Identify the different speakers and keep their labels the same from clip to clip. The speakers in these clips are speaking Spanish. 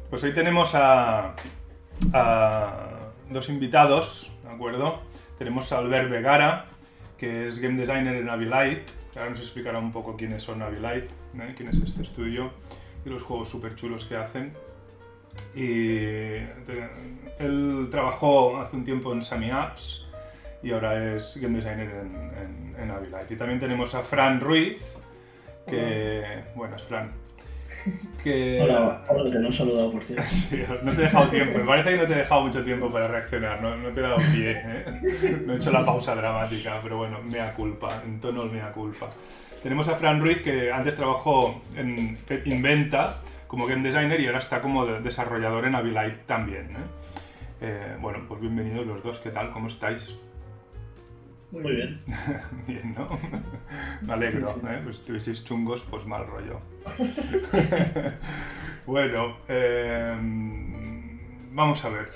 Speaker 1: Pues hoy tenemos a dos invitados, ¿de acuerdo? Tenemos a Albert Vegara, que es Game Designer en Abilite. Ahora nos explicará un poco quiénes son Abilite, quién es este estudio y los juegos súper chulos que hacen. Y él trabajó hace un tiempo en Sammy Apps y ahora es Game Designer en Abilite. Y también tenemos a Fran Ruiz, que... Buenas, Fran.
Speaker 2: Hola, que no he saludado, por cierto.
Speaker 1: Sí, no te he dejado tiempo, me parece que no te he dejado mucho tiempo para reaccionar, no te he dado pie, ¿eh? No he hecho la pausa dramática, pero bueno, mea culpa, en tono mea culpa. Tenemos a Fran Ruiz, que antes trabajó en Inventa como Game Designer y ahora está como desarrollador en Abilite también, ¿eh? Bueno, pues bienvenidos los dos, ¿qué tal? ¿Cómo estáis?
Speaker 2: Muy bien.
Speaker 1: Bien, ¿no? Me alegro, ¿eh? Pues si estuvieseis chungos, pues mal rollo. Bueno, vamos a ver.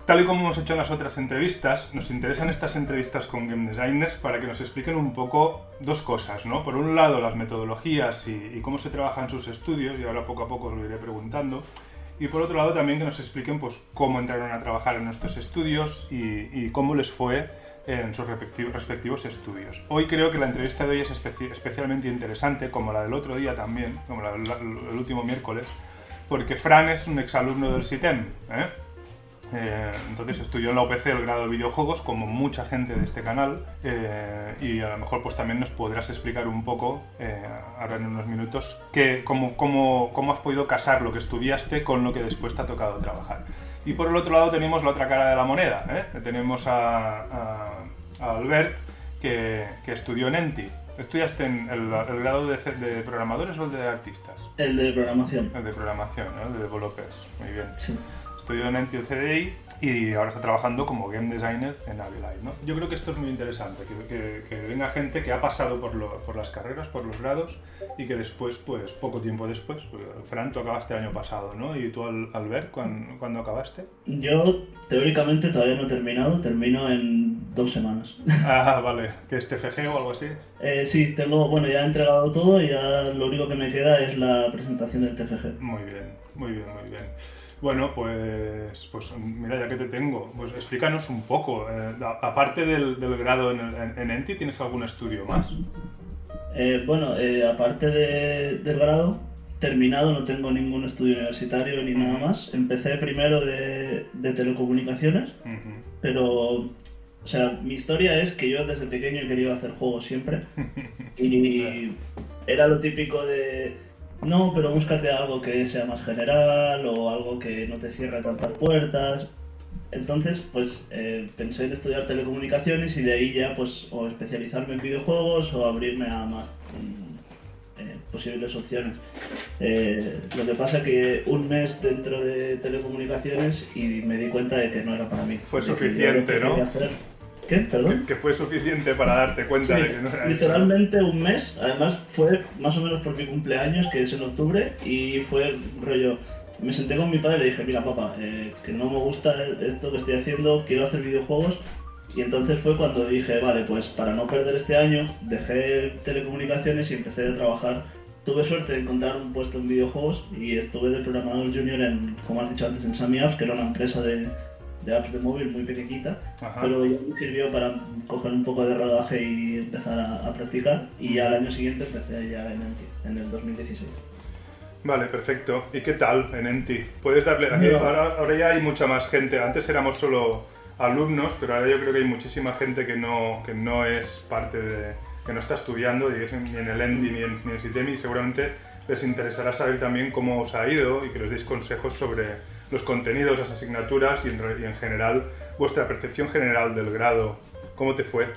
Speaker 1: Tal y como hemos hecho en las otras entrevistas, nos interesan estas entrevistas con game designers para que nos expliquen un poco dos cosas, ¿no? Por un lado, las metodologías y cómo se trabaja en sus estudios, y ahora poco a poco os lo iré preguntando. Y por otro lado, también que nos expliquen pues, cómo entraron a trabajar en nuestros estudios y cómo les fue en sus respectivos estudios. Hoy creo que la entrevista de hoy es especialmente interesante, como la del otro día también, como el último miércoles, porque Fran es un exalumno del SITEM, entonces estudió en la UPC el grado de videojuegos, como mucha gente de este canal, y a lo mejor pues también nos podrás explicar un poco, ahora en unos minutos, cómo has podido casar lo que estudiaste con lo que después te ha tocado trabajar. Y por el otro lado tenemos la otra cara de la moneda, tenemos a Albert, que estudió en ENTI. ¿Estudiaste en el grado de programadores o el de artistas?
Speaker 2: El de programación.
Speaker 1: El de programación, ¿no? El de developers, muy bien.
Speaker 2: Sí.
Speaker 1: Estudió en ENTI CDI y ahora está trabajando como game designer en Abilite, ¿no? Yo creo que esto es muy interesante, que venga gente que ha pasado por las carreras, por los grados y que después, pues poco tiempo después, pues, Fran, tú acabaste el año pasado, ¿no? ¿Y tú, Albert, cuándo acabaste?
Speaker 2: Yo teóricamente todavía no he terminado, termino en 2 semanas.
Speaker 1: Ah, vale, ¿que es TFG o algo así?
Speaker 2: Sí, ya he entregado todo y ya lo único que me queda es la presentación del TFG.
Speaker 1: Muy bien, muy bien, muy bien. Bueno, pues mira, ya que te tengo, pues explícanos un poco. Aparte del grado en ENTI, ¿tienes algún estudio más?
Speaker 2: Aparte del grado, terminado, no tengo ningún estudio universitario ni nada más. Empecé primero de telecomunicaciones, pero, o sea, mi historia es que yo desde pequeño he querido hacer juegos siempre y era lo típico de... No, pero búscate algo que sea más general o algo que no te cierre tantas puertas. Entonces, pues pensé en estudiar telecomunicaciones y de ahí ya, pues, o especializarme en videojuegos o abrirme a más posibles opciones. Lo que pasa que un mes dentro de telecomunicaciones y me di cuenta de que no era para mí.
Speaker 1: Fue suficiente, ¿no?
Speaker 2: ¿Qué? ¿Perdón?
Speaker 1: Que fue suficiente para darte cuenta de que no era
Speaker 2: literalmente eso. Un mes, además fue más o menos por mi cumpleaños, que es en octubre, y fue rollo, me senté con mi padre y le dije, mira papá, que no me gusta esto que estoy haciendo, quiero hacer videojuegos, y entonces fue cuando dije, vale, pues para no perder este año, dejé telecomunicaciones y empecé a trabajar. Tuve suerte de encontrar un puesto en videojuegos y estuve de programador junior en, como has dicho antes, en Sammy Apps, que era una empresa de apps de móvil muy pequeñita. Ajá. Pero ya me sirvió para coger un poco de rodaje y empezar a practicar, y ya al año siguiente empecé ya en ENTI, en el 2016.
Speaker 1: Vale, perfecto. ¿Y qué tal en ENTI? ¿Puedes darle aquí? Ahora ya hay mucha más gente. Antes éramos solo alumnos, pero ahora yo creo que hay muchísima gente que no es parte de... que no está estudiando ni en el ENTI ni en SITEM, y seguramente les interesará saber también cómo os ha ido y que les deis consejos sobre los contenidos, las asignaturas y en general vuestra percepción general del grado. ¿Cómo te fue?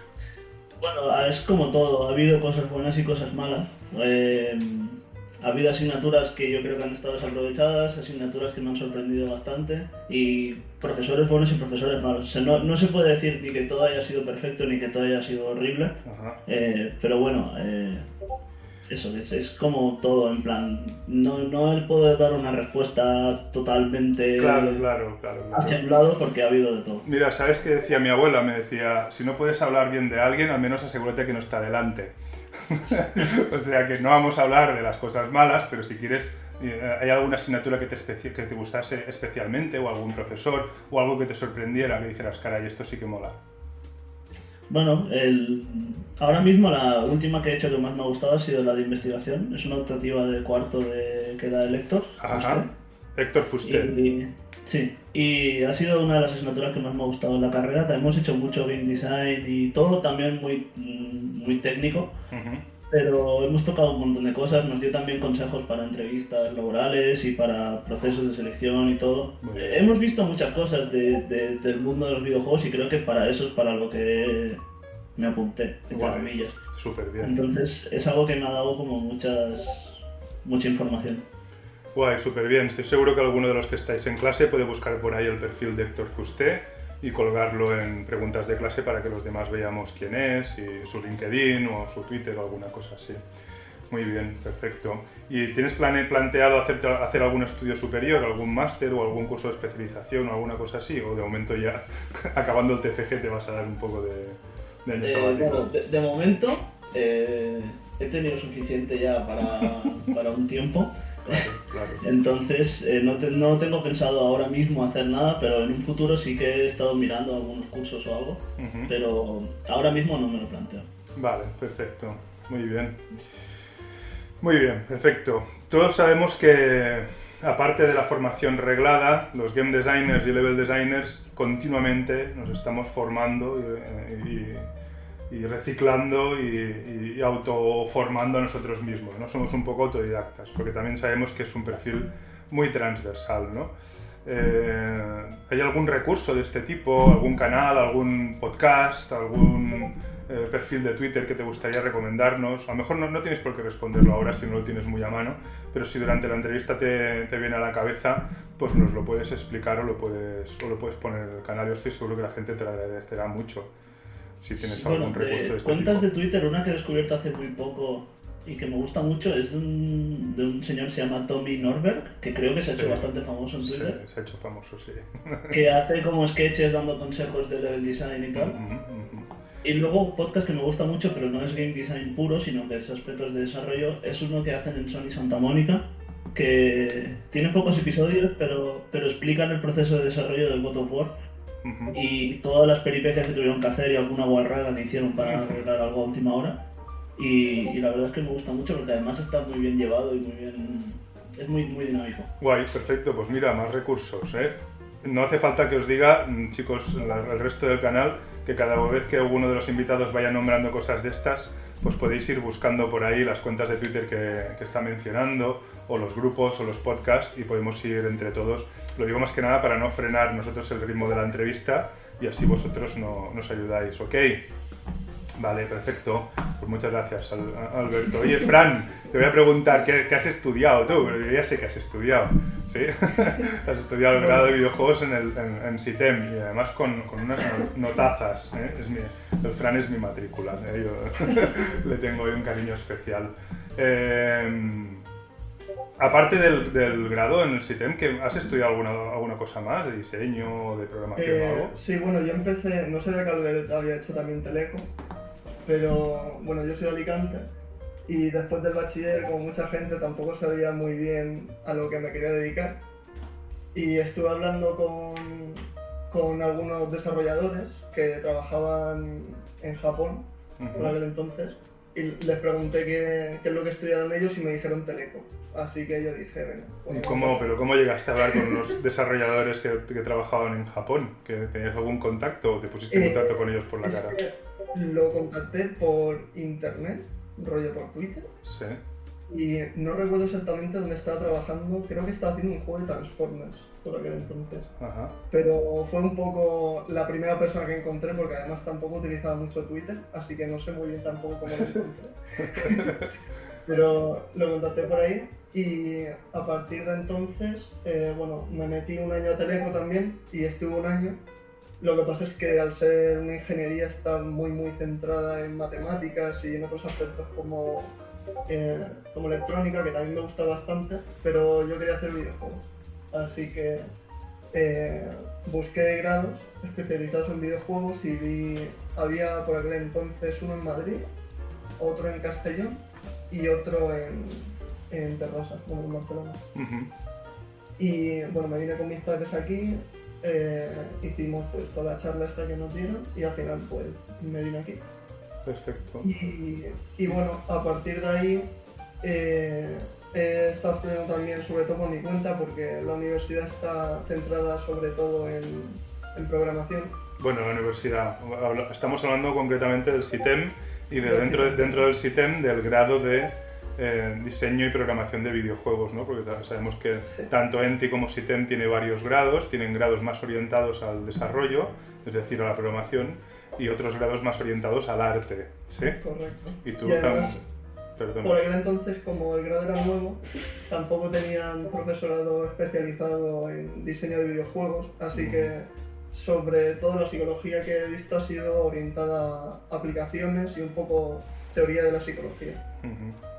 Speaker 2: Bueno, es como todo, ha habido cosas buenas y cosas malas. Ha habido asignaturas que yo creo que han estado desaprovechadas, asignaturas que me han sorprendido bastante, y profesores buenos y profesores malos. O sea, no se puede decir ni que todo haya sido perfecto ni que todo haya sido horrible, pero bueno, eso es como todo, en plan, no puedo dar una respuesta totalmente
Speaker 1: Claro.
Speaker 2: hacia un lado porque ha habido de todo.
Speaker 1: Mira, ¿sabes qué decía mi abuela? Me decía, si no puedes hablar bien de alguien, al menos asegúrate que no está delante. O sea que no vamos a hablar de las cosas malas, pero si quieres, ¿hay alguna asignatura que te gustase especialmente, o algún profesor, o algo que te sorprendiera, que dijeras, caray, esto sí que mola?
Speaker 2: Bueno, ahora mismo la última que he hecho que más me ha gustado ha sido la de investigación. Es una optativa de cuarto que da el Héctor.
Speaker 1: Ajá, Héctor Fuster.
Speaker 2: Sí, y ha sido una de las asignaturas que más me ha gustado en la carrera. También hemos hecho mucho game design y todo también muy técnico. Pero hemos tocado un montón de cosas, nos dio también consejos para entrevistas laborales y para procesos de selección y todo. Hemos visto muchas cosas del mundo de los videojuegos y creo que para eso es para lo que me apunté, entre comillas.
Speaker 1: Súper bien.
Speaker 2: Entonces es algo que me ha dado como mucha información.
Speaker 1: Guay, súper bien. Estoy seguro que alguno de los que estáis en clase puede buscar por ahí el perfil de Héctor Fuster y colgarlo en preguntas de clase para que los demás veamos quién es, y su LinkedIn o su Twitter o alguna cosa así. Muy bien, perfecto. ¿Y tienes planteado hacer algún estudio superior, algún máster o algún curso de especialización o alguna cosa así? ¿O de momento ya, acabando el TFG, te vas a dar un poco de año sabático?
Speaker 2: Bueno, de momento he tenido suficiente ya para un tiempo.
Speaker 1: Claro.
Speaker 2: Entonces no tengo pensado ahora mismo hacer nada, pero en un futuro sí que he estado mirando algunos cursos o algo, pero ahora mismo no me lo planteo.
Speaker 1: Vale, perfecto, muy bien. Muy bien, perfecto. Todos sabemos que, aparte de la formación reglada, los game designers y level designers continuamente nos estamos formando y reciclando y autoformando a nosotros mismos, ¿no? Somos un poco autodidactas, porque también sabemos que es un perfil muy transversal, ¿no? ¿Hay algún recurso de este tipo, algún canal, algún podcast, algún perfil de Twitter que te gustaría recomendarnos? A lo mejor no tienes por qué responderlo ahora si no lo tienes muy a mano, pero si durante la entrevista te viene a la cabeza, pues nos lo puedes explicar o lo puedes poner en el canal. Yo estoy seguro que la gente te lo agradecerá mucho. Si tienes algún recurso de este
Speaker 2: cuentas
Speaker 1: tipo.
Speaker 2: de Twitter, una que he descubierto hace muy poco y que me gusta mucho es de un señor que se llama Tommy Norberg, que creo que se ha hecho bastante famoso en Twitter.
Speaker 1: Sí, se ha hecho famoso, sí.
Speaker 2: Que hace como sketches dando consejos de level design y tal. Y luego un podcast que me gusta mucho, pero no es game design puro, sino que es aspectos de desarrollo, es uno que hacen en Sony Santa Mónica, que tiene pocos episodios, pero explican el proceso de desarrollo del God of War. Y todas las peripecias que tuvieron que hacer y alguna guarrada que hicieron para arreglar algo a última hora. Y la verdad es que me gusta mucho porque además está muy bien llevado y muy bien. Es muy dinámico.
Speaker 1: Guay, perfecto, pues mira, más recursos, ¿eh? No hace falta que os diga, chicos, el resto del canal, que cada vez que alguno de los invitados vaya nombrando cosas de estas, pues podéis ir buscando por ahí las cuentas de Twitter que está mencionando, o los grupos o los podcasts, y podemos ir entre todos. Lo digo más que nada para no frenar nosotros el ritmo de la entrevista y así vosotros nos ayudáis, ¿ok? Vale, perfecto. Pues muchas gracias, Alberto. Oye, Fran, te voy a preguntar, ¿qué has estudiado tú? Pero yo ya sé que has estudiado, ¿sí? Has estudiado el grado de videojuegos en SITEM y además con unas notazas, ¿eh? El Fran es mi matrícula, ¿eh? Yo le tengo hoy un cariño especial. Aparte del grado en el SITEM, ¿has estudiado alguna cosa más de diseño o de programación o algo?
Speaker 3: Sí, bueno, yo empecé, no sabía que Alberto había hecho también teleco, pero bueno, yo soy de Alicante y después del bachiller, como mucha gente, tampoco sabía muy bien a lo que me quería dedicar. Y estuve hablando con algunos desarrolladores que trabajaban en Japón por aquel entonces y les pregunté qué es lo que estudiaron ellos y me dijeron teleco. Así que yo dije, venga.
Speaker 1: ¿Y cómo llegaste a hablar con los desarrolladores que trabajaban en Japón? ¿Que tenías algún contacto o te pusiste en contacto con ellos por la cara?
Speaker 3: Lo contacté por internet, rollo por Twitter.
Speaker 1: Sí.
Speaker 3: Y no recuerdo exactamente dónde estaba trabajando, creo que estaba haciendo un juego de Transformers por aquel entonces.
Speaker 1: Ajá.
Speaker 3: Pero fue un poco la primera persona que encontré porque además tampoco utilizaba mucho Twitter, así que no sé muy bien tampoco cómo lo encontré. Pero lo contacté por ahí y a partir de entonces, bueno, me metí un año a teleco también y estuve un año. Lo que pasa es que al ser una ingeniería está muy centrada en matemáticas y en otros aspectos como como electrónica, que también me gusta bastante, pero yo quería hacer videojuegos. Así que busqué grados especializados en videojuegos y había por aquel entonces uno en Madrid, otro en Castellón y otro en Terrassa, en Barcelona. Y bueno, me vine con mis padres aquí, hicimos pues toda la charla esta que nos dieron y al final pues me vine aquí.
Speaker 1: Perfecto.
Speaker 3: Y bueno, a partir de ahí he estado estudiando también sobre todo por mi cuenta porque la universidad está centrada sobre todo en programación.
Speaker 1: Bueno, la universidad, estamos hablando concretamente del SITEM y dentro del SITEM del grado de diseño y programación de videojuegos, ¿no? Porque sabemos que tanto ENTI como SITEM tiene varios grados, tienen grados más orientados al desarrollo, es decir, a la programación, y otros grados más orientados al arte, ¿sí?
Speaker 3: Correcto.
Speaker 1: Y tú
Speaker 3: además,
Speaker 1: perdón.
Speaker 3: Por aquel entonces, como el grado era nuevo, tampoco tenían profesorado especializado en diseño de videojuegos, así que sobre todo la psicología que he visto ha sido orientada a aplicaciones y un poco teoría de la psicología,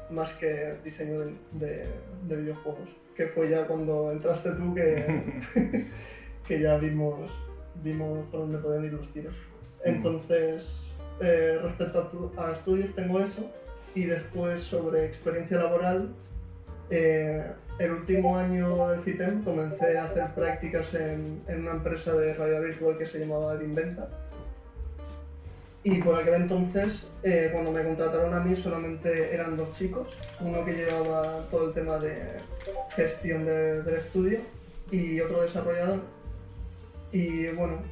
Speaker 3: más que diseño de videojuegos, que fue ya cuando entraste tú que ya vimos por dónde pueden ir los tiros. Entonces, respecto a estudios tengo eso, y después sobre experiencia laboral, el último año del CITEM comencé a hacer prácticas en una empresa de realidad virtual que se llamaba Inventa. Y por aquel entonces, cuando me contrataron a mí, solamente eran 2 chicos, uno que llevaba todo el tema de gestión del estudio y otro desarrollador. Y bueno,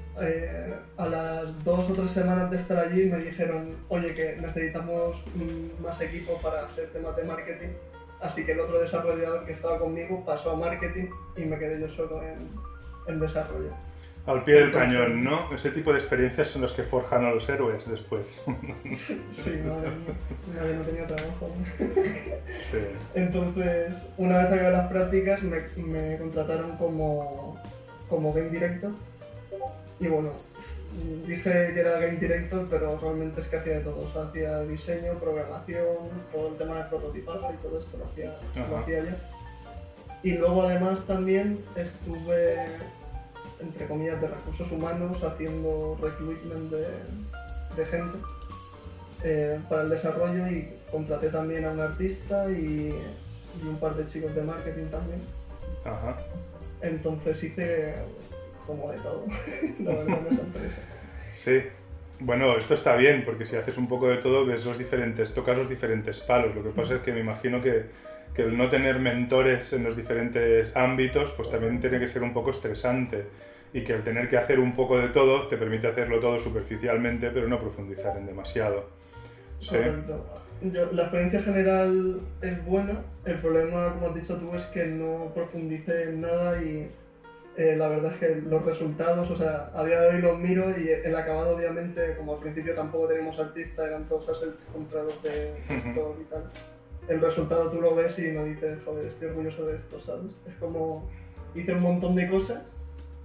Speaker 3: a las 2 o 3 semanas de estar allí me dijeron, oye, que necesitamos más equipo para hacer temas de marketing. Así que el otro desarrollador que estaba conmigo pasó a marketing y me quedé yo solo en desarrollo.
Speaker 1: Al pie del cañón, ¿no? Ese tipo de experiencias son las que forjan a los héroes después.
Speaker 3: Sí, madre mía, nadie no tenía trabajo.
Speaker 1: Sí.
Speaker 3: Entonces, una vez acabé las prácticas, me contrataron como Game Director. Y bueno, dije que era Game Director, pero realmente es que hacía de todo. O sea, hacía diseño, programación, todo el tema de prototipaje y todo esto lo hacía yo. Y luego además también estuve, entre comillas, de recursos humanos, haciendo recruitment de gente para el desarrollo, y contraté también a un artista y un par de chicos de marketing también.
Speaker 1: Ajá.
Speaker 3: Entonces hice como de todo, la verdad, en esa empresa.
Speaker 1: Sí. Bueno, esto está bien, porque si haces un poco de todo, tocas los diferentes palos. Lo que pasa es que me imagino que el no tener mentores en los diferentes ámbitos, pues también tiene que ser un poco estresante. Y que el tener que hacer un poco de todo te permite hacerlo todo superficialmente, pero no profundizar en demasiado. ¿Sí?
Speaker 3: Correcto. La experiencia general es buena, el problema, como has dicho tú, es que no profundicé en nada y la verdad es que los resultados, o sea, a día de hoy los miro y el acabado, obviamente, como al principio tampoco teníamos artistas, eran todos assets comprados de Store y tal, el resultado tú lo ves y no dices, joder, estoy orgulloso de esto, ¿sabes? Es como, hice un montón de cosas,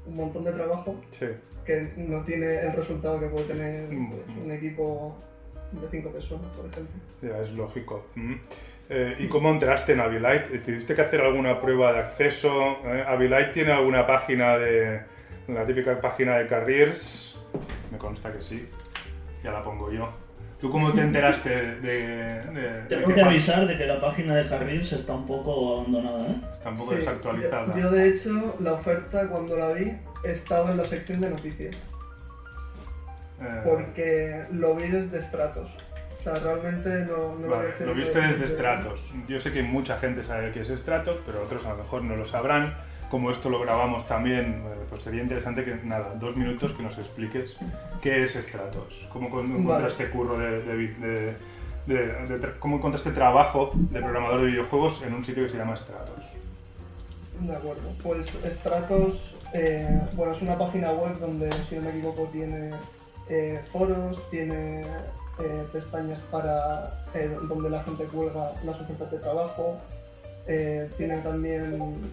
Speaker 3: un montón de trabajo, sí, que no tiene el resultado que puede tener pues, un equipo de 5 personas, por ejemplo.
Speaker 1: Ya, es lógico. ¿Y cómo entraste en Abilite? ¿Tuviste que hacer alguna prueba de acceso? ¿Abilite tiene alguna página la típica página de careers? Me consta que sí, ya la pongo yo. ¿Tú cómo te enteraste
Speaker 2: Tengo que avisar de que la página de careers está un poco abandonada, ¿eh?
Speaker 1: Está un poco desactualizada.
Speaker 3: Yo de hecho, la oferta cuando la vi estaba en la sección de noticias. Porque lo vi desde Stratos. O sea, realmente no
Speaker 1: vale, lo viste desde Stratos. Yo sé que mucha gente sabe qué es Stratos, pero otros a lo mejor no lo sabrán. Como esto lo grabamos también, pues sería interesante que, 2 minutos que nos expliques qué es Stratos. ¿Cómo encontraste curro cómo encontraste trabajo de programador de videojuegos en un sitio que se llama Stratos?
Speaker 3: De acuerdo. Pues Stratos, bueno, es una página web donde, si no me equivoco, tiene foros, tiene pestañas para donde la gente cuelga las ofertas de trabajo, tiene también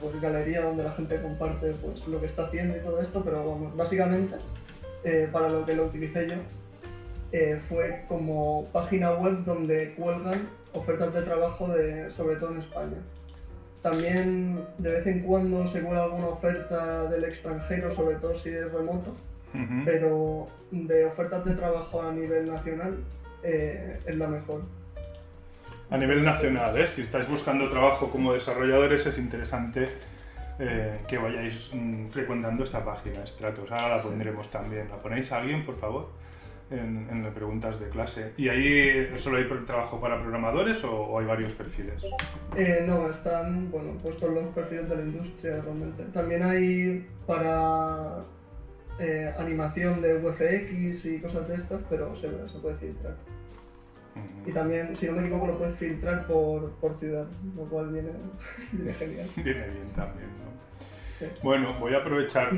Speaker 3: pues, galería donde la gente comparte pues, lo que está haciendo y todo esto, pero vamos, básicamente para lo que lo utilicé yo fue como página web donde cuelgan ofertas de trabajo sobre todo en España. También de vez en cuando se cuela alguna oferta del extranjero, sobre todo si es remoto, pero de ofertas de trabajo a nivel nacional es la mejor.
Speaker 1: A nivel nacional, si estáis buscando trabajo como desarrolladores, es interesante que vayáis frecuentando esta página, Stratos. Ahora la pondremos también. ¿La ponéis a alguien, por favor? En las preguntas de clase. ¿Y ahí solo hay trabajo para programadores o hay varios perfiles?
Speaker 3: No, están puestos los perfiles de la industria realmente. También hay para animación de VFX y cosas de estas, pero se puede filtrar. Y también, si no me equivoco, lo puedes filtrar por ciudad, lo cual viene genial.
Speaker 1: Viene bien también, ¿no?
Speaker 3: Sí.
Speaker 1: Bueno, voy a aprovechar,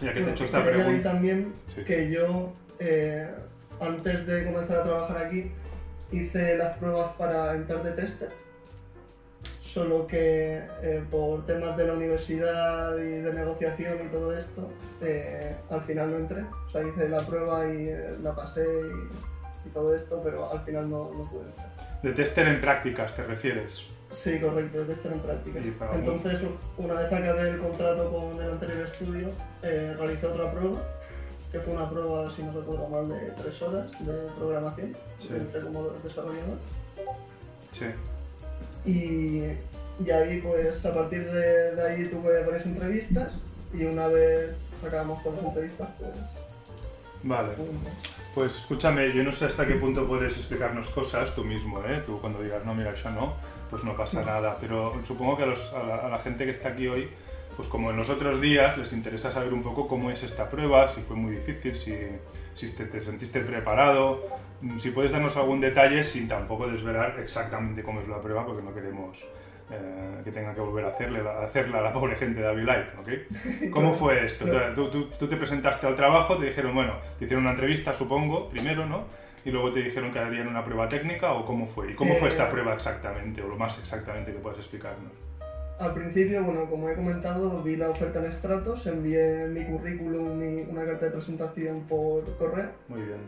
Speaker 1: ya que te he hecho esta pregunta.
Speaker 3: Añadir también que yo, antes de comenzar a trabajar aquí, hice las pruebas para entrar de tester, solo que por temas de la universidad y de negociación y todo esto, al final no entré. O sea, hice la prueba y la pasé y todo esto, pero al final no pude entrar.
Speaker 1: ¿De tester en prácticas te refieres?
Speaker 3: Sí, correcto, de tester en prácticas. Entonces, una vez acabé el contrato con el anterior estudio, realicé otra prueba, que fue una prueba, si no recuerdo mal, de 3 horas de programación, entré como desarrollador.
Speaker 1: Sí.
Speaker 3: Y ahí, pues, a partir de ahí tuve varias entrevistas, y una vez acabamos todas las entrevistas, pues...
Speaker 1: Vale. Pues escúchame, yo no sé hasta qué punto puedes explicarnos cosas tú mismo, Tú cuando digas, no, mira, eso no, pues no pasa nada. Pero supongo que a la gente que está aquí hoy, pues como en los otros días, les interesa saber un poco cómo es esta prueba, si fue muy difícil, si te sentiste preparado, si puedes darnos algún detalle sin tampoco desvelar exactamente cómo es la prueba, porque no queremos que tenga que volver a hacerla a la pobre gente de Abilite, ¿ok? ¿Cómo fue esto? Tú te presentaste al trabajo, te dijeron, bueno, te hicieron una entrevista, supongo, primero, ¿no? Y luego te dijeron que harían una prueba técnica, ¿o cómo fue? ¿Y cómo fue esta prueba exactamente, o lo más exactamente que puedas explicarnos?
Speaker 3: Al principio, como he comentado, vi la oferta en Stratos, envié mi currículum y una carta de presentación por correo.
Speaker 1: Muy bien.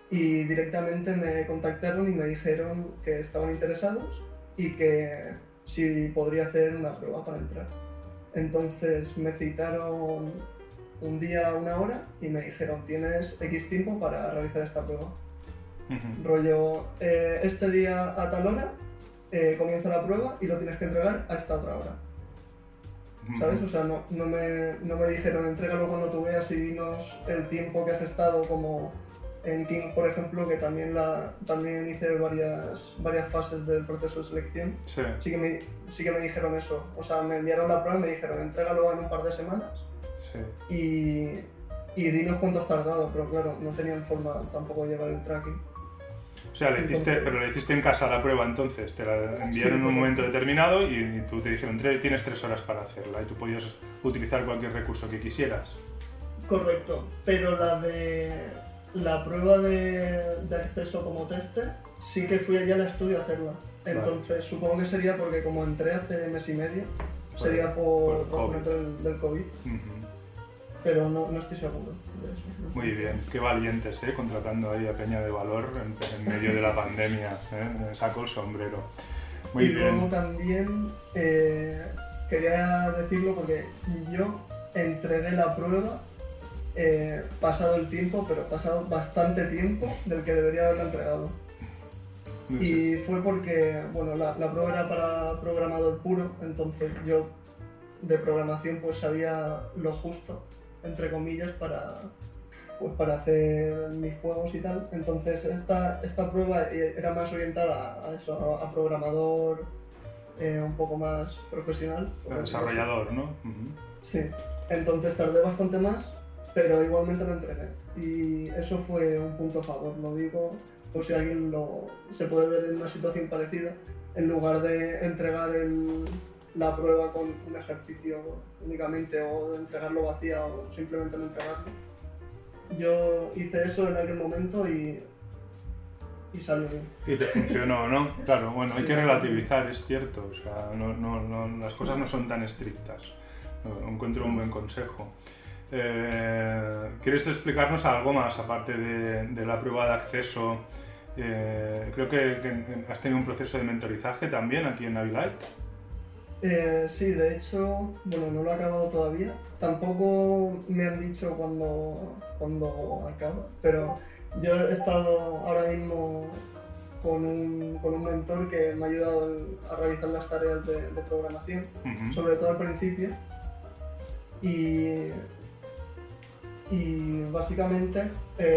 Speaker 3: Y directamente me contactaron y me dijeron que estaban interesados y que si podría hacer una prueba para entrar. Entonces me citaron un día a una hora y me dijeron, tienes X tiempo para realizar esta prueba. Rollo, este día a tal hora comienza la prueba y lo tienes que entregar a esta otra hora. ¿Sabes? O sea, no me dijeron, entrégalo cuando tú veas y dinos el tiempo que has estado, como en King, por ejemplo, que también hice varias fases del proceso de selección. Sí que me dijeron eso. O sea, me enviaron la prueba y me dijeron, entrégalo en un par de semanas. Sí. Y dinos cuánto has tardado, pero claro, no tenían forma tampoco de llevar el tracking.
Speaker 1: O sea, pero le hiciste en casa la prueba entonces, te la enviaron en un momento determinado y tú te dijeron, tienes 3 horas para hacerla y tú podías utilizar cualquier recurso que quisieras.
Speaker 3: Correcto, pero la prueba de acceso como tester sí que fui allá al estudio a hacerla. Entonces supongo que sería porque como entré hace mes y medio, sería por razones del COVID. Pero no estoy seguro de eso.
Speaker 1: Muy bien, qué valientes, contratando ahí a Peña de Valor en medio de la pandemia, me saco el sombrero. Muy bien.
Speaker 3: Luego también quería decirlo porque yo entregué la prueba pasado el tiempo, pero pasado bastante tiempo del que debería haberla entregado. Y fue porque, la prueba era para programador puro, entonces yo de programación pues sabía lo justo, entre comillas, para hacer mis juegos y tal. Entonces esta prueba era más orientada a eso, a programador un poco más profesional.
Speaker 1: Desarrollador, ¿no?
Speaker 3: Sí, entonces tardé bastante más, pero igualmente lo entregué. Y eso fue un punto a favor, lo digo, por si alguien se puede ver en una situación parecida, en lugar de entregar la prueba con un ejercicio únicamente o de entregarlo vacía o simplemente no entregarlo. Yo hice eso en aquel momento y salió bien. Y
Speaker 1: te funcionó, ¿no? Claro, bueno, sí, hay que relativizar, es cierto, o sea, las cosas no son tan estrictas. Encuentro un buen consejo. ¿Quieres explicarnos algo más aparte de la prueba de acceso? Creo que has tenido un proceso de mentorizaje también aquí en Abilite.
Speaker 3: Sí, de hecho, bueno, no lo he acabado todavía. Tampoco me han dicho cuando acaba, pero yo he estado ahora mismo con un mentor que me ha ayudado a realizar las tareas de programación, sobre todo al principio. Y básicamente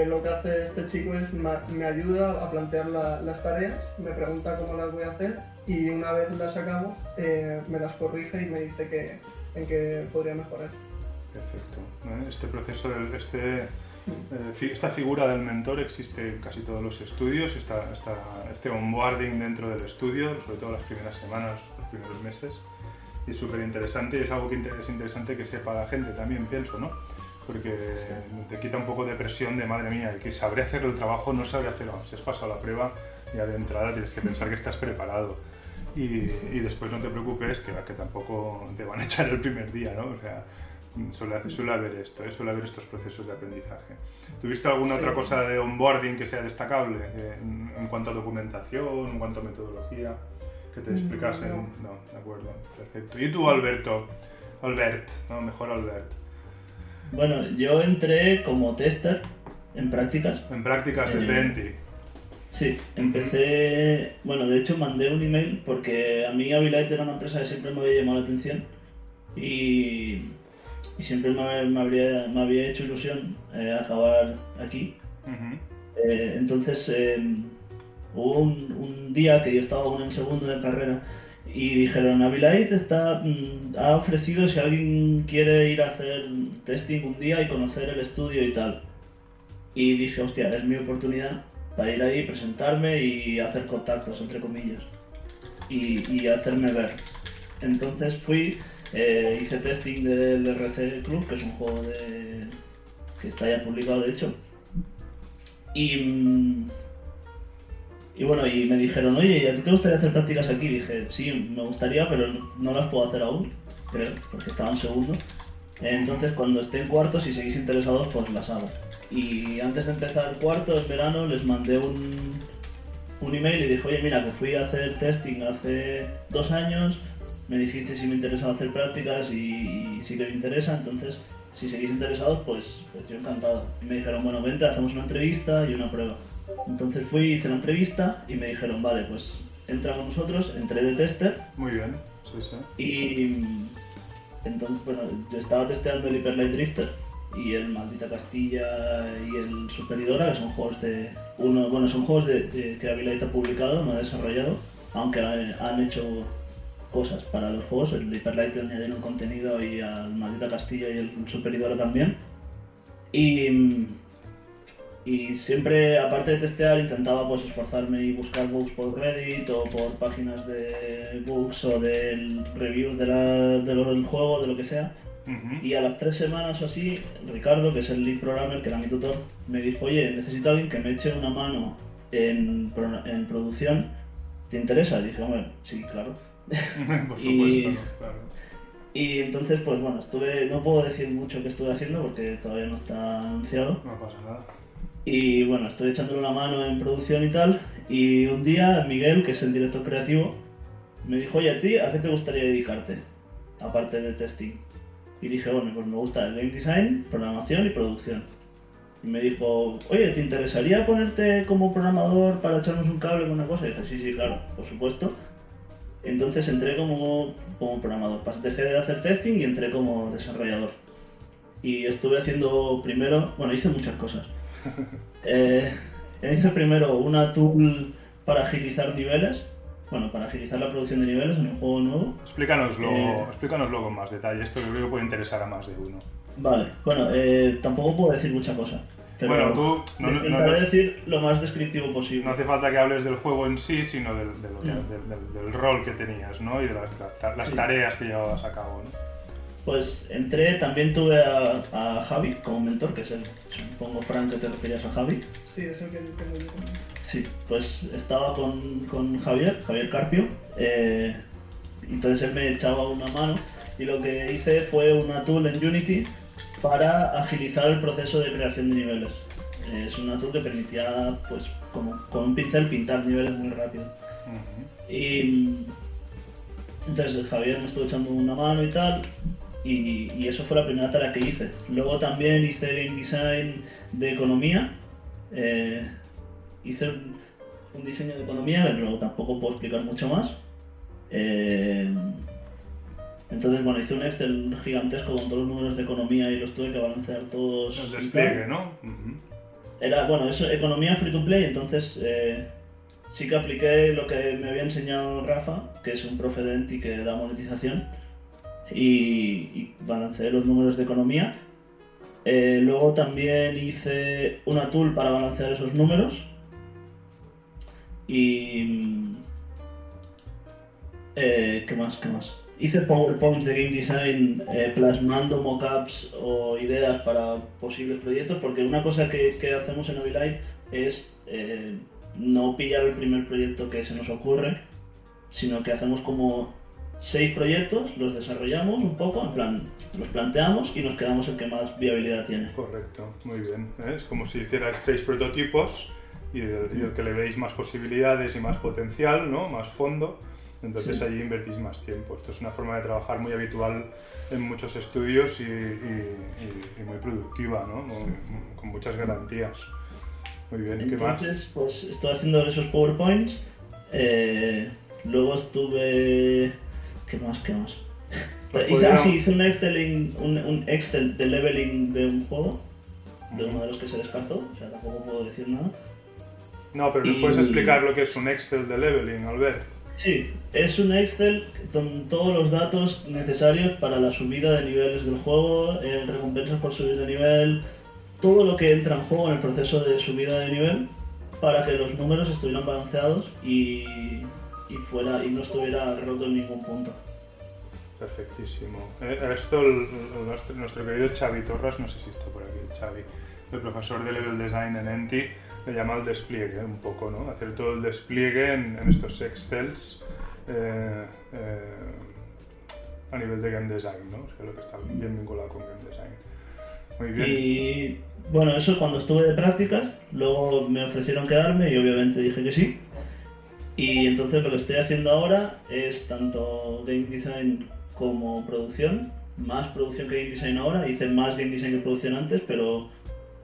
Speaker 3: lo que hace este chico es me ayuda a plantear las tareas, me pregunta cómo las voy a hacer y una vez las acabo me las corrige y me dice en qué podría mejorar.
Speaker 1: Perfecto. Este proceso, esta figura del mentor existe en casi todos los estudios, este onboarding dentro del estudio, sobre todo las primeras semanas, los primeros meses, y es súper interesante y es algo que es interesante que sepa la gente también, pienso, ¿no? Porque te quita un poco de presión de madre mía, y que sabré hacer el trabajo, no sabré hacerlo. Si has pasado la prueba, ya de entrada tienes que pensar que estás preparado. Y después no te preocupes, que tampoco te van a echar el primer día, ¿no? O sea, suele haber esto, suele haber estos procesos de aprendizaje. ¿Tuviste alguna otra cosa de onboarding que sea destacable en cuanto a documentación, en cuanto a metodología, que te explicasen? No, de acuerdo, perfecto. ¿Y tú, Albert, no, mejor Albert?
Speaker 2: Bueno, yo entré como tester en prácticas.
Speaker 1: En prácticas desde Enti.
Speaker 2: Sí, empecé... Bueno, de hecho mandé un email porque a mí Abilite era una empresa que siempre me había llamado la atención y siempre me había hecho ilusión acabar aquí. Entonces hubo un día que yo estaba aún en segundo de carrera y dijeron, Abilite ha ofrecido si alguien quiere ir a hacer testing un día y conocer el estudio y tal. Y dije, hostia, es mi oportunidad para ir ahí, presentarme y hacer contactos, entre comillas, y hacerme ver. Entonces fui, hice testing del RC Club, que es un juego que está ya publicado de hecho. Y bueno, y me dijeron, oye, ¿y a ti te gustaría hacer prácticas aquí? Y dije, sí, me gustaría, pero no las puedo hacer aún, creo, porque estaba en segundo. Entonces, cuando esté en cuarto, si seguís interesados, pues las hago. Y antes de empezar cuarto, en verano, les mandé un email y dije, oye, mira, que fui a hacer testing hace 2 años, me dijiste si me interesaba hacer prácticas y sí que me interesa, entonces, si seguís interesados, pues yo encantado. Y me dijeron, bueno, vente, hacemos una entrevista y una prueba. Entonces fui, hice la entrevista y me dijeron, vale, pues entra con nosotros, entré de tester.
Speaker 1: Muy bien, sí.
Speaker 2: Y entonces, bueno, yo estaba testeando el Hyper Light Drifter y el Maldita Castilla y el Superidora, que son juegos son juegos que Abilite ha publicado, no ha desarrollado, aunque han hecho cosas para los juegos. El Hyper Light añadieron contenido y al Maldita Castilla y el Superidora también. Y siempre, aparte de testear, intentaba pues esforzarme y buscar bugs por Reddit o por páginas de bugs o de reviews del juego, de lo que sea. Y a las 3 semanas o así, Ricardo, que es el lead programmer, que era mi tutor, me dijo, oye, necesito a alguien que me eche una mano en producción, ¿te interesa? Y dije, hombre, sí, claro.
Speaker 1: Por supuesto, claro.
Speaker 2: Y entonces, pues bueno, no puedo decir mucho que estuve haciendo porque todavía no está anunciado.
Speaker 1: No pasa nada.
Speaker 2: Y bueno, estoy echándole una mano en producción y tal. Y un día Miguel, que es el director creativo, me dijo, oye, ¿a qué te gustaría dedicarte? Aparte de testing. Y dije, bueno, pues me gusta el game design, programación y producción. Y me dijo, oye, ¿te interesaría ponerte como programador para echarnos un cable con una cosa? Y dije, sí, claro, por supuesto. Entonces entré como programador. Dejé de hacer testing y entré como desarrollador. Y estuve haciendo hice muchas cosas. Hice primero una tool para agilizar niveles, para agilizar la producción de niveles en un juego nuevo.
Speaker 1: Explícanoslo con más detalle, esto creo que puede interesar a más de uno.
Speaker 2: Vale, tampoco puedo decir mucha cosa, pero
Speaker 1: bueno, tú
Speaker 2: intentaré decir lo más descriptivo posible.
Speaker 1: No hace falta que hables del juego en sí, sino del rol que tenías, ¿no? Y de las tareas que llevabas a cabo, ¿no?
Speaker 2: Pues también tuve a Javi como mentor, que es supongo, Fran, que te referías a Javi.
Speaker 3: Sí, es el que tengo yo también.
Speaker 2: Sí, pues estaba con Javier Carpio, entonces él me echaba una mano y lo que hice fue una tool en Unity para agilizar el proceso de creación de niveles. Es una tool que permitía, pues, como con un pincel pintar niveles muy rápido. Y entonces Javier me estuvo echando una mano y tal, y eso fue la primera tarea que hice. Luego también hice game design de economía. Hice un diseño de economía, pero tampoco puedo explicar mucho más. Entonces, bueno, hice un Excel gigantesco con todos los números de economía y los tuve que balancear todos.
Speaker 1: El despliegue, ¿no?
Speaker 2: Era, bueno, eso, economía free to play, entonces sí que apliqué lo que me había enseñado Rafa, que es un profe de Enti que da monetización, y balanceé los números de economía. Luego también hice una tool para balancear esos números. Y... ¿qué más? Hice PowerPoints de game design plasmando mockups o ideas para posibles proyectos, porque una cosa que hacemos en Ovilite es no pillar el primer proyecto que se nos ocurre, sino que hacemos como 6 proyectos, los desarrollamos un poco, en plan, los planteamos y nos quedamos el que más viabilidad tiene.
Speaker 1: Correcto, muy bien. Es como si hicieras 6 prototipos y el que le veis más posibilidades y más potencial, ¿no? Más fondo. Entonces allí invertís más tiempo. Esto es una forma de trabajar muy habitual en muchos estudios y muy productiva, ¿no? Con muchas garantías. Muy bien, ¿qué más?
Speaker 2: Entonces, pues estoy haciendo esos PowerPoints. Luego estuve... ¿Qué más? Hice un Excel de leveling de un juego, de uno de los que se descartó, o sea, tampoco puedo decir nada.
Speaker 1: No, pero ¿nos puedes explicar lo que es un Excel de leveling, Albert?
Speaker 2: Sí, es un Excel con todos los datos necesarios para la subida de niveles del juego, recompensas por subir de nivel, todo lo que entra en juego en el proceso de subida de nivel, para que los números estuvieran balanceados y no estuviera roto en ningún punto.
Speaker 1: Perfectísimo. Esto nuestro querido Xavi Torras, no sé si está por aquí, Xavi, el profesor de Level Design en Enti, le llama el despliegue un poco, ¿no? Hacer todo el despliegue en estos Excels a nivel de Game Design, ¿no? O sea, lo que está bien vinculado con Game Design. Muy bien.
Speaker 2: Y bueno, eso cuando estuve de prácticas, luego me ofrecieron quedarme y obviamente dije que sí. Y entonces lo que estoy haciendo ahora es tanto Game Design como producción, más producción que Game Design ahora. Hice más Game Design que producción antes, pero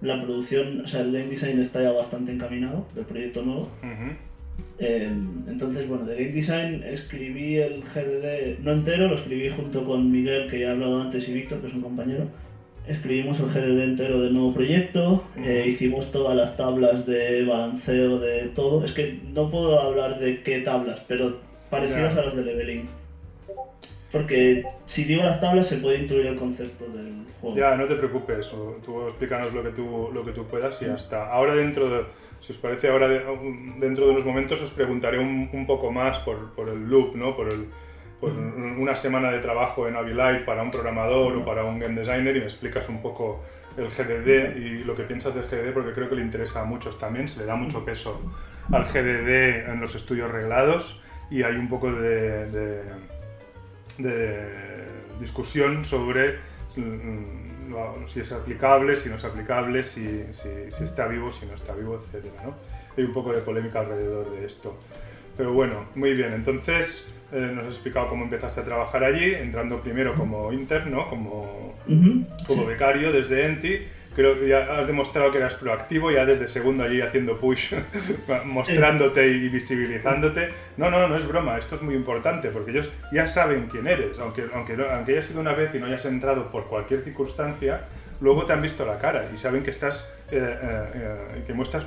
Speaker 2: la producción, o sea, el Game Design está ya bastante encaminado del proyecto nuevo. Entonces, bueno, de Game Design escribí el GDD, no entero, lo escribí junto con Miguel, que ya he hablado antes, y Víctor, que es un compañero. Escribimos el GDD entero del nuevo proyecto, hicimos todas las tablas de balanceo de todo. Es que no puedo hablar de qué tablas, pero parecidas a las de leveling. Porque si digo las tablas se puede intuir el concepto del juego.
Speaker 1: Ya, no te preocupes, tú explícanos lo que tú puedas y ya está. Ahora si os parece, dentro de unos momentos os preguntaré un poco más por el loop, ¿no? Por una semana de trabajo en Ovilite para un programador o para un game designer y me explicas un poco el GDD y lo que piensas del GDD, porque creo que le interesa a muchos también, se le da mucho peso al GDD en los estudios reglados y hay un poco de discusión sobre si es aplicable, si no es aplicable, si está vivo, si no está vivo, etc., ¿no? Hay un poco de polémica alrededor de esto. Pero bueno, muy bien, entonces nos has explicado cómo empezaste a trabajar allí, entrando primero como intern, ¿no? Como becario desde Enti. Creo que ya has demostrado que eras proactivo, ya desde segundo allí haciendo push, mostrándote y visibilizándote. No es broma, esto es muy importante porque ellos ya saben quién eres, aunque hayas sido una vez y no hayas entrado por cualquier circunstancia, luego te han visto la cara y saben que estás que muestras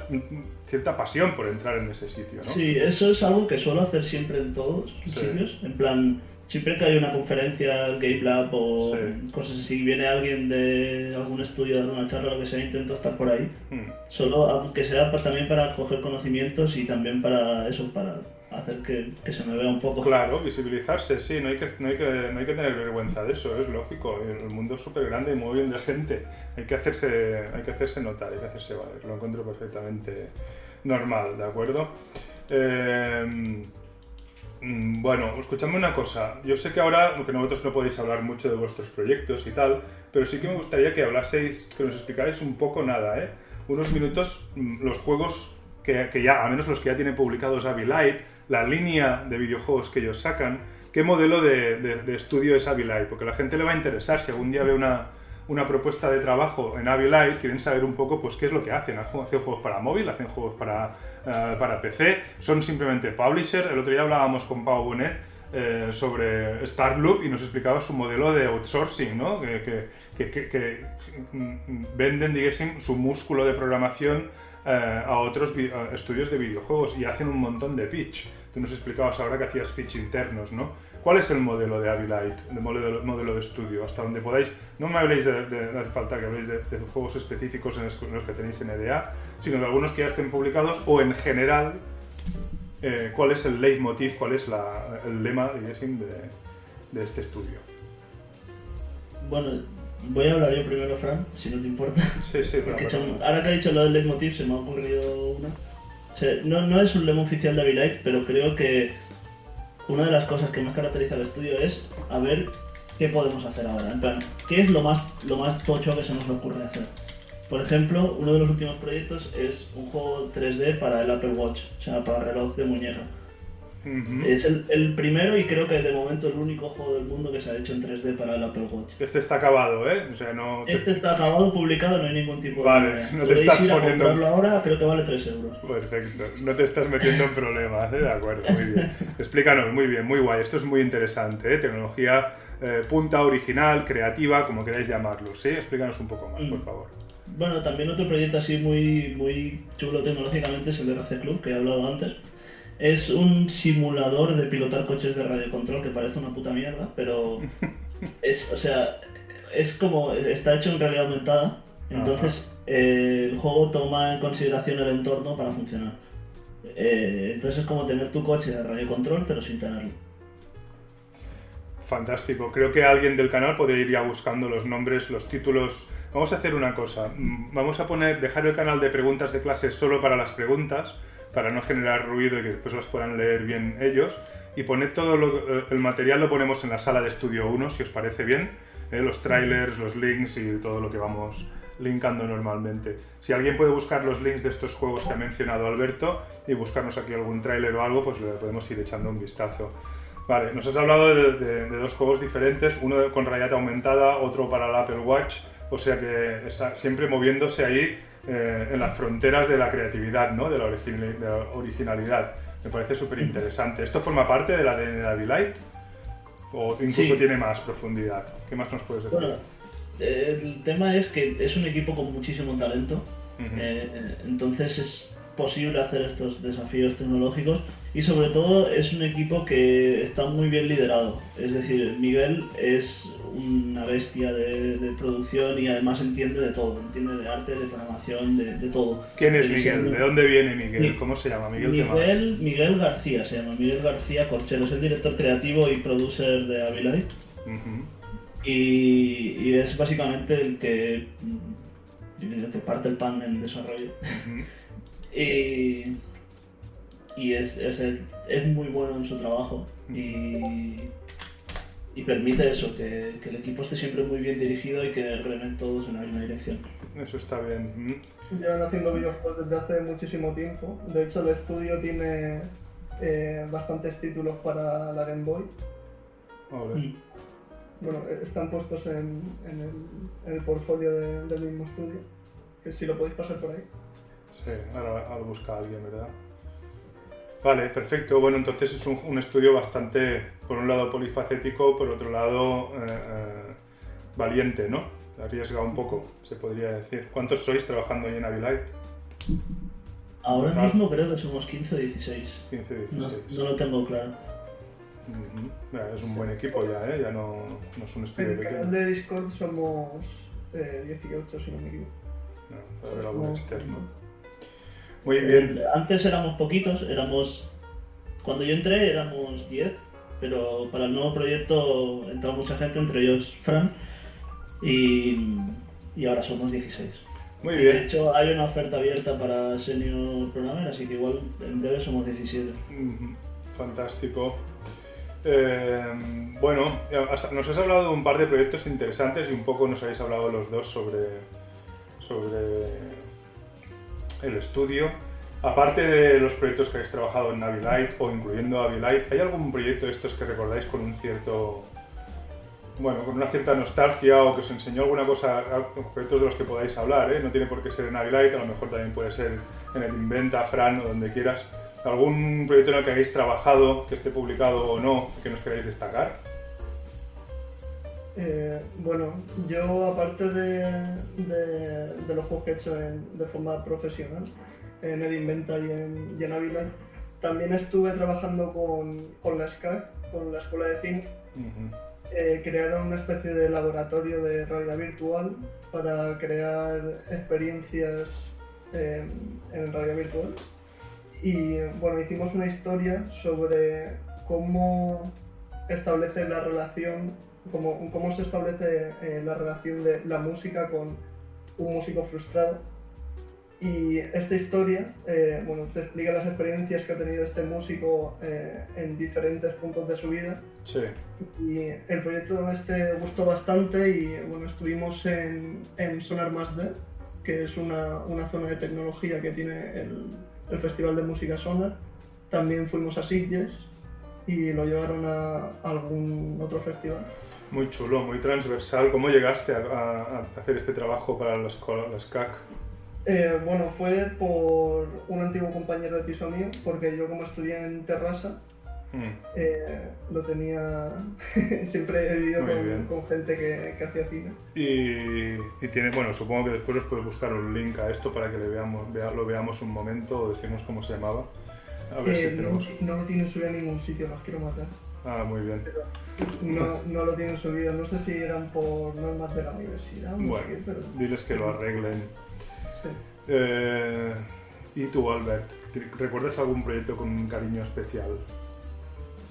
Speaker 1: cierta pasión por entrar en ese sitio, ¿no?
Speaker 2: Sí, eso es algo que suelo hacer siempre en todos los sitios, en plan... Siempre que hay una conferencia, Game Lab o cosas así, viene alguien de algún estudio a dar una charla o lo que sea, intento estar por ahí. Solo, aunque sea también para coger conocimientos y también para eso, para hacer que se me vea un poco.
Speaker 1: Claro, visibilizarse, sí, no hay que tener vergüenza de eso, es lógico. El mundo es súper grande y muy bien de gente. Hay que hacerse notar, hay que hacerse valer. Lo encuentro perfectamente normal, ¿de acuerdo? Bueno, escuchadme una cosa. Yo sé que ahora, aunque vosotros no podéis hablar mucho de vuestros proyectos y tal, pero sí que me gustaría que hablaseis, que nos explicarais un poco nada, unos minutos, los juegos que ya, al menos los que ya tienen publicados Abilite, la línea de videojuegos que ellos sacan, qué modelo de estudio es Abilite, porque a la gente le va a interesar si algún día ve una propuesta de trabajo en Abilite, quieren saber un poco pues qué es lo que hacen. ¿Hacen juegos para móvil? ¿Hacen juegos para PC? ¿Son simplemente publishers? El otro día hablábamos con Pau Bonet sobre Starloop y nos explicaba su modelo de outsourcing, ¿no? que venden, digamos, su músculo de programación a otros estudios de videojuegos y hacen un montón de pitch. Tú nos explicabas ahora que hacías pitch internos, ¿no? ¿Cuál es el modelo de Abilite, el modelo de estudio? Hasta donde podáis, no me habléis no hace falta que habléis de juegos específicos en los que tenéis en EDA, sino de algunos que ya estén publicados o en general, ¿cuál es el leitmotiv, cuál es el lema de este estudio?
Speaker 2: Bueno, voy a hablar yo primero, Fran, si no te importa.
Speaker 1: Sí,
Speaker 2: claro. Ahora que ha dicho lo del leitmotiv se me ha ocurrido una. O sea, no es un lema oficial de Abilite, pero creo que una de las cosas que más caracteriza al estudio es a ver qué podemos hacer ahora. En plan, ¿qué es lo más tocho que se nos ocurre hacer? Por ejemplo, uno de los últimos proyectos es un juego 3D para el Apple Watch, o sea, para reloj de muñeca. Es el primero y creo que de momento el único juego del mundo que se ha hecho en 3D para el Apple Watch.
Speaker 1: Este está acabado, ¿eh? O sea,
Speaker 2: Este está acabado, publicado, no hay ningún tipo de...
Speaker 1: Vale, no te estás
Speaker 2: ir a
Speaker 1: poniendo...
Speaker 2: comprarlo ahora, creo que vale 3 euros.
Speaker 1: Perfecto, no te estás metiendo en problemas, ¿eh? De acuerdo, muy bien. Explícanos, muy bien, muy guay. Esto es muy interesante, ¿eh? Tecnología punta, original, creativa, como queráis llamarlo, ¿sí? Explícanos un poco más, por favor.
Speaker 2: Bueno, también otro proyecto así muy chulo tecnológicamente es el RC Club, que he hablado antes. Es un simulador de pilotar coches de radiocontrol que parece una puta mierda, pero es como, está hecho en realidad aumentada, entonces el juego toma en consideración el entorno para funcionar. Entonces es como tener tu coche de radiocontrol, pero sin tenerlo.
Speaker 1: Fantástico, creo que alguien del canal puede ir ya buscando los nombres, los títulos. Vamos a hacer una cosa, vamos a dejar el canal de preguntas de clase solo para las preguntas, para no generar ruido y que después las puedan leer bien ellos, y poned todo el material, lo ponemos en la sala de estudio 1, si os parece bien, los trailers, los links y todo lo que vamos linkando normalmente. Si alguien puede buscar los links de estos juegos que ha mencionado Alberto y buscarnos aquí algún trailer o algo, pues le podemos ir echando un vistazo. Vale, nos has hablado de dos juegos diferentes, uno con realidad aumentada, otro para el Apple Watch, o sea que siempre moviéndose ahí en las fronteras de la creatividad, ¿no? De la originalidad. Me parece súper interesante. ¿Esto forma parte del ADN de Abilite? ¿O incluso tiene más profundidad? ¿Qué más nos puedes decir?
Speaker 2: Bueno, el tema es que es un equipo con muchísimo talento, entonces es posible hacer estos desafíos tecnológicos y sobre todo es un equipo que está muy bien liderado. Es decir, Miguel es una bestia de producción y además entiende de todo, entiende de arte, de programación, de todo.
Speaker 1: ¿Quién es Miguel? ¿De dónde viene Miguel? ¿Cómo se llama?
Speaker 2: Miguel García se llama, Miguel García Corchero, es el director creativo y producer de Abilite. Y es básicamente el que parte el pan en desarrollo. Y es muy bueno en su trabajo y permite eso, que el equipo esté siempre muy bien dirigido y que remen todos en la misma dirección.
Speaker 1: Eso está bien.
Speaker 3: Llevan haciendo videojuegos desde hace muchísimo tiempo. De hecho, el estudio tiene bastantes títulos para la Game Boy. Bueno, están puestos en el portfolio del mismo estudio, que si lo podéis pasar por ahí.
Speaker 1: Sí, ahora lo busca alguien, ¿verdad? Vale, perfecto. Bueno, entonces es un estudio bastante, por un lado polifacético, por otro lado valiente, ¿no? Arriesga un poco, se podría decir. ¿Cuántos sois trabajando ahí en Abilite?
Speaker 2: Ahora mismo creo que somos 15 o 16.
Speaker 1: 15 o 16.
Speaker 2: No lo tengo claro.
Speaker 1: Es un buen equipo ya, ¿eh? Ya no es un estudio pequeño.
Speaker 3: En el canal de Discord somos 18, si no me equivoco.
Speaker 1: Para ver algún externo. Muy bien.
Speaker 2: Antes éramos poquitos, cuando yo entré éramos 10, pero para el nuevo proyecto entró mucha gente, entre ellos Fran, y ahora somos 16.
Speaker 1: Muy bien.
Speaker 2: De hecho hay una oferta abierta para Senior Programmer, así que igual en breve somos 17.
Speaker 1: fantástico. Bueno, nos has hablado de un par de proyectos interesantes y un poco nos habéis hablado los dos sobre el estudio. Aparte de los proyectos que habéis trabajado en Navi Light o incluyendo Navi Light, ¿hay algún proyecto de estos que recordáis con con una cierta nostalgia o que os enseñó alguna cosa, proyectos de los que podáis hablar, ¿eh? No tiene por qué ser en Navi Light, a lo mejor también puede ser en el Inventa, Fran o donde quieras. ¿Algún proyecto en el que hayáis trabajado, que esté publicado o no, que nos queráis destacar?
Speaker 3: Bueno, yo aparte de los juegos que he hecho de forma profesional, en el Inventa y en Navi Light, también estuve trabajando con la SCAC, con la Escuela de Cine. Crearon una especie de laboratorio de realidad virtual para crear experiencias en realidad virtual. Y bueno, hicimos una historia sobre cómo establece la relación, cómo se establece la relación de la música con un músico frustrado. Y esta historia te explica las experiencias que ha tenido este músico en diferentes puntos de su vida.
Speaker 1: Sí.
Speaker 3: Y el proyecto gustó bastante y bueno, estuvimos en Sonar Más D, que es una zona de tecnología que tiene el Festival de Música Sonar. También fuimos a Sitges y lo llevaron a algún otro festival.
Speaker 1: Muy chulo, muy transversal. ¿Cómo llegaste a hacer este trabajo para las CAC?
Speaker 3: Bueno, fue por un antiguo compañero de piso mío, porque yo como estudié en Terrassa, lo tenía... siempre he vivido con gente que hacía cine.
Speaker 1: Y tiene, bueno, supongo que después os puedes buscar un link a esto para que lo veamos un momento o decirnos cómo se llamaba. A ver si tenemos...
Speaker 3: No lo tienen subido en ningún sitio, los quiero matar.
Speaker 1: Ah, muy bien.
Speaker 3: Pero no lo tienen subido, no sé si eran por normas de la universidad, no sé qué, pero...
Speaker 1: diles que lo arreglen.
Speaker 3: Sí.
Speaker 1: ¿Y tú, Albert? ¿Recuerdas algún proyecto con un cariño especial?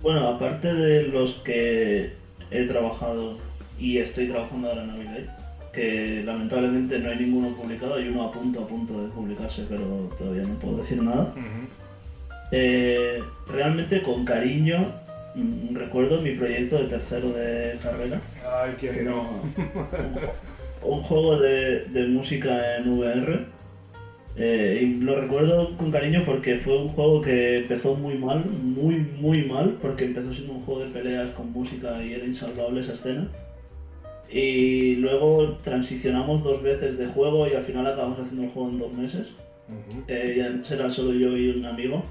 Speaker 2: Bueno, aparte de los que he trabajado y estoy trabajando ahora en Navi Light, que lamentablemente no hay ninguno publicado, hay uno a punto de publicarse, pero todavía no puedo decir nada. Realmente con cariño recuerdo mi proyecto de tercero de carrera.
Speaker 1: Ay, ¿quién no?
Speaker 2: Un juego de música en VR. Y lo recuerdo con cariño porque fue un juego que empezó muy mal, muy mal, porque empezó siendo un juego de peleas con música y era insalvable esa escena. Y luego transicionamos 2 veces de juego y al final acabamos haciendo el juego en 2 meses. Y además era solo yo y un amigo.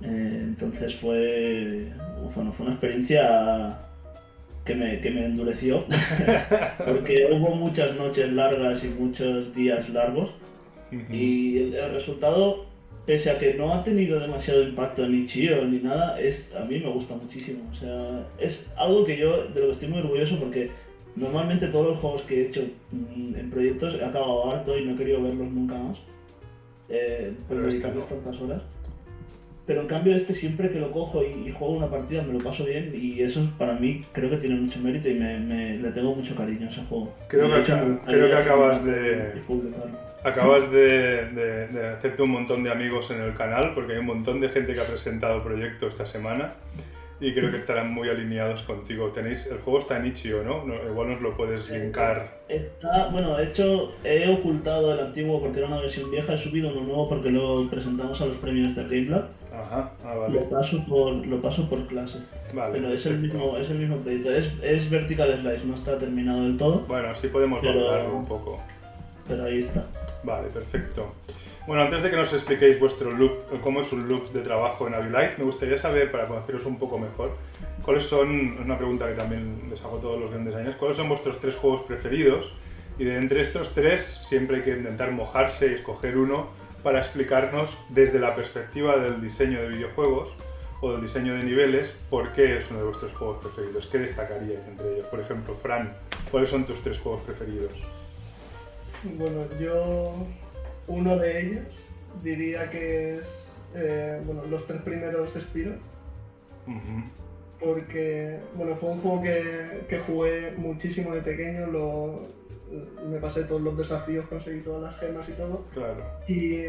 Speaker 2: Entonces fue una experiencia que me endureció porque hubo muchas noches largas y muchos días largos. Y el resultado, pese a que no ha tenido demasiado impacto en Itch.io ni nada, a mí me gusta muchísimo. O sea, es algo de lo que estoy muy orgulloso porque normalmente todos los juegos que he hecho en proyectos he acabado harto y no he querido verlos nunca más. Por dedicarles tantas horas. Pero en cambio siempre que lo cojo y juego una partida me lo paso bien y eso para mí creo que tiene mucho mérito y le tengo mucho cariño a ese juego.
Speaker 1: Creo que acabas de hacerte un montón de amigos en el canal porque hay un montón de gente que ha presentado el proyecto esta semana y creo que estarán muy alineados contigo. El juego está en Itch.io, ¿no? Igual nos lo puedes linkar.
Speaker 2: De hecho he ocultado el antiguo porque era una versión vieja, he subido uno nuevo porque lo presentamos a los premios de GameLab.
Speaker 1: Ajá, vale.
Speaker 2: Lo paso por clase.
Speaker 1: Vale,
Speaker 2: pero es el mismo proyecto. Es Vertical Slice, no está terminado del todo.
Speaker 1: Bueno, así podemos valorarlo un poco.
Speaker 2: Pero ahí está.
Speaker 1: Vale, perfecto. Bueno, antes de que nos expliquéis vuestro loop, cómo es un loop de trabajo en Navi Light, me gustaría saber, para conoceros un poco mejor, cuáles son, es una pregunta que también les hago a todos los game designers, cuáles son vuestros 3 juegos preferidos y de entre estos 3 siempre hay que intentar mojarse y escoger uno para explicarnos desde la perspectiva del diseño de videojuegos o del diseño de niveles por qué es uno de vuestros juegos preferidos, qué destacaríais entre ellos. Por ejemplo, Fran, ¿cuáles son tus 3 juegos preferidos?
Speaker 3: Bueno, yo uno de ellos diría que es los 3 primeros Spyro. Porque fue un juego que jugué muchísimo de pequeño, me pasé todos los desafíos, conseguí todas las gemas y todo.
Speaker 1: Claro.
Speaker 3: Y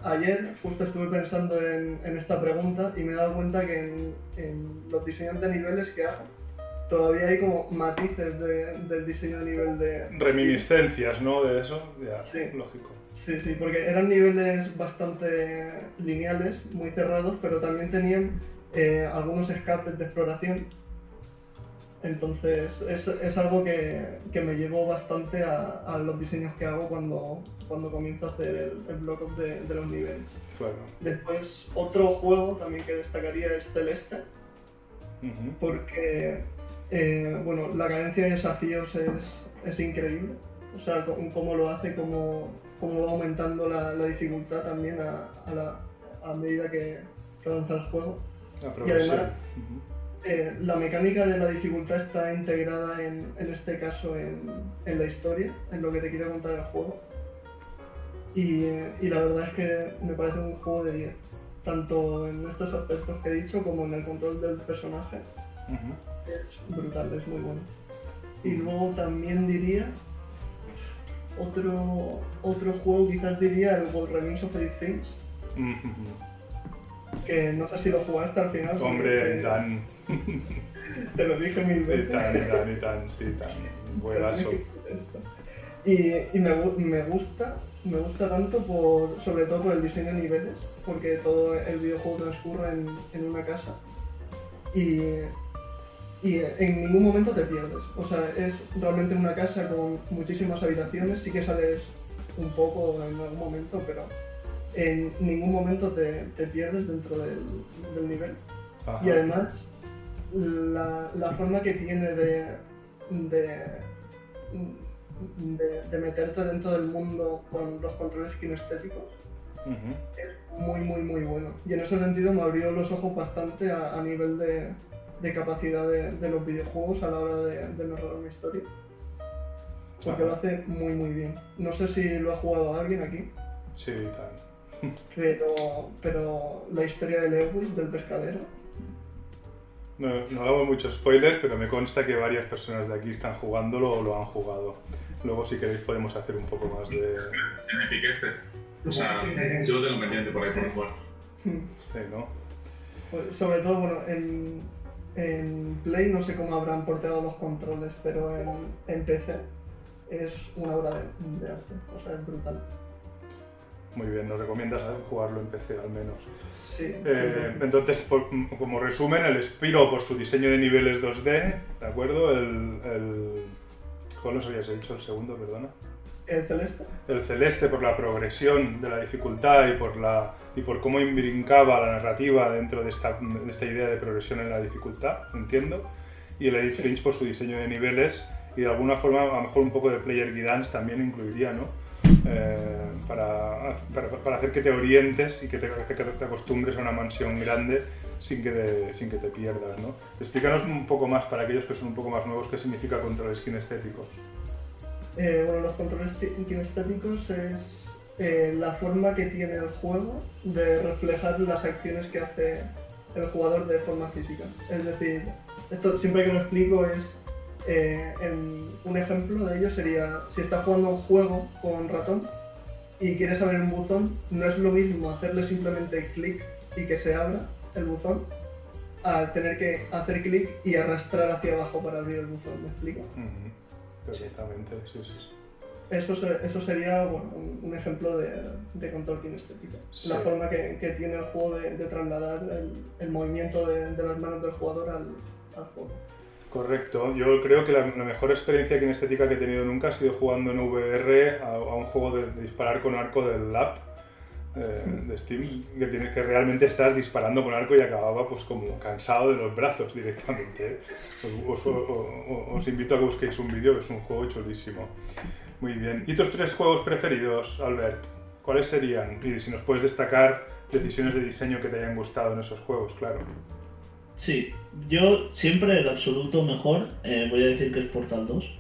Speaker 3: ayer justo estuve pensando en esta pregunta y me he dado cuenta que en los diseños de niveles que hago todavía hay como matices del diseño de nivel de...
Speaker 1: Reminiscencias, ¿no? De eso, ya,
Speaker 3: sí.
Speaker 1: Lógico.
Speaker 3: Sí, porque eran niveles bastante lineales, muy cerrados, pero también tenían algunos escapes de exploración. Entonces es algo que me llevó bastante a los diseños que hago cuando comienzo a hacer el block-up de los niveles.
Speaker 1: Claro.
Speaker 3: Después, otro juego también que destacaría es Celeste, porque bueno, la cadencia de desafíos es increíble. O sea, cómo lo hace, cómo va aumentando la dificultad también a medida que avanza el juego. Y además, la mecánica de la dificultad está integrada en este caso en la historia, en lo que te quiere contar el juego. Y la verdad es que me parece un juego de 10, tanto en estos aspectos que he dicho como en el control del personaje. Es brutal, es muy bueno. Y luego también diría otro juego, quizás diría el What Remains of Edith Finch, que no sé si lo jugaste al final.
Speaker 1: Hombre,
Speaker 3: te lo dije 1000 veces.
Speaker 1: Tan buenazo.
Speaker 3: Y me gusta tanto sobre todo por el diseño de niveles, porque todo el videojuego transcurre en una casa y en ningún momento te pierdes. O sea, es realmente una casa con muchísimas habitaciones, sí que sales un poco en algún momento, pero en ningún momento te pierdes dentro del nivel. Ajá. Y además, la forma que tiene de meterte dentro del mundo con los controles kinestéticos es muy, muy, muy bueno. Y en ese sentido me abrió los ojos bastante a nivel de capacidad de los videojuegos a la hora de narrar una historia. Porque lo hace muy, muy bien. No sé si lo ha jugado alguien aquí.
Speaker 1: Sí, tal.
Speaker 3: Pero la historia de Lewis, del pescadero.
Speaker 1: No hagamos mucho spoiler, pero me consta que varias personas de aquí están jugándolo o lo han jugado. Luego, si queréis, podemos hacer un poco más de...
Speaker 4: Se me pique este. O sea, yo lo tengo pendiente por ahí por el cuarto.
Speaker 1: Sí, ¿no?
Speaker 3: Pues, sobre todo, bueno, en Play no sé cómo habrán porteado los controles, pero en PC es una obra de arte. O sea, es brutal.
Speaker 1: Muy bien, nos recomiendas jugarlo en PC al menos.
Speaker 3: Sí.
Speaker 1: Entonces, como resumen, el Spyro por su diseño de niveles 2D, ¿de acuerdo? ¿Cuál nos habías dicho el segundo, perdona?
Speaker 3: ¿El Celeste?
Speaker 1: El Celeste por la progresión de la dificultad y por cómo imbrincaba la narrativa dentro de esta idea de progresión en la dificultad, entiendo. Y el Edith Finch por su diseño de niveles y de alguna forma, a lo mejor un poco de player guidance también incluiría, ¿no? Para hacer que te orientes y que te acostumbres a una mansión grande sin que te pierdas, ¿no? Explícanos un poco más, para aquellos que son un poco más nuevos, qué significa controles kinestéticos.
Speaker 3: Bueno, los controles kinestéticos es la forma que tiene el juego de reflejar las acciones que hace el jugador de forma física. Es decir, esto siempre que lo explico es... un ejemplo de ello sería, si estás jugando un juego con ratón y quieres abrir un buzón, no es lo mismo hacerle simplemente clic y que se abra el buzón a tener que hacer clic y arrastrar hacia abajo para abrir el buzón, ¿me explico?
Speaker 1: Perfectamente, sí.
Speaker 3: Eso sería bueno, un ejemplo de control kinestético. Sí. La forma que tiene el juego de trasladar el movimiento de las manos del jugador al juego.
Speaker 1: Correcto, yo creo que la mejor experiencia kinestética que he tenido nunca ha sido jugando en VR a un juego de disparar con arco del Lab de Steam, que realmente estás disparando con arco y acababa pues como cansado de los brazos directamente. Os invito a que busquéis un vídeo, es un juego chulísimo. Muy bien, ¿y tus 3 juegos preferidos, Albert? ¿Cuáles serían? Y si nos puedes destacar decisiones de diseño que te hayan gustado en esos juegos, claro.
Speaker 2: Sí, yo siempre el absoluto mejor voy a decir que es Portal 2,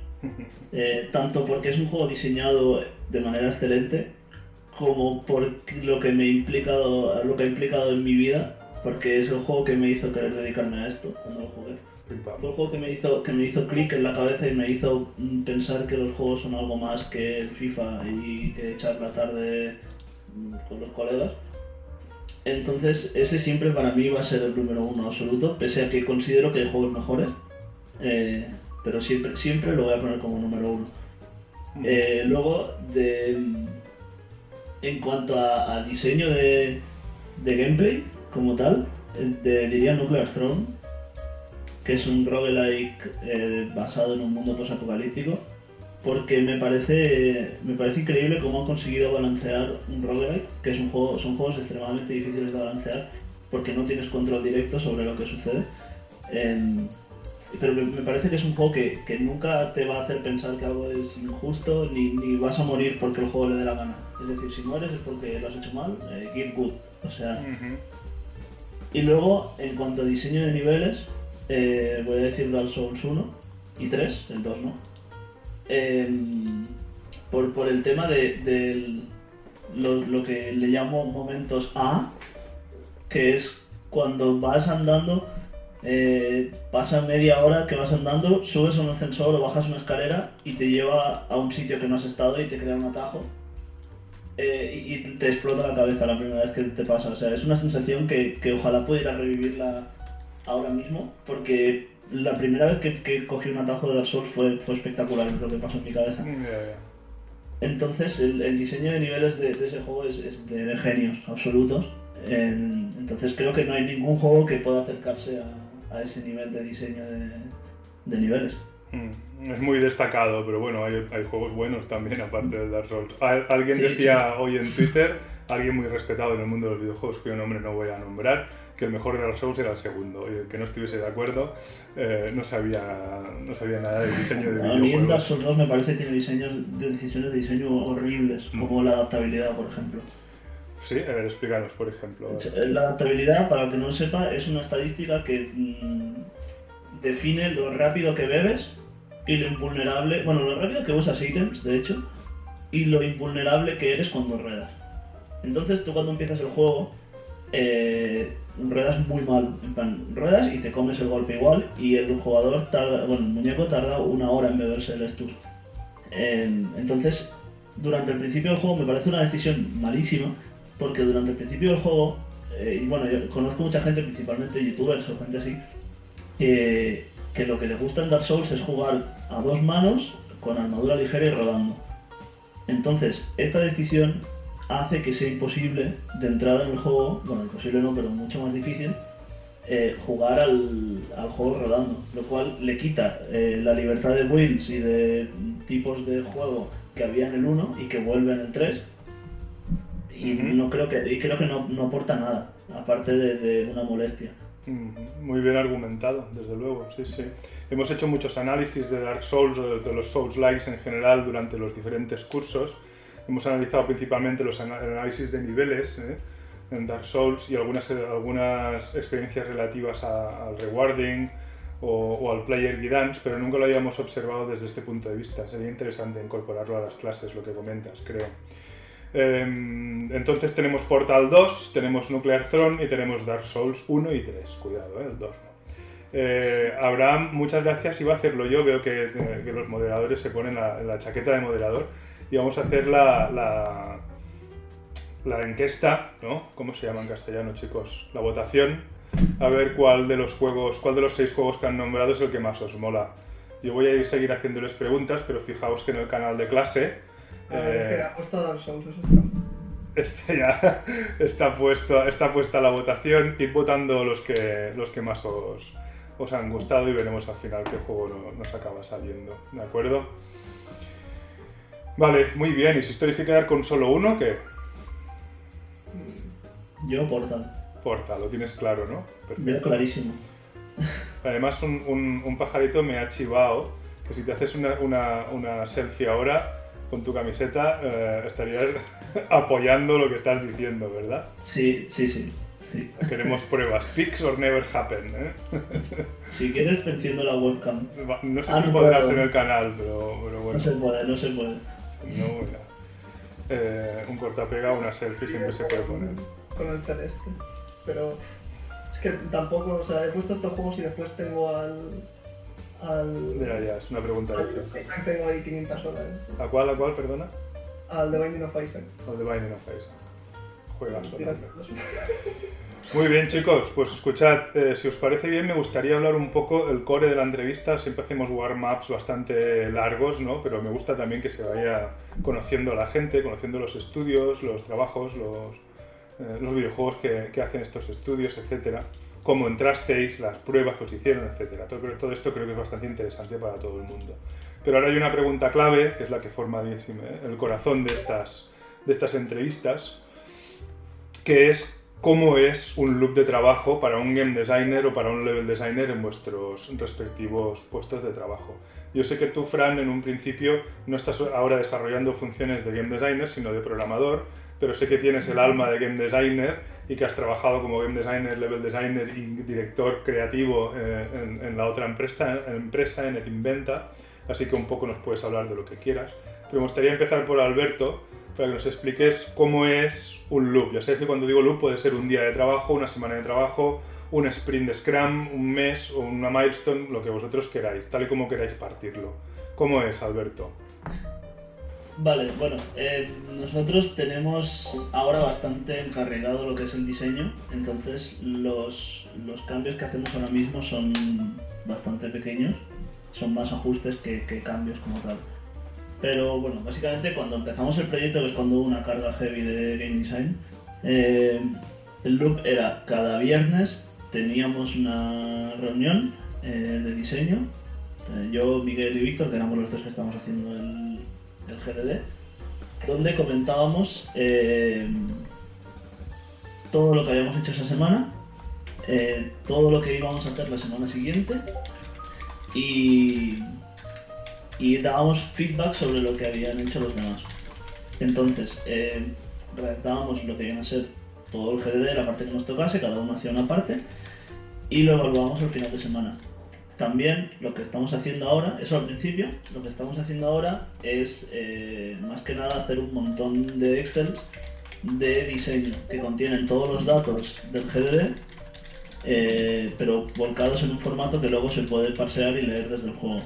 Speaker 2: tanto porque es un juego diseñado de manera excelente, como por lo que ha implicado en mi vida, porque es el juego que me hizo querer dedicarme a esto cuando lo jugué. Fue el juego que me hizo clic en la cabeza y me hizo pensar que los juegos son algo más que el FIFA y que echar la tarde con los colegas. Entonces ese siempre para mí va a ser el número uno absoluto, pese a que considero que hay juegos mejores, pero siempre lo voy a poner como número uno. Luego, en cuanto a diseño de gameplay como tal, diría Nuclear Throne, que es un roguelike basado en un mundo post-apocalíptico, porque me parece increíble cómo han conseguido balancear un roguelike, que son juegos extremadamente difíciles de balancear porque no tienes control directo sobre lo que sucede. Pero me parece que es un juego que nunca te va a hacer pensar que algo es injusto, ni vas a morir porque el juego le dé la gana. Es decir, si mueres es porque lo has hecho mal, give good. O sea. Y luego, en cuanto a diseño de niveles, voy a decir Dark Souls 1 y 3, el 2 no. Por el tema de lo que le llamo momentos A, que es cuando vas andando, pasa media hora que vas andando, subes a un ascensor o bajas una escalera y te lleva a un sitio que no has estado y te crea un atajo y te explota la cabeza la primera vez que te pasa. O sea, es una sensación que ojalá pudiera revivirla ahora mismo, porque la primera vez que cogí un atajo de Dark Souls fue espectacular lo que pasó en mi cabeza. Entonces el diseño de niveles de ese juego es de genios absolutos. Entonces creo que no hay ningún juego que pueda acercarse a ese nivel de diseño de niveles.
Speaker 1: Es muy destacado, pero bueno, hay juegos buenos también aparte del Dark Souls. Alguien decía hoy en Twitter, alguien muy respetado en el mundo de los videojuegos, cuyo nombre no voy a nombrar, que el mejor de Dark Souls era el segundo, y el que no estuviese de acuerdo no sabía nada del diseño de videojuegos.
Speaker 2: A mí en Dark Souls 2 me parece que tiene decisiones de diseño horribles, como la adaptabilidad, por ejemplo.
Speaker 1: Sí, a ver, explícanos, por ejemplo.
Speaker 2: La adaptabilidad, para el que no lo sepa, es una estadística que define lo rápido que bebes y lo invulnerable, bueno, lo rápido que usas ítems, de hecho, y lo invulnerable que eres cuando ruedas. Entonces tú cuando empiezas el juego, ruedas muy mal, en plan, ruedas y te comes el golpe igual, y el jugador el muñeco tarda 1 hora en beberse el Estus. Entonces, durante el principio del juego me parece una decisión malísima, porque durante el principio del juego, y bueno, yo conozco mucha gente, principalmente youtubers o gente así, que lo que le gusta en Dark Souls es jugar a 2 manos, con armadura ligera y rodando. Entonces, esta decisión hace que sea imposible de entrada en el juego, bueno, imposible no, pero mucho más difícil, jugar al juego rodando, lo cual le quita la libertad de builds y de tipos de juego que había en el 1 y que vuelve en el 3, y creo que no aporta nada, aparte de una molestia.
Speaker 1: Muy bien argumentado, desde luego, sí. Hemos hecho muchos análisis de Dark Souls o de los Souls-likes en general durante los diferentes cursos. Hemos analizado principalmente los análisis de niveles en Dark Souls y algunas experiencias relativas al rewarding o al player guidance, pero nunca lo habíamos observado desde este punto de vista. Sería interesante incorporarlo a las clases, lo que comentas, creo. Entonces tenemos Portal 2, tenemos Nuclear Throne y tenemos Dark Souls 1 y 3. Cuidado, el 2 no. Abraham, muchas gracias. Iba a hacerlo yo, veo que los moderadores se ponen la chaqueta de moderador y vamos a hacer la encuesta, ¿no? ¿Cómo se llama en castellano, chicos? La votación, a ver cuál de los 6 juegos que han nombrado es el que más os mola. Yo voy a seguir haciéndoles preguntas, pero fijaos que en el canal de clase
Speaker 3: es que ha puesto Dark Souls, eso es trampa.
Speaker 1: Ya está puesta la votación. Id votando los que más os han gustado y veremos al final qué juego nos acaba saliendo, ¿de acuerdo? Vale, muy bien. ¿Y si os tenéis que quedar con solo uno, qué?
Speaker 2: Yo Portal,
Speaker 1: lo tienes claro, ¿no?
Speaker 2: veo clarísimo.
Speaker 1: Además un pajarito me ha chivado que si te haces una selfie ahora con tu camiseta estarías apoyando lo que estás diciendo, ¿verdad?
Speaker 2: Sí.
Speaker 1: Queremos pruebas. Pics or never happen, ¿eh?
Speaker 2: Si quieres, enciendo la webcam.
Speaker 1: No sé si podrás en el canal, pero bueno.
Speaker 2: No se puede.
Speaker 1: No, bueno. Un cortapega, una selfie siempre se puede poner.
Speaker 3: Con el celeste. Pero es que tampoco, o sea, he puesto estos juegos y después tengo al
Speaker 1: Ya, es una pregunta difícil.
Speaker 3: Tengo ahí 500 horas.
Speaker 1: ¿A cuál, perdona?
Speaker 3: Al The Binding of Isaac.
Speaker 1: Al The Binding of Isaac. Juegazo. Muy bien, chicos, pues escuchad, si os parece bien, me gustaría hablar un poco el core de la entrevista. Siempre hacemos warm-ups bastante largos, ¿no? Pero me gusta también que se vaya conociendo a la gente, conociendo los estudios, los trabajos, los videojuegos que hacen estos estudios, etcétera. Cómo entrasteis, las pruebas que os hicieron, etcétera. Todo esto creo que es bastante interesante para todo el mundo. Pero ahora hay una pregunta clave, que es la que forma el corazón de estas entrevistas, que es: ¿cómo es un loop de trabajo para un game designer o para un level designer en vuestros respectivos puestos de trabajo? Yo sé que tú, Fran, en un principio no estás ahora desarrollando funciones de game designer, sino de programador, pero sé que tienes el alma de game designer y que has trabajado como game designer, level designer y director creativo en la otra empresa, en Netinventa, así que un poco nos puedes hablar de lo que quieras. Pero me gustaría empezar por Alberto, para que nos expliques cómo es un loop. Ya sabéis que cuando digo loop puede ser un día de trabajo, una semana de trabajo, un sprint de Scrum, un mes o una milestone, lo que vosotros queráis, tal y como queráis partirlo. ¿Cómo es, Alberto?
Speaker 2: Vale, bueno, nosotros tenemos ahora bastante encarrilado lo que es el diseño, entonces los cambios que hacemos ahora mismo son bastante pequeños, son más ajustes que cambios como tal. Pero bueno, básicamente cuando empezamos el proyecto, que es cuando hubo una carga heavy de game design, el loop era cada viernes teníamos una reunión de diseño, yo, Miguel y Víctor, que éramos los tres que estábamos haciendo el GDD, donde comentábamos todo lo que habíamos hecho esa semana, todo lo que íbamos a hacer la semana siguiente y dábamos feedback sobre lo que habían hecho los demás. Entonces, redactábamos lo que iban a ser todo el GDD, la parte que nos tocase, cada uno hacía una parte y lo evaluábamos al final de semana. También lo que estamos haciendo ahora, eso al principio, lo que estamos haciendo ahora es más que nada hacer un montón de Excels de diseño que contienen todos los datos del GDD, pero volcados en un formato que luego se puede parsear y leer desde el juego.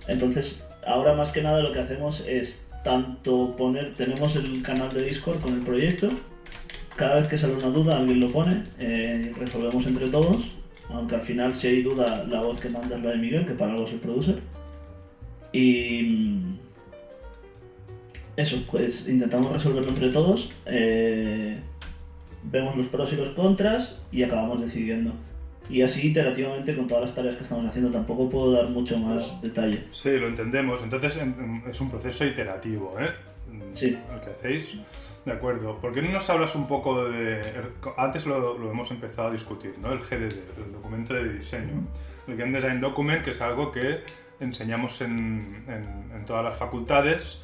Speaker 2: Entonces, ahora más que nada lo que hacemos es tanto tenemos el canal de Discord con el proyecto, cada vez que sale una duda alguien lo pone, resolvemos entre todos, aunque al final si hay duda la voz que manda es la de Miguel, que para algo es el producer. Y eso, pues intentamos resolverlo entre todos, vemos los pros y los contras y acabamos decidiendo. Y así iterativamente con todas las tareas que estamos haciendo, tampoco puedo dar mucho más detalle.
Speaker 1: Sí, lo entendemos. Entonces es un proceso iterativo, ¿eh?
Speaker 2: Sí.
Speaker 1: El que hacéis. De acuerdo. ¿Por qué no nos hablas un poco de... Antes lo hemos empezado a discutir, ¿no? El GDD, el documento de diseño. El Game Design Document, que es algo que enseñamos en todas las facultades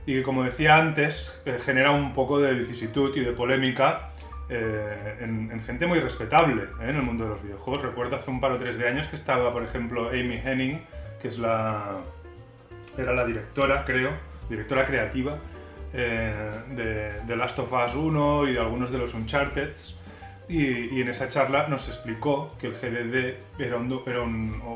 Speaker 1: y que, como decía antes, genera un poco de vicisitud y de polémica en gente muy respetable en el mundo de los videojuegos. Recuerdo hace un par o tres de años que estaba, por ejemplo, Amy Hennig, que era la directora, creo, directora creativa de Last of Us 1 y de algunos de los Uncharted, y en esa charla nos explicó que el GDD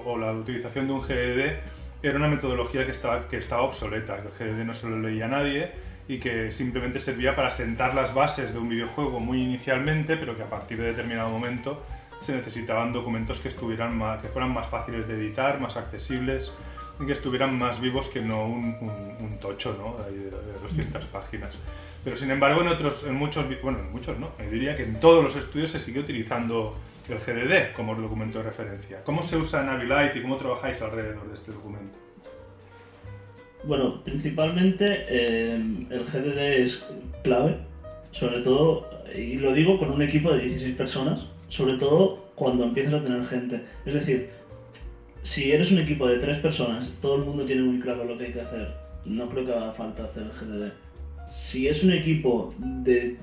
Speaker 1: o la utilización de un GDD era una metodología que estaba obsoleta, que el GDD no se lo leía a nadie y que simplemente servía para sentar las bases de un videojuego muy inicialmente, pero que a partir de determinado momento se necesitaban documentos que fueran más fáciles de editar, más accesibles y que estuvieran más vivos que no un tocho, ¿no? de 200 páginas. Pero sin embargo en muchos no, yo diría que en todos los estudios se sigue utilizando el GDD como documento de referencia. ¿Cómo se usa en Abilite y cómo trabajáis alrededor de este documento?
Speaker 2: Bueno, principalmente el GDD es clave, sobre todo, y lo digo con un equipo de 16 personas, sobre todo cuando empiezas a tener gente. Es decir, si eres un equipo de 3 personas, todo el mundo tiene muy claro lo que hay que hacer, no creo que haga falta hacer el GDD. Si es un equipo de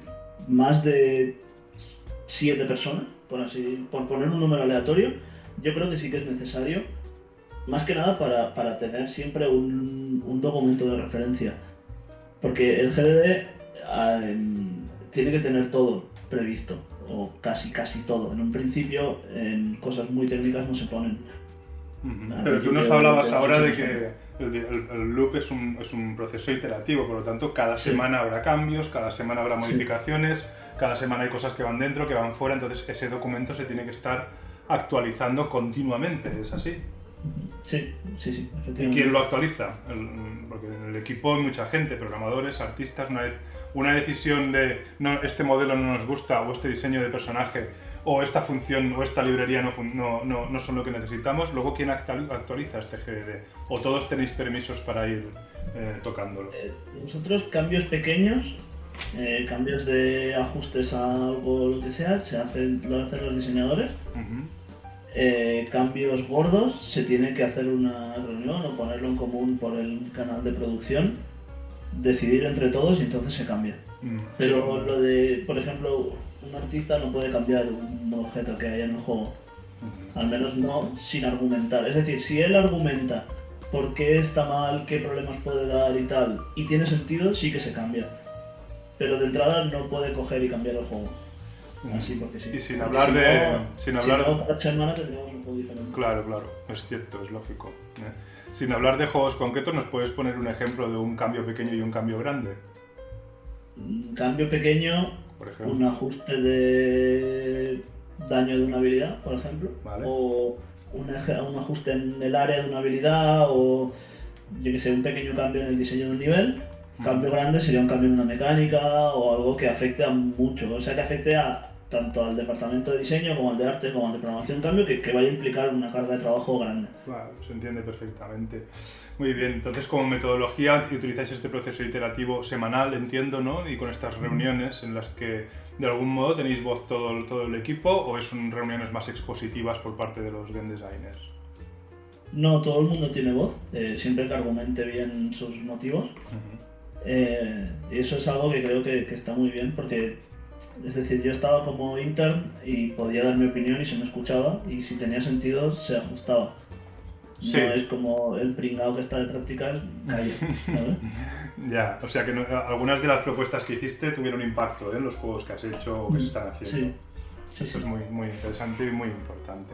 Speaker 2: más de 7 personas, por poner un número aleatorio, yo creo que sí que es necesario, más que nada para tener siempre un documento de referencia. Porque el GDD tiene que tener todo previsto, o casi todo. En un principio, en cosas muy técnicas no se ponen.
Speaker 1: Pero tú nos hablabas ahora de que el loop es un proceso iterativo, por lo tanto cada semana habrá cambios, cada semana habrá modificaciones, cada semana hay cosas que van dentro, que van fuera, entonces ese documento se tiene que estar actualizando continuamente, ¿es así?
Speaker 2: Sí, efectivamente.
Speaker 1: ¿Y quién lo actualiza? Porque en el equipo hay mucha gente, programadores, artistas. Una decisión de no, este modelo no nos gusta, o este diseño de personaje, o esta función o esta librería no son lo que necesitamos. Luego, ¿quién actualiza este GDD? ¿O todos tenéis permisos para ir tocándolo?
Speaker 2: Nosotros, cambios pequeños, cambios de ajustes a algo, lo que sea, lo hacen los diseñadores. Cambios gordos, se tiene que hacer una reunión o ponerlo en común por el canal de producción, decidir entre todos y entonces se cambia. Pero lo de, por ejemplo, un artista no puede cambiar un objeto que haya en el juego, al menos no sin argumentar. Es decir, si él argumenta por qué está mal, qué problemas puede dar y tal, y tiene sentido, sí que se cambia. Pero de entrada no puede coger y cambiar el juego. Así porque sí.
Speaker 1: Y sin hablar
Speaker 2: cada semana tendríamos un juego diferente.
Speaker 1: Claro, es cierto, es lógico. Sin hablar de juegos concretos, ¿nos puedes poner un ejemplo de un cambio pequeño y un cambio grande?
Speaker 2: Un cambio pequeño, por ejemplo, un ajuste de daño de una habilidad, por ejemplo,
Speaker 1: vale.
Speaker 2: O un ajuste en el área de una habilidad, o yo que sé, un pequeño cambio en el diseño de un nivel. Cambio grande sería un cambio en una mecánica o algo que afecte a mucho, o sea, que afecte tanto al departamento de diseño como al de arte como al de programación, un cambio que vaya a implicar una carga de trabajo grande.
Speaker 1: Claro, se entiende perfectamente. Muy bien, entonces como metodología utilizáis este proceso iterativo semanal, entiendo, ¿no? Y con estas reuniones en las que de algún modo tenéis voz todo el equipo, ¿o son reuniones más expositivas por parte de los game designers?
Speaker 2: No, todo el mundo tiene voz, siempre que argumente bien sus motivos. Y eso es algo que creo que está muy bien, porque es decir, yo estaba como intern y podía dar mi opinión y se me escuchaba, y si tenía sentido se ajustaba. Sí. No es como el pringao que está de prácticas, calla, ¿sabes?
Speaker 1: Ya, o sea que algunas de las propuestas que hiciste tuvieron impacto en los juegos que has hecho o que se están haciendo.
Speaker 2: Sí.
Speaker 1: Eso es muy, muy interesante y muy importante.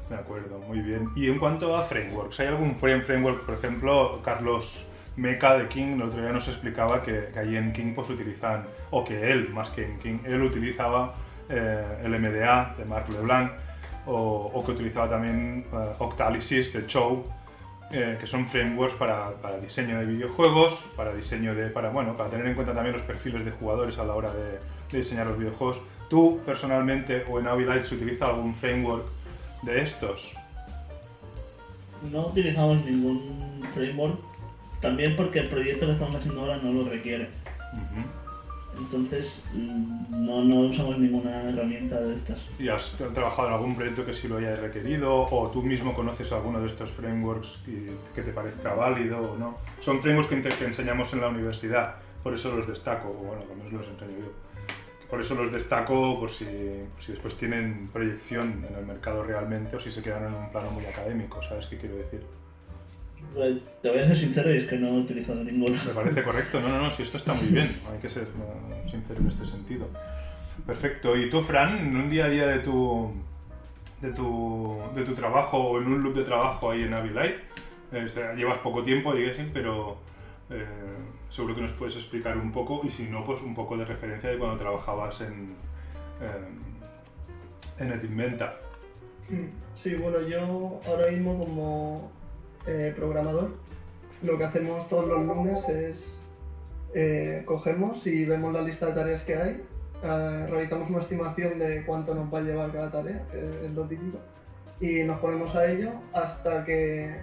Speaker 1: De acuerdo, muy bien. Y en cuanto a frameworks, ¿hay algún framework, por ejemplo, Carlos Meca de King, el otro día nos explicaba que allí en King pues utilizan, o que él, más que en King, él utilizaba el MDA de Marc Leblanc, o que utilizaba también Octalysis de Chow, que son frameworks para diseño de videojuegos, para tener en cuenta también los perfiles de jugadores a la hora de diseñar los videojuegos. ¿Tú, personalmente, o en Avi Light se utiliza algún framework de estos?
Speaker 2: No utilizamos ningún framework, también porque el proyecto que estamos haciendo ahora no lo requiere. Entonces no usamos ninguna herramienta de estas.
Speaker 1: ¿Y has trabajado en algún proyecto que sí lo haya requerido, o tú mismo conoces alguno de estos frameworks que te parezca válido o no? Son frameworks que enseñamos en la universidad, por eso los destaco, o bueno, al menos los enseño yo. Por eso los destaco por si después tienen proyección en el mercado realmente, o si se quedan en un plano muy académico, ¿sabes qué quiero decir?
Speaker 2: Te voy a ser sincero, y es que no he utilizado ninguno.
Speaker 1: Me parece correcto, no, si esto está muy bien, hay que ser sincero en este sentido. Perfecto, y tú, Fran, en un día a día de tu trabajo, o en un loop de trabajo ahí en Avi Light, llevas poco tiempo, pero seguro que nos puedes explicar un poco, y si no, pues un poco de referencia de cuando trabajabas en Edinventa.
Speaker 3: Sí, bueno, yo ahora mismo como programador, lo que hacemos todos los lunes es cogemos y vemos la lista de tareas que hay, realizamos una estimación de cuánto nos va a llevar cada tarea, que es lo típico, y nos ponemos a ello hasta que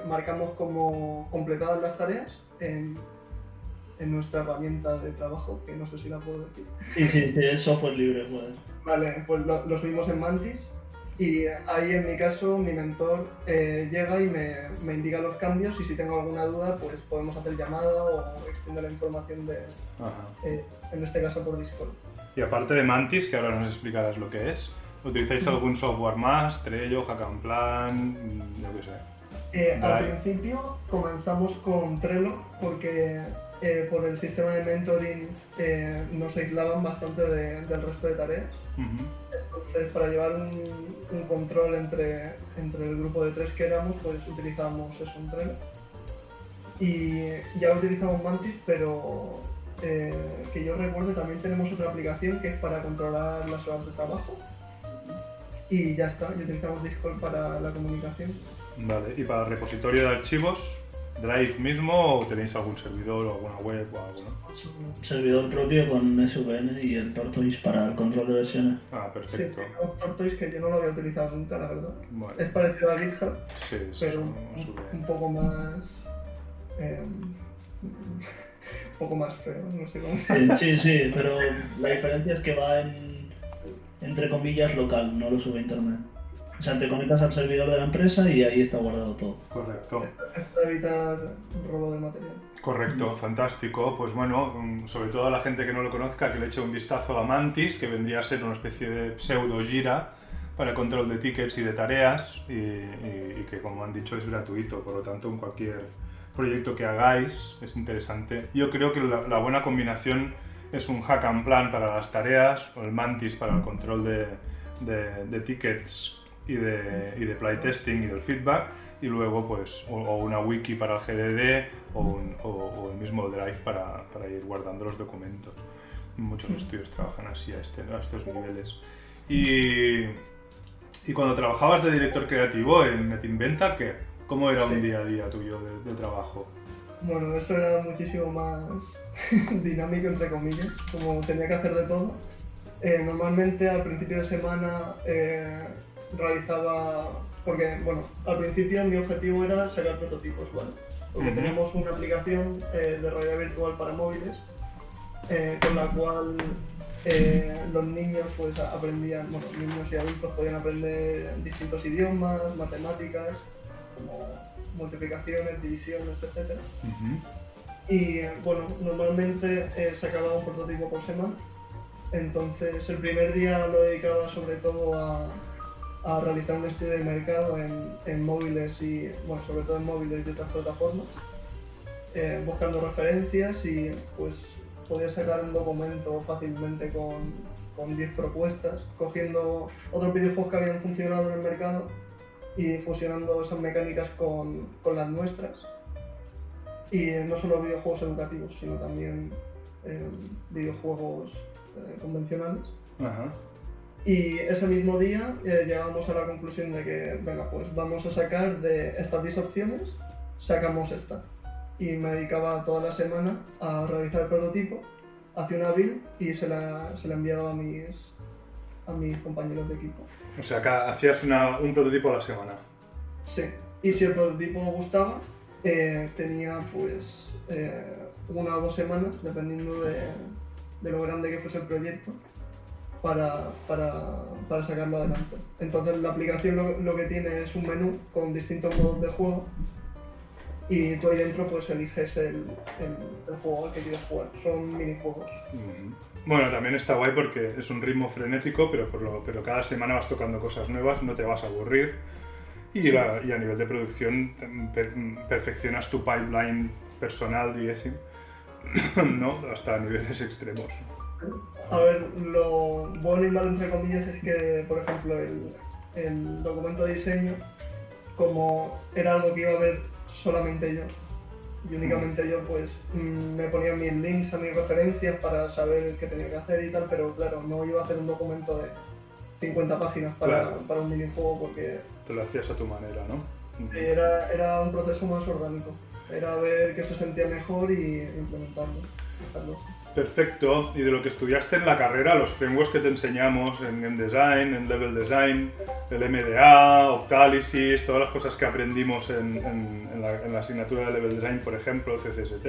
Speaker 3: marcamos como completadas las tareas en nuestra herramienta de trabajo, que no sé si la puedo decir.
Speaker 2: Sí, es software libre, pues.
Speaker 3: Vale, pues lo subimos en Mantis. Y ahí, en mi caso, mi mentor llega y me indica los cambios, y si tengo alguna duda, pues podemos hacer llamada o extender la información en este caso por Discord.
Speaker 1: Y aparte de Mantis, que ahora nos explicarás lo que es, ¿utilizáis algún software más? Trello, Hacknplan, yo qué sé.
Speaker 3: Al principio comenzamos con Trello porque por el sistema de mentoring nos aislaban bastante del resto de tareas. Entonces, para llevar un control entre el grupo de 3 que éramos, pues utilizábamos eso, un Trello. Y ya utilizamos Mantis, pero que yo recuerde también tenemos otra aplicación que es para controlar las horas de trabajo. Y ya está, y utilizamos Discord para la comunicación.
Speaker 1: Vale, ¿y para el repositorio de archivos? ¿Drive mismo o tenéis algún servidor o alguna web o algo? ¿No?
Speaker 2: Un servidor propio con SVN y el Tortoise para el control de versiones.
Speaker 1: Ah, perfecto.
Speaker 3: Sí, un Tortoise que yo no lo había utilizado nunca, la verdad.
Speaker 1: Vale.
Speaker 3: Es parecido a GitHub,
Speaker 1: Sí, es
Speaker 3: pero
Speaker 1: un
Speaker 3: un poco más... un poco más feo, no sé cómo se llama.
Speaker 2: Sí, pero la diferencia es que va entre comillas local, no lo sube a internet. O sea, te conectas al servidor de la empresa y ahí está guardado todo.
Speaker 1: Correcto.
Speaker 3: Es para evitar robo de material.
Speaker 1: Correcto, fantástico. Pues bueno, sobre todo a la gente que no lo conozca, que le eche un vistazo a Mantis, que vendría a ser una especie de pseudo Jira para control de tickets y de tareas y que, como han dicho, es gratuito. Por lo tanto, en cualquier proyecto que hagáis es interesante. Yo creo que la buena combinación es un hack and plan para las tareas o el Mantis para el control de tickets y de playtesting y del feedback, y luego pues o una wiki para el GDD o el mismo Drive para ir guardando los documentos. Muchos estudios trabajan así a estos niveles. Y cuando trabajabas de director creativo en NetInventa, ¿cómo era un día a día tuyo de trabajo?
Speaker 3: Bueno, eso era muchísimo más dinámico, entre comillas, como tenía que hacer de todo. Normalmente al principio de semana realizaba, porque bueno, al principio mi objetivo era sacar prototipos, ¿vale? Porque tenemos una aplicación de realidad virtual para móviles con la cual los niños pues aprendían, bueno, niños y adultos podían aprender distintos idiomas, matemáticas, como multiplicaciones, divisiones, etc. Y bueno, normalmente sacaba un prototipo por semana. Entonces el primer día lo dedicaba sobre todo a realizar un estudio de mercado en móviles y, bueno, sobre todo en móviles y otras plataformas, buscando referencias y pues podía sacar un documento fácilmente con 10 propuestas, cogiendo otros videojuegos que habían funcionado en el mercado y fusionando esas mecánicas con las nuestras. Y no solo videojuegos educativos, sino también videojuegos convencionales.
Speaker 1: Ajá.
Speaker 3: Y ese mismo día llegamos a la conclusión de que, venga, pues vamos a sacar de estas 10 opciones, sacamos esta. Y me dedicaba toda la semana a realizar el prototipo, hacía una build y se la enviaba a mis compañeros de equipo.
Speaker 1: O sea, que hacías un prototipo a la semana.
Speaker 3: Sí, y si el prototipo gustaba, tenía pues 1 o 2 semanas, dependiendo de lo grande que fuese el proyecto, para sacarlo adelante. Entonces la aplicación lo que tiene es un menú con distintos modos de juego y tú ahí dentro pues eliges el juego al que quieres jugar. Son minijuegos.
Speaker 1: Bueno, también está guay porque es un ritmo frenético, pero cada semana vas tocando cosas nuevas, no te vas a aburrir y, sí. Y a nivel de producción perfeccionas tu pipeline personal, digamos, ¿no? Hasta niveles extremos.
Speaker 3: A ver, lo bueno y malo entre comillas es que, por ejemplo, el documento de diseño, como era algo que iba a ver solamente yo y únicamente yo, pues me ponía mis links a mis referencias para saber qué tenía que hacer y tal, pero claro, no iba a hacer un documento de 50 páginas para un minijuego porque...
Speaker 1: Te lo hacías a tu manera, ¿no?
Speaker 3: Sí, era un proceso más orgánico, era ver qué se sentía mejor y implementarlo.
Speaker 1: Perfecto. Y de lo que estudiaste en la carrera, los frameworks que te enseñamos en Game Design, en Level Design, el MDA, Octalysis, todas las cosas que aprendimos en la asignatura de Level Design, por ejemplo, CCST,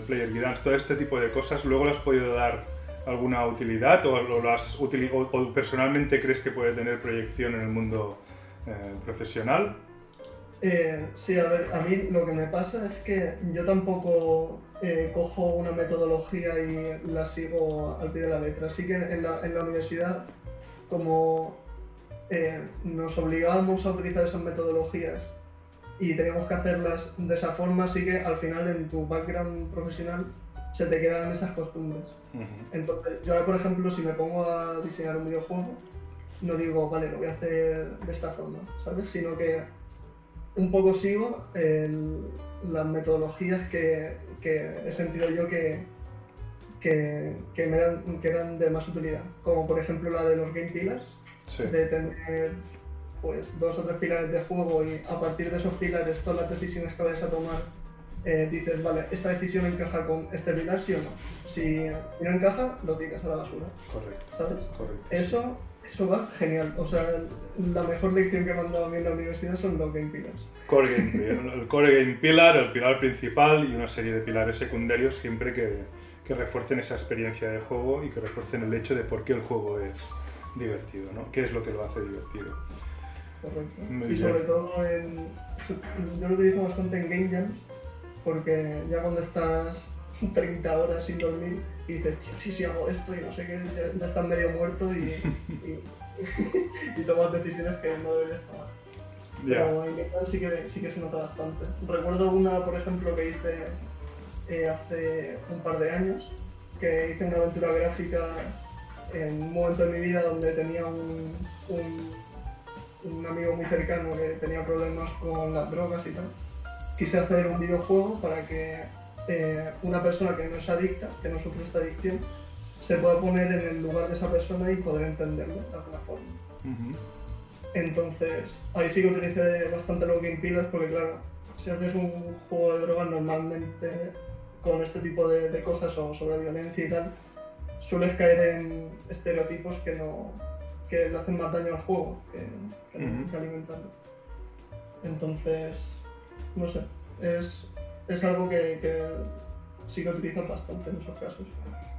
Speaker 1: Player Guidance, todo este tipo de cosas, ¿luego le has podido dar alguna utilidad o personalmente crees que puede tener proyección en el mundo profesional?
Speaker 3: Sí, a ver, a mí lo que me pasa es que yo tampoco cojo una metodología y la sigo al pie de la letra. Así que en la universidad, como nos obligábamos a utilizar esas metodologías y teníamos que hacerlas de esa forma, así que al final en tu background profesional se te quedan esas costumbres. Entonces, yo ahora, por ejemplo, si me pongo a diseñar un videojuego, no digo, vale, lo voy a hacer de esta forma, ¿sabes? Sino que un poco sigo las metodologías que he sentido yo que eran de más utilidad. Como por ejemplo la de los Game Pillars,
Speaker 1: Sí.
Speaker 3: de tener pues 2 o 3 pilares de juego y a partir de esos pilares todas las decisiones que vayas a tomar dices, vale, esta decisión encaja con este pilar, sí o no. Si no encaja, lo tiras a la basura.
Speaker 1: Correcto.
Speaker 3: ¿Sabes?
Speaker 1: Correcto.
Speaker 3: Eso va genial. O sea, la mejor lección que me han dado a mí en la universidad son los Game Pillars.
Speaker 1: El Core Game Pillar, el pilar principal y una serie de pilares secundarios siempre que refuercen esa experiencia de juego y que refuercen el hecho de por qué el juego es divertido, ¿no? ¿Qué es lo que lo hace divertido?
Speaker 3: Correcto.
Speaker 1: Muy
Speaker 3: Y sobre
Speaker 1: bien.
Speaker 3: todo yo lo utilizo bastante en Game Jams, porque ya cuando estás 30 horas sin dormir y dices, tío, sí, hago esto y no sé qué, ya estás medio muerto y tomas decisiones que no deberías tomar.
Speaker 1: Ya.
Speaker 3: Pero en Game Jam sí que se nota bastante. Recuerdo una, por ejemplo, que hice hace un par de años, que hice una aventura gráfica en un momento de mi vida donde tenía un amigo muy cercano que tenía problemas con las drogas y tal. Quise hacer un videojuego para que una persona que no es adicta, que no sufre esta adicción, se pueda poner en el lugar de esa persona y poder entenderlo de alguna forma. Entonces, ahí sí que utilicé bastante los Game Pillars porque claro, si haces un juego de drogas normalmente con este tipo de cosas o sobre violencia y tal, sueles caer en estereotipos que le hacen más daño al juego que alimentarlo. Entonces, no sé, es algo que sí que utilizan bastante en esos casos.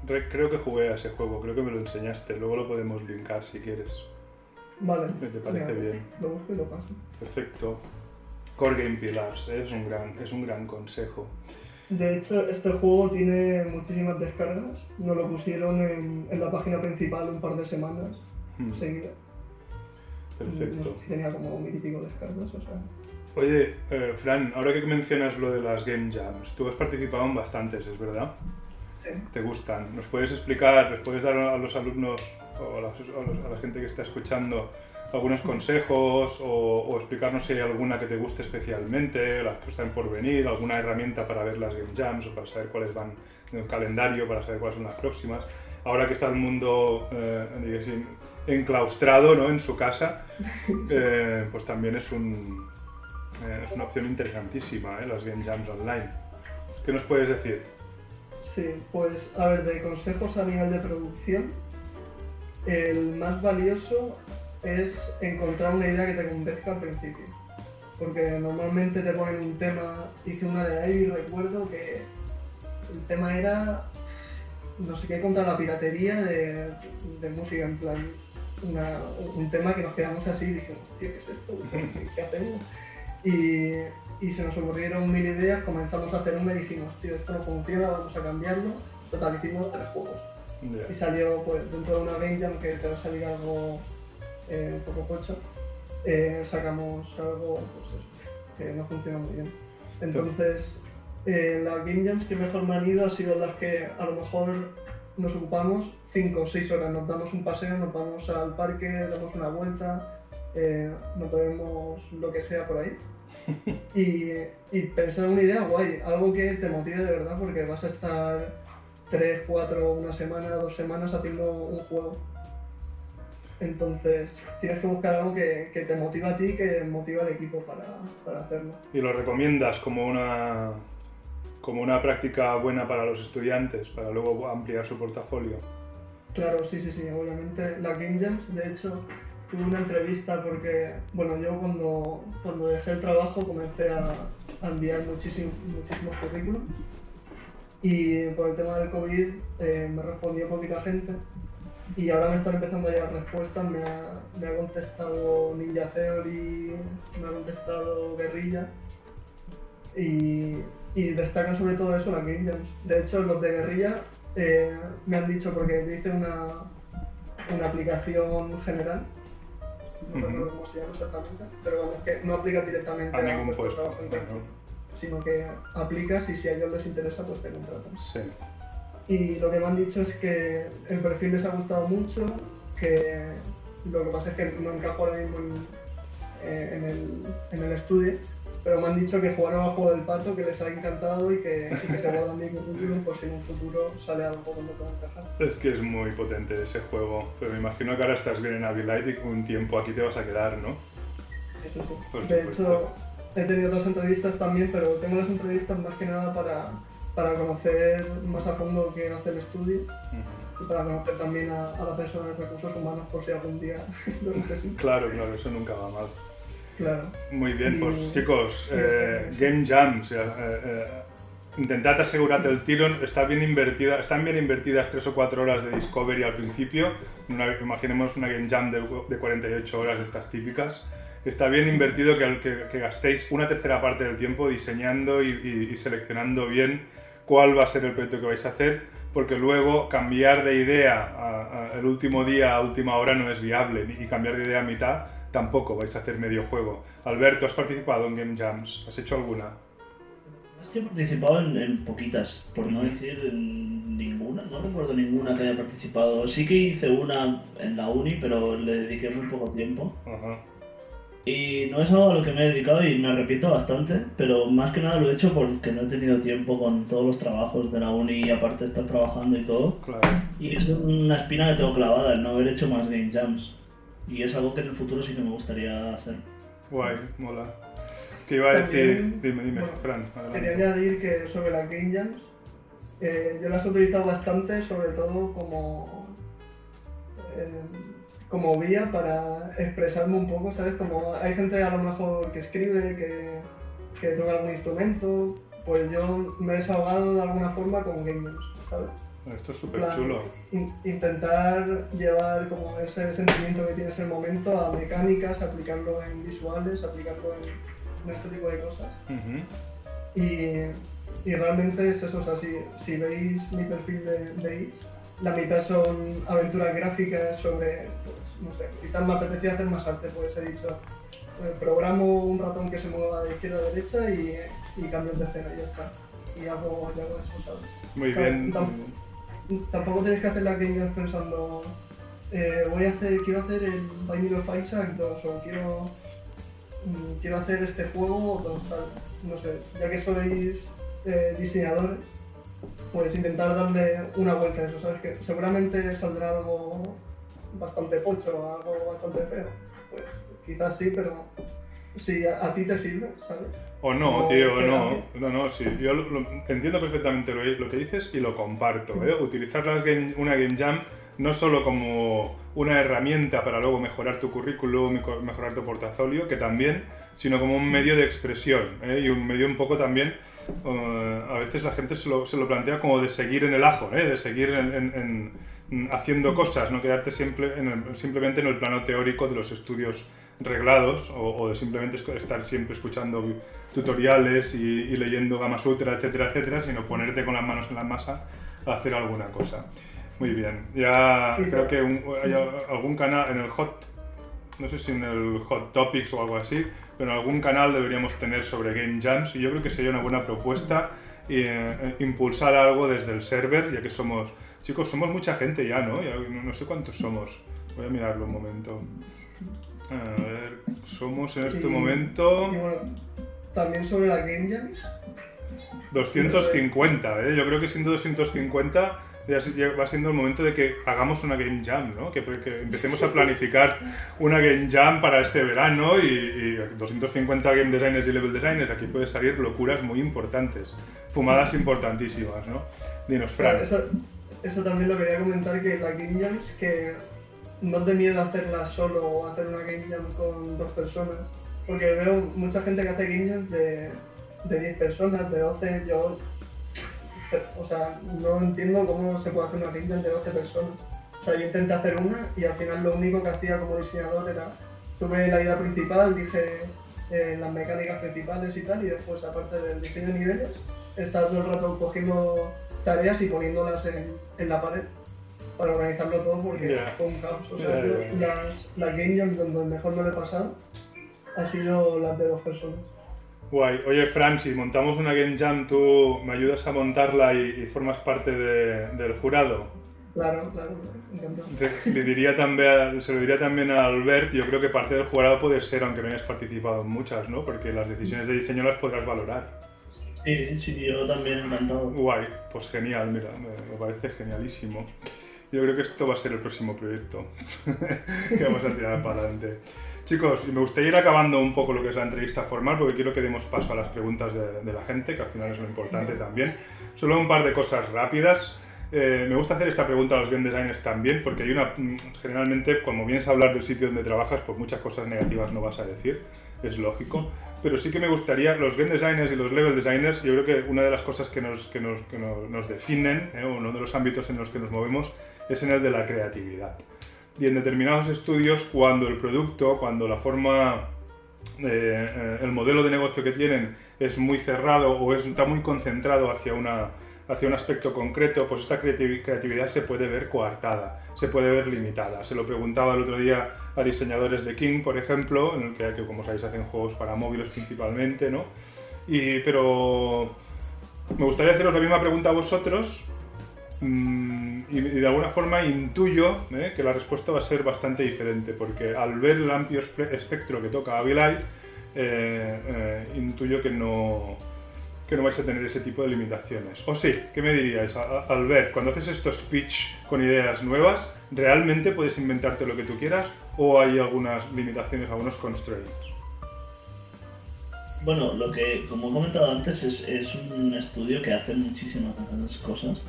Speaker 1: Creo que jugué a ese juego, creo que me lo enseñaste, luego lo podemos linkar si quieres.
Speaker 3: Vale,
Speaker 1: ¿Te parece bien?
Speaker 3: Lo busco y lo paso.
Speaker 1: Perfecto. Core Game Pillars, es un gran consejo.
Speaker 3: De hecho, este juego tiene muchísimas descargas. Nos lo pusieron en la página principal un par de semanas seguidas.
Speaker 1: Perfecto.
Speaker 3: No sé si tenía como 1000 y pico descargas, o sea.
Speaker 1: Oye, Fran, ahora que mencionas lo de las Game Jams, tú has participado en bastantes, ¿es verdad?
Speaker 3: Sí.
Speaker 1: ¿Te gustan? ¿Nos puedes explicar, les puedes dar a los alumnos o a la gente que está escuchando algunos consejos o explicarnos si hay alguna que te guste especialmente, las que están por venir, alguna herramienta para ver las Game Jams o para saber cuáles van en el calendario, para saber cuáles son las próximas? Ahora que está el mundo enclaustrado, ¿no?, en su casa, pues también es una opción interesantísima, las Game Jams online. ¿Qué nos puedes decir?
Speaker 3: Sí, pues a ver, de consejos a nivel de producción, el más valioso es encontrar una idea que te convenzca al principio. Porque normalmente te ponen un tema, hice una de Ivy, recuerdo que el tema era no sé qué contra la piratería de música, en plan, un tema que nos quedamos así y dijimos, tío, ¿qué es esto? ¿Qué hacemos? Y se nos ocurrieron 1000 ideas, comenzamos a hacer una y dijimos, tío, esto no funciona, vamos a cambiarlo. Total, hicimos 3 juegos.
Speaker 1: Yeah.
Speaker 3: Y salió, pues, dentro de una Game Jam que te va a salir algo un poco pocho, sacamos algo, pues eso, que no funciona muy bien. Entonces, las Game Jams que mejor me han ido han sido las que a lo mejor nos ocupamos 5 o 6 horas, nos damos un paseo, nos vamos al parque, damos una vuelta, nos bebemos lo que sea por ahí. Y pensar una idea guay, algo que te motive de verdad, porque vas a estar 3, 4, una semana, 2 semanas haciendo un juego. Entonces tienes que buscar algo que te motive a ti y que motive al equipo para hacerlo.
Speaker 1: ¿Y lo recomiendas como una práctica buena para los estudiantes, para luego ampliar su portafolio?
Speaker 3: Claro, sí, obviamente. Las Game Jams, de hecho, tuve una entrevista porque, bueno, yo cuando dejé el trabajo comencé a enviar muchísimos currículums y por el tema del COVID me respondió poquita gente y ahora me están empezando a llegar respuestas. Me ha contestado Ninja Theory, me ha contestado Guerrilla y destacan sobre todo eso las Game Jams. De hecho, los de Guerrilla me han dicho, porque yo hice una aplicación general no recuerdo cómo se llama exactamente, pero vamos, que no aplicas directamente
Speaker 1: a ningún
Speaker 3: vuestro
Speaker 1: puesto,
Speaker 3: trabajo en concreto, sino que aplicas y si a ellos les interesa, pues te contratan.
Speaker 1: Sí.
Speaker 3: Y lo que me han dicho es que el perfil les ha gustado mucho, que lo que pasa es que no encajo ahora mismo en el estudio, pero me han dicho que jugaron al juego del pato, que les ha encantado y que se guardan mi currículum por si en un futuro sale algo donde pueda encajar.
Speaker 1: Es que es muy potente ese juego, pero me imagino que ahora estás bien en Abilite y un tiempo aquí te vas a quedar, ¿no?
Speaker 3: Eso sí.
Speaker 1: Por
Speaker 3: De
Speaker 1: supuesto.
Speaker 3: hecho, he tenido otras entrevistas también, pero tengo las entrevistas más que nada para conocer más a fondo qué hace el estudio y para conocer también a la persona de recursos humanos por si algún día lo necesito.
Speaker 1: Claro, eso nunca va mal.
Speaker 3: Claro.
Speaker 1: Muy bien, pues chicos,
Speaker 3: y
Speaker 1: Game Jams, intentad asegurarte el tiro, están bien invertidas 3 o 4 horas de Discovery al principio, imaginemos una Game Jam de 48 horas de estas típicas. Está bien invertido que gastéis una tercera parte del tiempo diseñando y seleccionando bien cuál va a ser el proyecto que vais a hacer, porque luego cambiar de idea el último día a última hora no es viable, y cambiar de idea a mitad tampoco vais a hacer medio juego. Alberto, ¿has participado en Game Jams? ¿Has hecho alguna?
Speaker 2: Es que he participado en poquitas, por no decir en ninguna. No recuerdo ninguna que haya participado. Sí que hice una en la uni, pero le dediqué muy poco tiempo.
Speaker 1: Ajá.
Speaker 2: Y no es algo a lo que me he dedicado y me arrepiento bastante, pero más que nada lo he hecho porque no he tenido tiempo con todos los trabajos de la uni y aparte de estar trabajando y todo.
Speaker 1: Claro.
Speaker 2: Y es una espina que tengo clavada el no haber hecho más Game Jams. Y es algo que en el futuro sí que me gustaría hacer.
Speaker 1: Guay, mola. ¿Qué iba a decir?
Speaker 3: También,
Speaker 1: Dime,
Speaker 3: bueno,
Speaker 1: Fran, adelante.
Speaker 3: Quería añadir que sobre las Game Jams, yo las he utilizado bastante, sobre todo como vía para expresarme un poco, ¿sabes? Como hay gente a lo mejor que escribe, que toca algún instrumento, pues yo me he desahogado de alguna forma con Game Jams, ¿sabes?
Speaker 1: Esto es súper chulo.
Speaker 3: Intentar llevar como ese sentimiento que tienes en el momento a mecánicas, aplicarlo en visuales, aplicarlo en este tipo de cosas. Y realmente es eso, o sea, si veis mi perfil de Itch, la mitad son aventuras gráficas sobre, pues, no sé, quizás me apetecía hacer más arte, pues he dicho, programo un ratón que se mueva de izquierda a derecha y cambio de escena y ya está. Y hago eso, ¿sabes?
Speaker 1: Muy
Speaker 3: O sea,
Speaker 1: bien.
Speaker 3: Tampoco tenéis que hacer las game jams pensando quiero hacer el Binding of Isaac 2 o quiero hacer este juego 2, tal, no sé, ya que sois diseñadores, pues intentar darle una vuelta a eso, ¿sabes? Que seguramente saldrá algo bastante pocho, algo bastante feo, pues quizás sí, pero si a ti te sirve, ¿sabes?
Speaker 1: O no,
Speaker 3: O
Speaker 1: tío,
Speaker 3: te
Speaker 1: no,
Speaker 3: cambia.
Speaker 1: no, sí, yo entiendo perfectamente lo que dices y lo comparto, ¿eh? Utilizar una Game Jam no solo como una herramienta para luego mejorar tu currículum, mejorar tu portafolio, que también, sino como un medio de expresión, ¿eh? Y un medio un poco también, a veces la gente se lo plantea como de seguir en el ajo, ¿eh? De seguir haciendo cosas, no quedarte simplemente en el plano teórico de los estudios reglados o de simplemente estar siempre escuchando tutoriales y leyendo Gama Sutra, etcétera, etcétera, sino ponerte con las manos en la masa a hacer alguna cosa. Muy bien, ya creo que hay algún canal en el no sé si en el Hot Topics o algo así, pero en algún canal deberíamos tener sobre Game Jams y yo creo que sería una buena propuesta impulsar algo desde el server, ya que somos mucha gente ya, ¿no? Ya no sé cuántos somos, voy a mirarlo un momento. A ver, somos en este momento...
Speaker 3: Y bueno, también sobre las Game Jams.
Speaker 1: 250, ¿eh? Yo creo que siendo 250 ya va siendo el momento de que hagamos una Game Jam, ¿no? Que empecemos a planificar una Game Jam para este verano y 250 Game Designers y Level Designers, aquí pueden salir locuras muy importantes, fumadas importantísimas, ¿no? Dinos, Fran.
Speaker 3: Eso también lo quería comentar, que las Game Jams, que no te miedo a hacerlas solo o hacer una Game Jam con 2 personas, porque veo mucha gente que hace Game Jams de 10 personas, de 12, o sea, no entiendo cómo se puede hacer una Game Jam de 12 personas. O sea, yo intenté hacer una y al final lo único que hacía como diseñador era, tuve la idea principal, dije las mecánicas principales y tal, y después, aparte del diseño de niveles, estaba todo el rato cogiendo tareas y poniéndolas en la pared para organizarlo todo porque fue un caos. O sea, las game jams donde mejor me lo he pasado ha sido las de 2 personas.
Speaker 1: Guay. Oye, Fran, si montamos una game jam, ¿tú me ayudas a montarla y formas parte del jurado?
Speaker 3: Claro, encantado.
Speaker 1: Se lo diría también a Albert. Yo creo que parte del jurado puede ser, aunque no hayas participado en muchas, ¿no? Porque las decisiones de diseño las podrás valorar.
Speaker 2: Sí, yo también encantado.
Speaker 1: Guay, pues genial, mira, me parece genialísimo. Yo creo que esto va a ser el próximo proyecto que vamos a tirar para adelante. Chicos, me gustaría ir acabando un poco lo que es la entrevista formal porque quiero que demos paso a las preguntas de la gente, que al final es lo importante también. Solo un par de cosas rápidas. Me gusta hacer esta pregunta a los game designers también porque hay generalmente, como vienes a hablar del sitio donde trabajas, pues muchas cosas negativas no vas a decir, es lógico. Pero sí que me gustaría, los game designers y los level designers, yo creo que una de las cosas que nos definen, uno de los ámbitos en los que nos movemos, es en el de la creatividad. Y en determinados estudios, cuando el producto, cuando la forma, el modelo de negocio que tienen es muy cerrado o está muy concentrado hacia un aspecto concreto, pues esta creatividad se puede ver coartada, se puede ver limitada. Se lo preguntaba el otro día a diseñadores de King, por ejemplo, en el que como sabéis hacen juegos para móviles principalmente, ¿no? Pero me gustaría haceros la misma pregunta a vosotros y de alguna forma intuyo que la respuesta va a ser bastante diferente, porque al ver el amplio espectro que toca Abilite, intuyo que no vais a tener ese tipo de limitaciones. O sí, ¿qué me diríais? Albert, cuando haces estos pitch con ideas nuevas, ¿realmente puedes inventarte lo que tú quieras o hay algunas limitaciones, algunos constraints?
Speaker 2: Bueno, como he comentado antes, es un estudio que hace muchísimas cosas.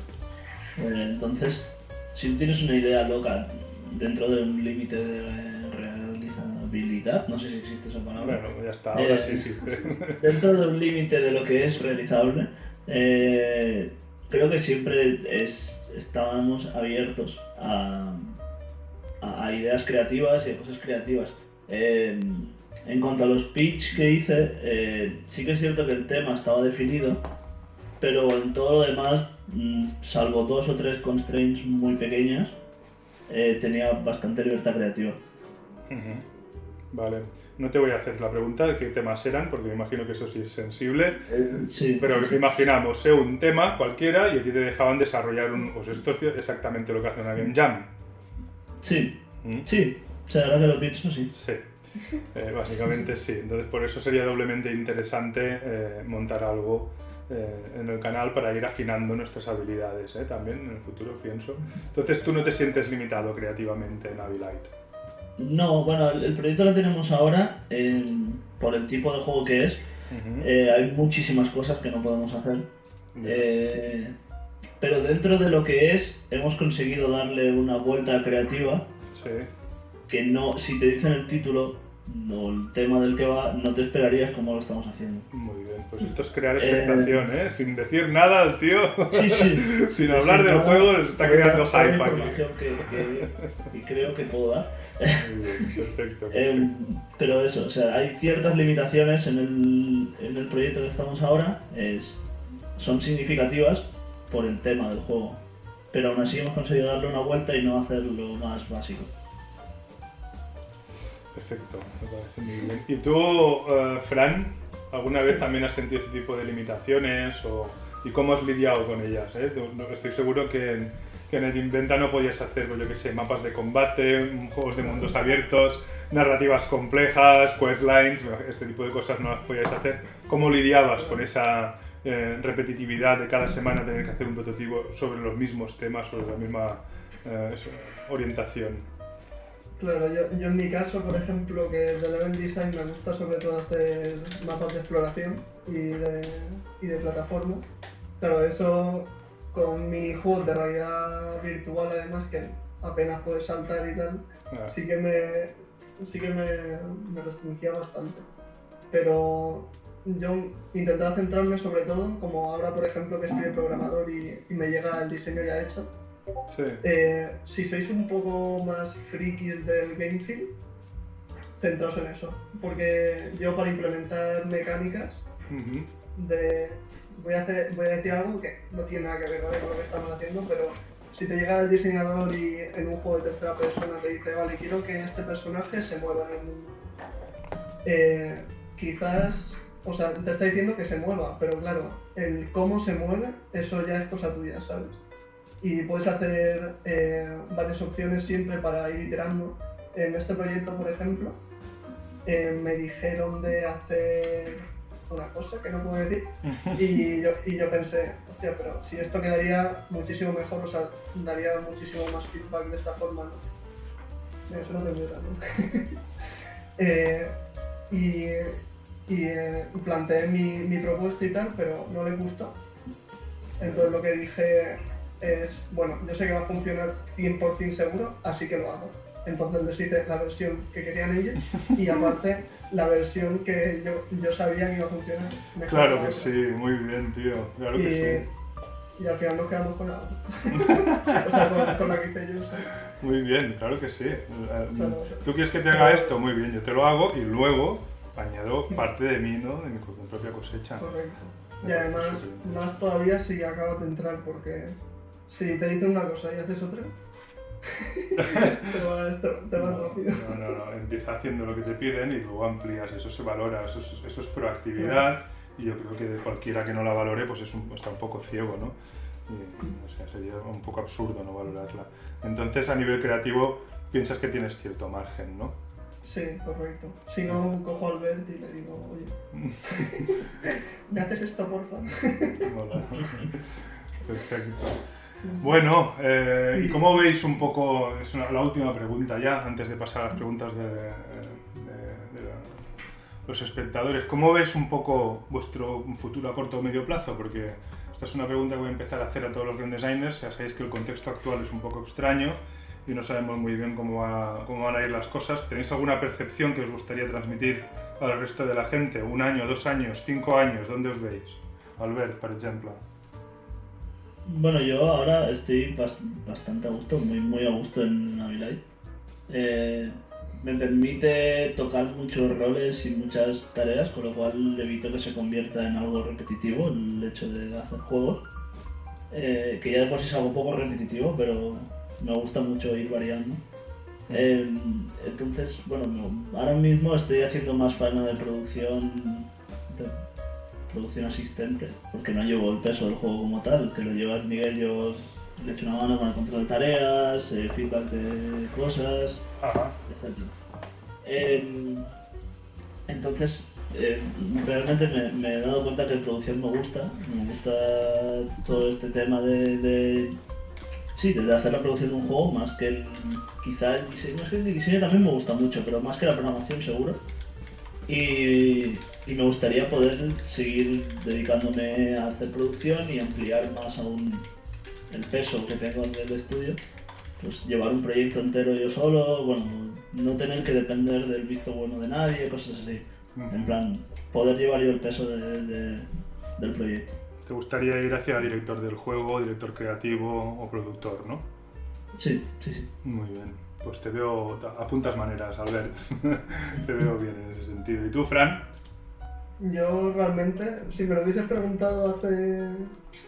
Speaker 2: Entonces, si tienes una idea loca dentro de un límite de realizabilidad, no sé si existe esa palabra.
Speaker 1: Bueno, ya está, ahora sí existe.
Speaker 2: Dentro de un límite de lo que es realizable, creo que siempre estábamos abiertos a ideas creativas y a cosas creativas. En cuanto a los pitch que hice, sí que es cierto que el tema estaba definido, pero en todo lo demás, salvo 2 o 3 constraints muy pequeñas, tenía bastante libertad creativa.
Speaker 1: Vale, no te voy a hacer la pregunta de qué temas eran, porque me imagino que eso sí es sensible,
Speaker 2: Sí,
Speaker 1: pero
Speaker 2: sí.
Speaker 1: imaginamos un tema cualquiera y a ti te dejaban desarrollar pues esto es exactamente lo que hace una game jam.
Speaker 2: Sí, o sea, ahora que lo pienso, sí.
Speaker 1: Sí, básicamente sí. Entonces por eso sería doblemente interesante montar algo en el canal para ir afinando nuestras habilidades también en el futuro, pienso. Entonces tú no te sientes limitado creativamente en Abilite.
Speaker 2: No, bueno, el proyecto que tenemos ahora, por el tipo de juego que es, hay muchísimas cosas que no podemos hacer. Pero dentro de lo que es, hemos conseguido darle una vuelta creativa.
Speaker 1: Sí.
Speaker 2: Que no, si te dicen el título o el tema del que va, no te esperarías cómo lo estamos haciendo.
Speaker 1: Muy bien, pues esto es crear expectación, sin decir nada el tío,
Speaker 2: Sí.
Speaker 1: sin hablar del juego, les está creando hype aquí.
Speaker 2: Información que creo que puedo dar.
Speaker 1: Muy bien, perfecto.
Speaker 2: Pero eso, o sea, hay ciertas limitaciones en el proyecto que estamos ahora, son significativas por el tema del juego, pero aún así hemos conseguido darle una vuelta y no hacerlo más básico.
Speaker 1: Perfecto, me parece muy bien. ¿Y tú, Fran, alguna vez también has sentido este tipo de limitaciones y cómo has lidiado con ellas? Estoy seguro que en el Inventa no podías hacer, pues yo qué sé, mapas de combate, juegos de mundos abiertos, narrativas complejas, questlines, este tipo de cosas no las podías hacer. ¿Cómo lidiabas con esa repetitividad de cada semana tener que hacer un prototipo sobre los mismos temas, sobre la misma orientación?
Speaker 3: Claro, yo en mi caso, por ejemplo, que de level design me gusta sobre todo hacer mapas de exploración y de plataforma. Claro, eso con minijuegos de realidad virtual además, que apenas puedes saltar y tal, sí que me restringía bastante. Pero yo intentaba centrarme sobre todo, como ahora por ejemplo que estoy de programador y me llega el diseño ya hecho.
Speaker 1: Sí.
Speaker 3: Si sois un poco más frikis del game feel, centraos en eso, porque yo para implementar mecánicas voy a decir algo que no tiene nada que ver, ¿vale?, con lo que estamos haciendo, pero si te llega el diseñador y en un juego de tercera persona te dice, vale, quiero que este personaje se mueva en el mundo. Quizás, o sea, te está diciendo que se mueva, pero claro, el cómo se mueve, eso ya es cosa tuya, ¿sabes? Y puedes hacer varias opciones siempre para ir iterando. En este proyecto, por ejemplo, me dijeron de hacer una cosa que no puedo decir y yo pensé, hostia, pero si esto quedaría muchísimo mejor, o sea, daría muchísimo más feedback de esta forma, ¿no? Eso no te meta, ¿no? Planteé mi propuesta y tal, pero no le gustó. Entonces lo que dije es, bueno, yo sé que va a funcionar 100% seguro, así que lo hago. Entonces les hice la versión que querían ellos y aparte la versión que yo sabía que iba a funcionar mejor.
Speaker 1: Claro que sí, muy bien, tío, claro que sí.
Speaker 3: Y al final nos quedamos con la o sea, con la que hice yo, ¿sabes?
Speaker 1: Muy bien, claro que sí.
Speaker 3: Claro, o sea,
Speaker 1: ¿Tú quieres que te haga esto? Muy bien, yo te lo hago y luego añado parte de mí, ¿no? De mi propia cosecha.
Speaker 3: Correcto. Y además, más todavía si acabas de entrar, porque si te dicen una cosa y haces otra, te vas rápido.
Speaker 1: No, empieza haciendo lo que te piden y luego amplías, eso se valora, eso es proactividad, y yo creo que de cualquiera que no la valore pues está un poco ciego, ¿no? Y, o sea, sería un poco absurdo no valorarla. Entonces, a nivel creativo, piensas que tienes cierto margen, ¿no?
Speaker 3: Sí, correcto. Si no, cojo a Albert y le digo, oye, ¿me haces esto, porfa?
Speaker 1: Hola. Perfecto. Bueno, ¿y cómo veis un poco, es la última pregunta ya, antes de pasar a las preguntas de los espectadores, ¿cómo veis un poco vuestro futuro a corto o medio plazo? Porque esta es una pregunta que voy a empezar a hacer a todos los game designers. Ya sabéis que el contexto actual es un poco extraño y no sabemos muy bien cómo van a ir las cosas. ¿Tenéis alguna percepción que os gustaría transmitir al resto de la gente? ¿Un año, 2 años, 5 años? ¿Dónde os veis? Albert, por ejemplo.
Speaker 2: Bueno, yo ahora estoy bastante a gusto, muy a gusto en Navilite. Me permite tocar muchos roles y muchas tareas, con lo cual evito que se convierta en algo repetitivo el hecho de hacer juegos. Que ya de por sí es algo poco repetitivo, pero me gusta mucho ir variando. Entonces, bueno, ahora mismo estoy haciendo más faena de producción asistente, porque no llevo el peso del juego como tal, que lo lleva Miguel. Yo le echo una mano con el control de tareas, feedback de cosas, etc. Entonces, realmente me he dado cuenta que producción me gusta todo este tema de hacer la producción de un juego, más que quizá el diseño. Es que el diseño también me gusta mucho, pero más que la programación seguro. Y me gustaría poder seguir dedicándome a hacer producción y ampliar más aún el peso que tengo en el estudio. Pues llevar un proyecto entero yo solo, bueno, no tener que depender del visto bueno de nadie, cosas así. En plan, poder llevar yo el peso del proyecto.
Speaker 1: ¿Te gustaría ir hacia director del juego, director creativo o productor, no?
Speaker 2: Sí.
Speaker 1: Muy bien. Pues te veo, apuntas maneras, Albert. Te veo bien en ese sentido. ¿Y tú, Fran?
Speaker 3: Yo realmente, si me lo hubieses preguntado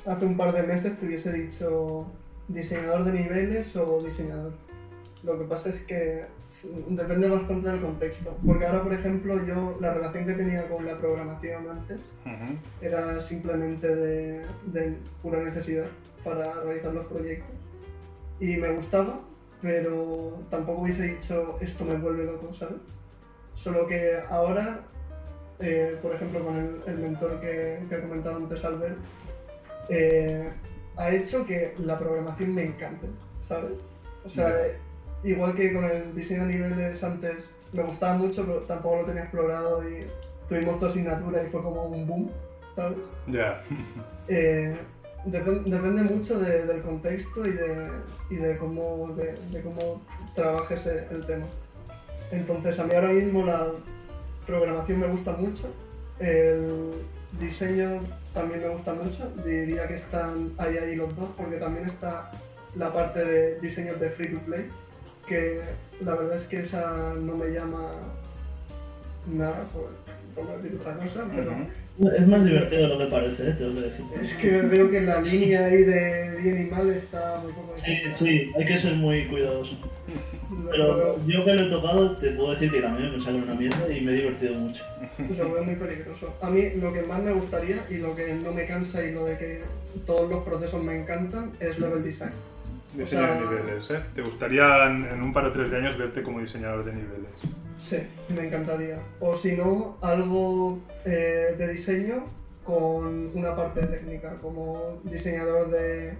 Speaker 3: hace un par de meses, te hubiese dicho diseñador de niveles o diseñador. Lo que pasa es que depende bastante del contexto. Porque ahora, por ejemplo, yo la relación que tenía con la programación antes era simplemente de pura necesidad para realizar los proyectos. Y me gustaba, pero tampoco hubiese dicho esto me vuelve loco, ¿sabes? Solo que ahora, por ejemplo, con el mentor que ha comentado antes, Albert, ha hecho que la programación me encante, ¿sabes? O sea, igual que con el diseño de niveles antes me gustaba mucho, pero tampoco lo tenía explorado y tuvimos tu asignatura y fue como un boom, ¿sabes?
Speaker 1: Ya.
Speaker 3: Depende mucho del contexto y de cómo trabajes el tema. Entonces, a mí ahora mismo la programación me gusta mucho, el diseño también me gusta mucho, diría que están ahí los dos, porque también está la parte de diseños de free to play, que la verdad es que esa no me llama nada, por no decir otra cosa, pero
Speaker 2: Es más divertido de lo que parece, tengo que decir.
Speaker 3: es que veo que la línea ahí de bien y mal está muy poco definida.
Speaker 2: Sí, hay que ser muy cuidadoso.
Speaker 3: Lo
Speaker 2: Pero
Speaker 3: veo-
Speaker 2: yo que lo he tocado, te puedo decir que también me sale una mierda y me he divertido mucho.
Speaker 3: Lo veo muy peligroso. A mí lo que más me gustaría y lo que no me cansa y lo de que todos los procesos me encantan es level design.
Speaker 1: Diseño
Speaker 3: O sea,
Speaker 1: de niveles, ¿eh? ¿Te gustaría en un par o 3 de años verte como diseñador de niveles?
Speaker 3: Sí, me encantaría. O si no, algo de diseño con una parte técnica, como diseñador de,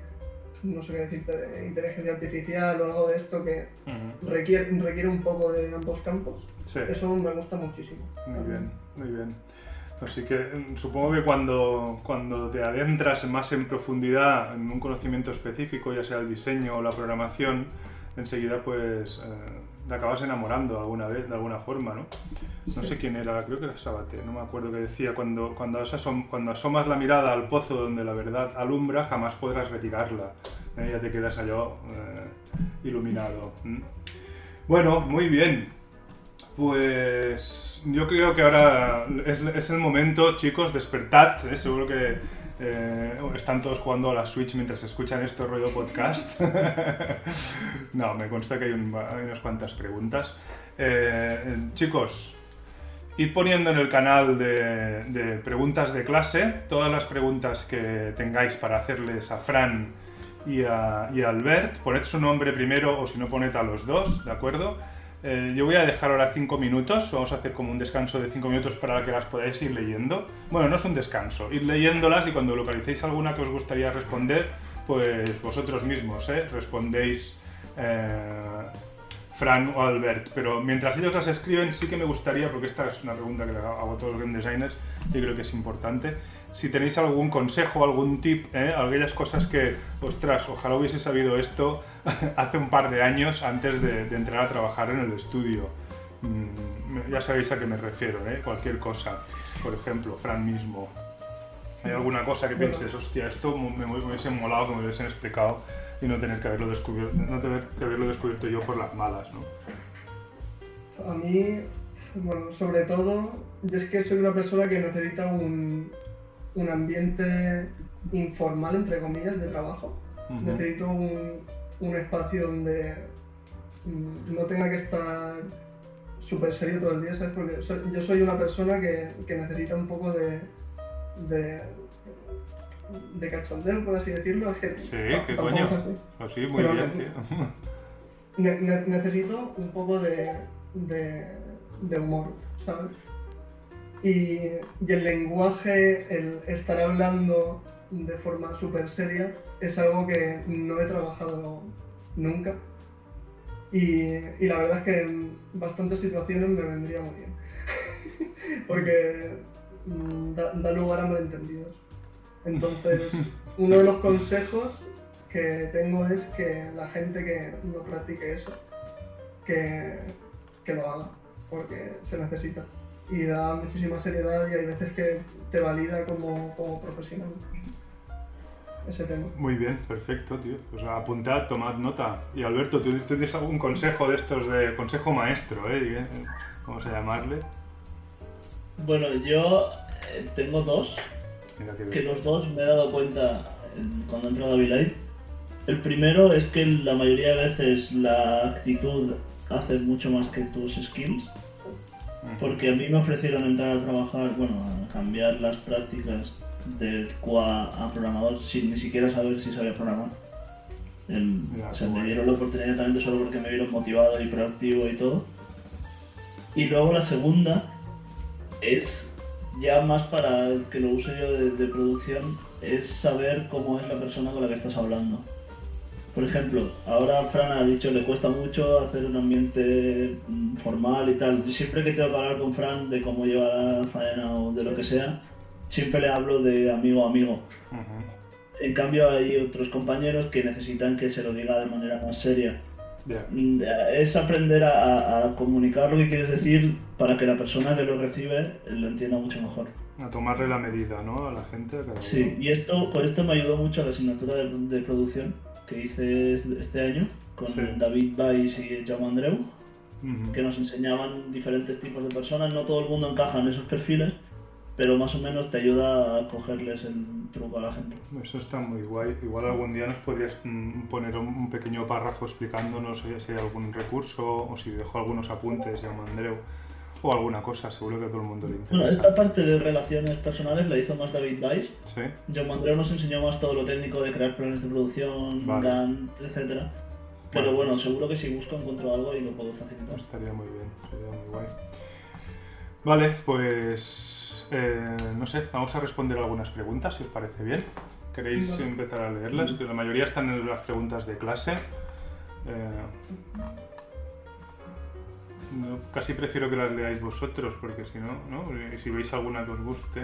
Speaker 3: no sé qué decirte, de inteligencia artificial o algo de esto que requiere un poco de ambos campos.
Speaker 1: Sí.
Speaker 3: Eso me gusta muchísimo.
Speaker 1: Muy bien, muy bien. Así que supongo que cuando te adentras más en profundidad en un conocimiento específico, ya sea el diseño o la programación, enseguida pues te acabas enamorando alguna vez, de alguna forma, ¿no? No sé quién era, creo que era Sabaté, no me acuerdo qué decía, cuando asomas la mirada al pozo donde la verdad alumbra, jamás podrás retirarla. Ya te quedas allá iluminado. Bueno, muy bien. Pues yo creo que ahora es el momento, chicos, despertad, seguro que están todos jugando a la Switch mientras escuchan esto rollo podcast. No, me consta que hay unas cuantas preguntas. Chicos, id poniendo en el canal de preguntas de clase todas las preguntas que tengáis para hacerles a Fran y a Albert. Poned su nombre primero o si no poned a los dos, ¿de acuerdo? Yo voy a dejar ahora 5 minutos, vamos a hacer como un descanso de 5 minutos para que las podáis ir leyendo. Bueno, no es un descanso, ir leyéndolas y cuando localicéis alguna que os gustaría responder, pues vosotros mismos respondéis Fran o Albert. Pero mientras ellos las escriben sí que me gustaría, porque esta es una pregunta que le hago a todos los game designers y creo que es importante, si tenéis algún consejo, algún tip, aquellas cosas que, ostras, ojalá hubiese sabido esto hace un par de años antes de entrar a trabajar en el estudio. Ya sabéis a qué me refiero, cualquier cosa. Por ejemplo, Fran mismo. ¿Hay alguna cosa que pienses, hostia, esto me hubiese molado que me hubiesen explicado y no tener que haberlo descubierto yo por las malas, ¿no?
Speaker 3: A mí, bueno, sobre todo, yo es que soy una persona que necesita un ambiente informal, entre comillas, de trabajo. Necesito un espacio donde no tenga que estar súper serio todo el día, ¿sabes? Porque yo soy una persona que necesita un poco de cachondeo, por así decirlo. Es que
Speaker 1: sí, ¿qué coño? Pues sí, muy bien, tío.
Speaker 3: Necesito un poco de humor, ¿sabes? Y el lenguaje, el estar hablando de forma súper seria, es algo que no he trabajado nunca. Y la verdad es que en bastantes situaciones me vendría muy bien. Porque da lugar a malentendidos. Entonces, uno de los consejos que tengo es que la gente que no practique eso, que lo haga, porque se necesita. Y da muchísima seriedad y hay veces que te valida como profesional ese tema.
Speaker 1: Muy bien, perfecto, tío. Pues apuntad, tomad nota. Y Alberto, ¿tú tienes algún consejo de estos de consejo maestro, vamos a llamarle?
Speaker 2: Bueno, yo tengo dos, que los dos me he dado cuenta cuando he entrado a V-Light. El primero es que la mayoría de veces la actitud hace mucho más que tus skills. Porque a mí me ofrecieron entrar a trabajar, a cambiar las prácticas de QA a programador sin ni siquiera saber si sabía programar. Me dieron la oportunidad directamente solo porque me vieron motivado y proactivo y todo. Y luego la segunda es ya más para que lo use yo de producción, es saber cómo es la persona con la que estás hablando. Por ejemplo, ahora Fran ha dicho que le cuesta mucho hacer un ambiente formal y tal. Siempre que tengo que hablar con Fran de cómo lleva la faena o de lo que sea, siempre le hablo de amigo a amigo. En cambio hay otros compañeros que necesitan que se lo diga de manera más seria. Es aprender a comunicar lo que quieres decir para que la persona que lo recibe lo entienda mucho mejor.
Speaker 1: A tomarle la medida, ¿no? A la gente.
Speaker 2: Sí, y con esto me ayudó mucho a la asignatura de producción que hice este año con David Weiss y Jaume Andreu. que nos enseñaban diferentes tipos de personas. No todo el mundo encaja en esos perfiles, pero más o menos te ayuda a cogerles el truco a la gente.
Speaker 1: Eso está muy guay. Igual algún día nos podrías poner un pequeño párrafo explicándonos si hay algún recurso o si dejó algunos apuntes, ya Andreu, o alguna cosa, seguro que a todo el mundo le interesa.
Speaker 2: Bueno, esta parte de relaciones personales la hizo más David Weiss.
Speaker 1: ¿Sí?
Speaker 2: John Mandreu nos enseñó más todo lo técnico de crear planes de producción,
Speaker 1: Vale.
Speaker 2: Gantt, etc. Pero
Speaker 1: Vale.
Speaker 2: bueno, seguro que si busco encuentro algo y lo puedo facilitar.
Speaker 1: Estaría muy bien, sería muy guay. Vale, pues no sé, vamos a responder algunas preguntas si os parece bien. ¿Queréis
Speaker 3: Vale.
Speaker 1: empezar a leerlas? Que la mayoría están en las preguntas de clase. No, casi prefiero que las leáis vosotros porque si no, y si veis alguna que os guste.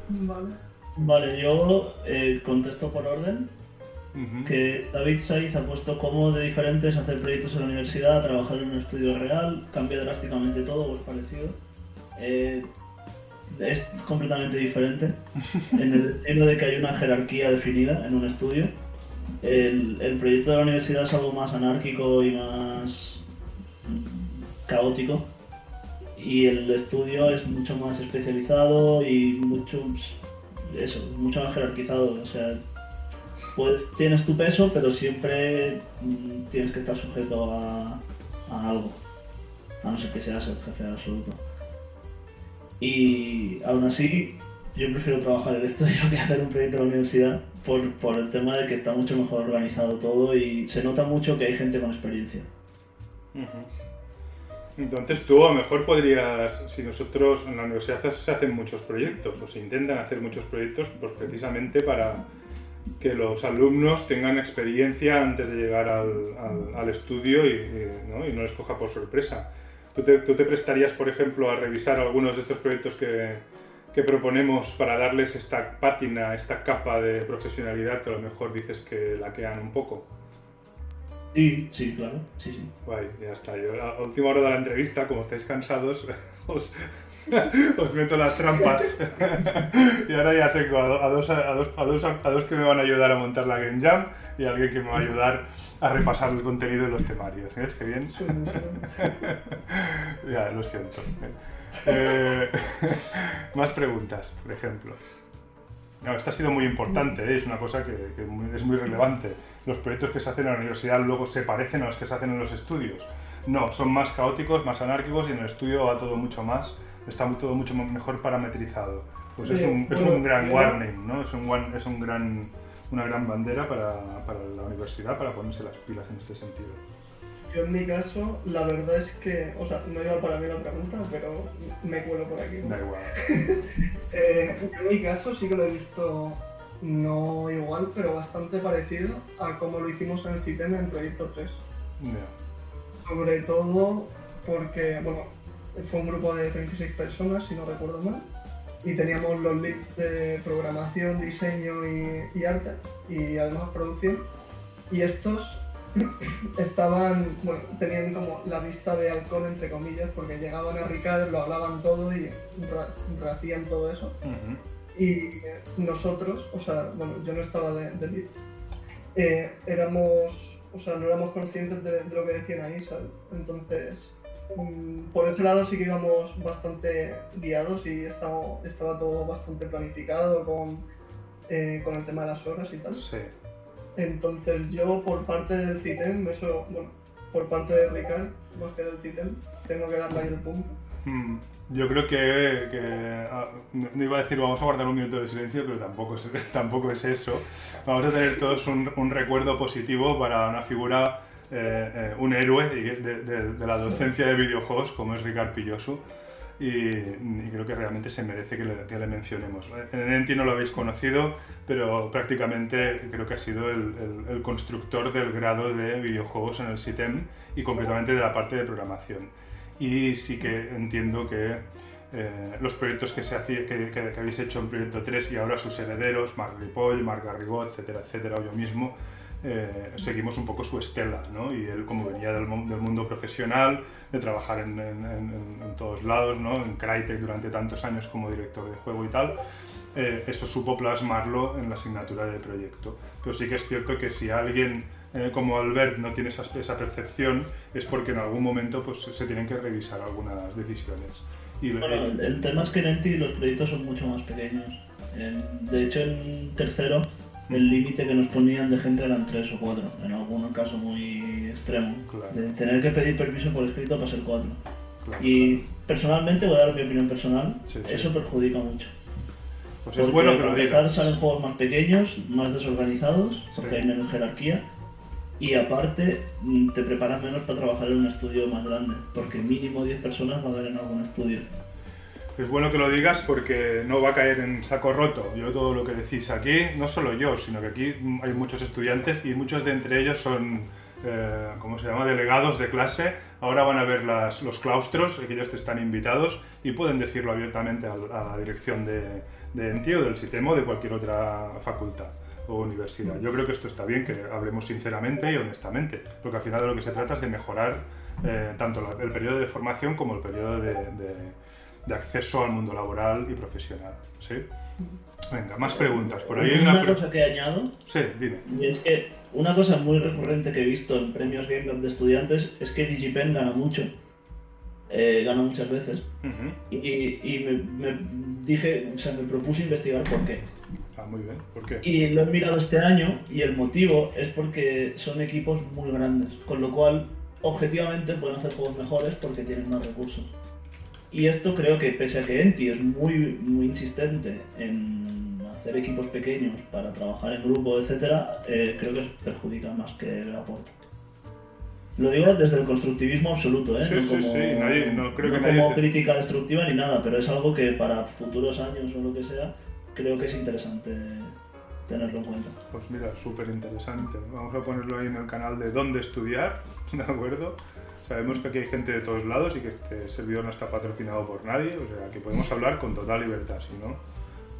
Speaker 3: Vale.
Speaker 2: Vale, yo contesto por orden.
Speaker 1: Ujú.
Speaker 2: Que David Saiz ha puesto cómo de diferente es hacer proyectos en la universidad a trabajar en un estudio real, cambia drásticamente todo, o es parecido. Es completamente diferente en el estilo de que hay una jerarquía definida en un estudio. El proyecto de la universidad es algo más anárquico y más caótico, y el estudio es mucho más especializado y mucho más jerarquizado. O sea, pues tienes tu peso, pero siempre tienes que estar sujeto a algo, a no ser que seas el jefe absoluto. Y aún así, yo prefiero trabajar en el estudio que hacer un proyecto en la universidad por el tema de que está mucho mejor organizado todo y se nota mucho que hay gente con experiencia.
Speaker 1: Entonces tú a lo mejor podrías, si nosotros en la universidad se hacen muchos proyectos o se intentan hacer muchos proyectos, pues precisamente para que los alumnos tengan experiencia antes de llegar al estudio y no les coja por sorpresa. ¿Tú te prestarías, por ejemplo, a revisar algunos de estos proyectos que proponemos para darles esta pátina, esta capa de profesionalidad que a lo mejor dices que laquean un poco?
Speaker 2: Sí, claro, sí.
Speaker 1: Guay, ya está. Yo a última hora de la entrevista, como estáis cansados, os meto las trampas. Y ahora ya tengo a dos que me van a ayudar a montar la Game Jam y alguien que me va a ayudar a repasar el contenido de los temarios. ¿Ves qué bien? Ya, lo siento. Más preguntas, por ejemplo. No, esta ha sido muy importante, es una cosa que es muy relevante. Los proyectos que se hacen en la universidad luego se parecen a los que se hacen en los estudios. No, son más caóticos, más anárquicos y en el estudio va todo mucho más, está todo mucho mejor parametrizado. Pues es un gran warning, ¿no? Es una gran bandera para la universidad para ponerse las pilas en este sentido.
Speaker 3: Yo en mi caso, la verdad es que, o sea, no iba para mí la pregunta, pero me cuelo por aquí.
Speaker 1: Da igual.
Speaker 3: En mi caso sí que lo he visto, no igual, pero bastante parecido a como lo hicimos en el CITEM en Proyecto 3.
Speaker 1: Yeah.
Speaker 3: Sobre todo porque, bueno, fue un grupo de 36 personas, si no recuerdo mal, y teníamos los leads de programación, diseño y arte, y además producción, y estos tenían como la vista de halcón entre comillas, porque llegaban a Ricard, lo hablaban todo y rehacían todo eso.
Speaker 1: Uh-huh.
Speaker 3: Y nosotros, o sea, bueno, yo no estaba de lead, no éramos conscientes de lo que decían ahí, ¿sabes? Entonces, por ese lado sí que íbamos bastante guiados y estaba todo bastante planificado con el tema de las horas y tal.
Speaker 1: Sí.
Speaker 3: Entonces yo por parte del CITEM, por parte de Ricard, más que del CITEM, tengo que darle ahí el punto.
Speaker 1: Yo creo que no iba a decir vamos a guardar un minuto de silencio, pero tampoco es eso. Vamos a tener todos un recuerdo positivo para una figura, un héroe de la docencia de videojuegos como es Ricard Pillosu. Y creo que realmente se merece que le mencionemos. En Enti no lo habéis conocido, pero prácticamente creo que ha sido el constructor del grado de videojuegos en el CITEM y concretamente de la parte de programación. Y sí que entiendo que los proyectos que habéis hecho en Proyecto 3 y ahora sus herederos, Marc Ripoll, Marc Garrigó, etcétera, o yo mismo, seguimos un poco su estela, ¿no? Y él, como venía del mundo profesional, de trabajar en todos lados, ¿no? En Crytek durante tantos años como director de juego y tal, eso supo plasmarlo en la asignatura de proyecto. Pero sí que es cierto que si alguien como Albert no tiene esa percepción, es porque en algún momento pues, se tienen que revisar algunas decisiones.
Speaker 2: Bueno, el tema es que en Enti los proyectos son mucho más pequeños. De hecho, en tercero, el límite que nos ponían de gente eran 3 o 4, en algún caso muy extremo.
Speaker 1: Claro.
Speaker 2: De tener que pedir permiso por escrito para ser 4.
Speaker 1: Claro,
Speaker 2: y personalmente, voy a dar mi opinión personal,
Speaker 1: sí.
Speaker 2: eso perjudica mucho.
Speaker 1: Pues
Speaker 2: porque
Speaker 1: es bueno que lo
Speaker 2: para empezar
Speaker 1: digas.
Speaker 2: salen juegos más pequeños, más desorganizados, porque
Speaker 1: Sí.
Speaker 2: hay menos jerarquía. Y aparte, te preparas menos para trabajar en un estudio más grande, porque mínimo 10 personas va a haber en algún estudio.
Speaker 1: Es bueno que lo digas porque no va a caer en saco roto. Yo todo lo que decís aquí, no solo yo, sino que aquí hay muchos estudiantes y muchos de entre ellos son, ¿cómo se llama?, delegados de clase. Ahora van a ver los claustros, que ellos están invitados y pueden decirlo abiertamente a la dirección de Enti o del SITEM o de cualquier otra facultad o universidad. Yo creo que esto está bien, que hablemos sinceramente y honestamente, porque al final de lo que se trata es de mejorar tanto el periodo de formación como el periodo de acceso al mundo laboral y profesional. ¿Sí? Venga, más preguntas. Por ahí hay
Speaker 2: una cosa que añado,
Speaker 1: Sí, dime.
Speaker 2: y es que una cosa muy recurrente que he visto en premios Game Lab de estudiantes es que DigiPen gana mucho. Gana muchas veces.
Speaker 1: Uh-huh.
Speaker 2: Y me propuse investigar por qué.
Speaker 1: Ah, muy bien. ¿Por qué?
Speaker 2: Y lo he mirado este año y el motivo es porque son equipos muy grandes, con lo cual objetivamente pueden hacer juegos mejores porque tienen más recursos. Y esto creo que pese a que Enti es muy insistente en hacer equipos pequeños para trabajar en grupo, etc., creo que perjudica más que aporta. Lo digo desde el constructivismo absoluto,
Speaker 1: Sí,
Speaker 2: no
Speaker 1: sí,
Speaker 2: como,
Speaker 1: sí. No creo que
Speaker 2: no
Speaker 1: nadie
Speaker 2: como crítica destructiva ni nada, pero es algo que para futuros años o lo que sea, creo que es interesante tenerlo en cuenta.
Speaker 1: Pues mira, súper interesante. Vamos a ponerlo ahí en el canal de dónde estudiar, ¿de acuerdo? Sabemos que aquí hay gente de todos lados y que este servidor no está patrocinado por nadie, o sea que podemos hablar con total libertad, si no,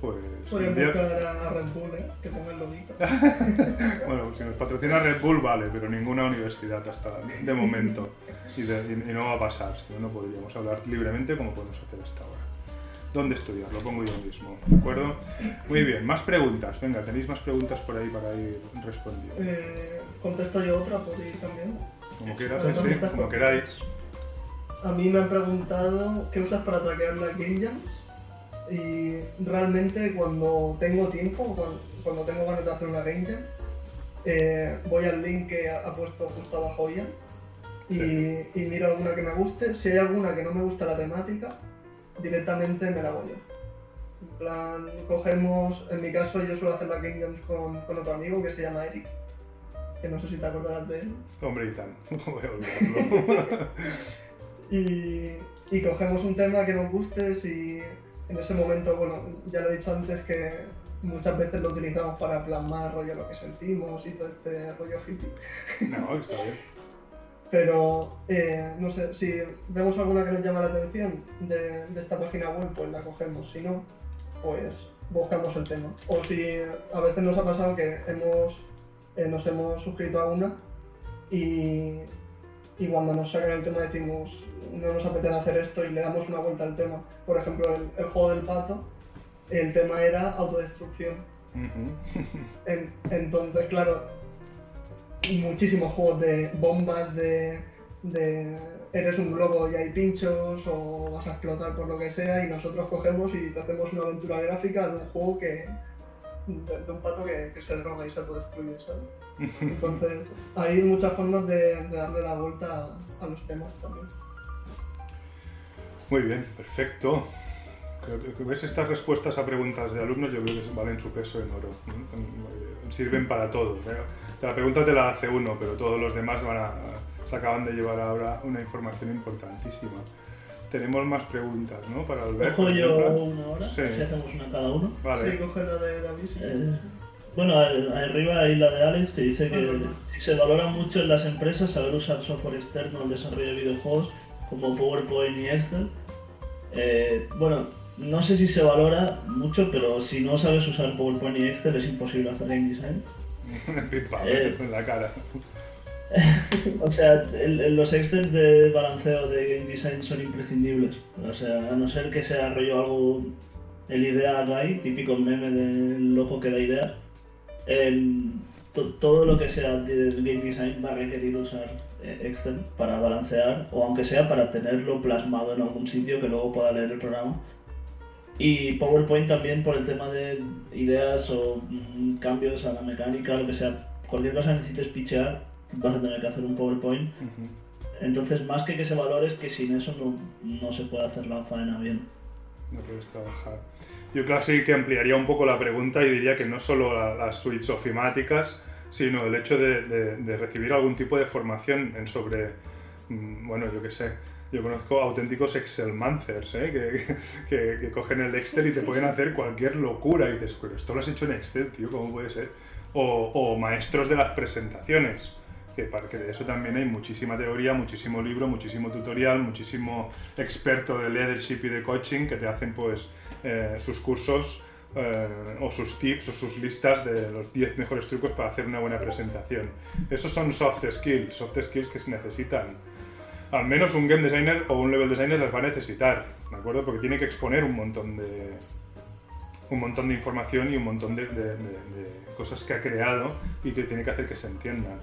Speaker 1: pues...
Speaker 3: Podemos buscar a Red Bull, que ponga el loguito.
Speaker 1: Bueno, si nos patrocina Red Bull vale, pero ninguna universidad hasta de momento. Y no va a pasar, si no, no podríamos hablar libremente como podemos hacer hasta ahora. ¿Dónde estudiar? Lo pongo yo mismo, ¿de acuerdo? Muy bien, más preguntas. Venga, ¿tenéis más preguntas por ahí para ir respondiendo?
Speaker 3: Contesto yo otra por ir también.
Speaker 1: Como quieras,
Speaker 3: Bueno,
Speaker 1: sí, como queráis.
Speaker 3: A mí me han preguntado qué usas para traquear las Game Jams y realmente cuando tengo tiempo, cuando tengo ganas de hacer una Game Jam, voy al link que ha puesto justo abajo Ian y miro alguna que me guste. Si hay alguna que no me gusta la temática, directamente me la voy yo. En plan, cogemos, en mi caso yo suelo hacer las Game Jams con otro amigo que se llama Eric, que no sé si te acordarás de él.
Speaker 1: Hombre, y tal, no voy a olvidarlo.
Speaker 3: y cogemos un tema que nos guste y en ese momento, bueno, ya lo he dicho antes que muchas veces lo utilizamos para plasmar rollo lo que sentimos y todo este rollo hippie.
Speaker 1: No, está bien.
Speaker 3: Pero, no sé, si vemos alguna que nos llama la atención de esta página web, pues la cogemos. Si no, pues buscamos el tema. O si a veces nos ha pasado que nos hemos suscrito a una y cuando nos sacan el tema decimos no nos apetece hacer esto y le damos una vuelta al tema. Por ejemplo, el juego del pato, el tema era autodestrucción.
Speaker 1: Uh-huh.
Speaker 3: Entonces, claro, muchísimos juegos de bombas, de eres un globo y hay pinchos o vas a explotar por lo que sea y nosotros cogemos y te hacemos una aventura gráfica de un juego de un pato que se droga y se autodestruye, ¿sabes? Entonces hay muchas formas de darle la vuelta a los temas también.
Speaker 1: Muy bien, perfecto. Creo que ves estas respuestas a preguntas de alumnos, yo creo que valen su peso en oro. Sirven para todos. La pregunta te la hace uno, pero todos los demás se acaban de llevar ahora una información importantísima. Tenemos más preguntas, ¿no? Para Albert.
Speaker 2: ¿Cojo yo una ahora?
Speaker 1: Sí.
Speaker 2: Si hacemos una cada uno.
Speaker 1: Vale.
Speaker 3: Sí, coge la de David.
Speaker 2: Bueno, arriba hay la de Alex que dice que si se valora mucho en las empresas saber usar software externo al desarrollo de videojuegos como PowerPoint y Excel. Bueno, no sé si se valora mucho, pero si no sabes usar PowerPoint y Excel es imposible hacer game design.
Speaker 1: En la cara.
Speaker 2: O sea, los Excels de balanceo de game design son imprescindibles. O sea, a no ser que sea rollo algo, el idea guy, típico meme del loco que da ideas. todo lo que sea del game design va a requerir usar Excel para balancear, o aunque sea para tenerlo plasmado en algún sitio que luego pueda leer el programa. Y PowerPoint también por el tema de ideas o cambios a la mecánica, lo que sea. Cualquier cosa que necesites pitchear, vas a tener que hacer un PowerPoint. Entonces, más que se valore, es que sin eso no se puede hacer la faena bien.
Speaker 1: No puedes trabajar. Yo casi que ampliaría un poco la pregunta y diría que no solo las suites ofimáticas, sino el hecho de recibir algún tipo de formación sobre, bueno, yo qué sé, yo conozco auténticos Excelmancers, que cogen el Excel y te pueden hacer cualquier locura y dices, pero esto lo has hecho en Excel, tío, ¿cómo puede ser? O maestros de las presentaciones, que de eso también hay muchísima teoría, muchísimo libro, muchísimo tutorial, muchísimo experto de leadership y de coaching que te hacen pues sus cursos o sus tips o sus listas de los 10 mejores trucos para hacer una buena presentación. Esos son soft skills que se necesitan. Al menos un game designer o un level designer las va a necesitar, ¿de acuerdo? Porque tiene que exponer un montón de información y un montón de cosas que ha creado y que tiene que hacer que se entiendan.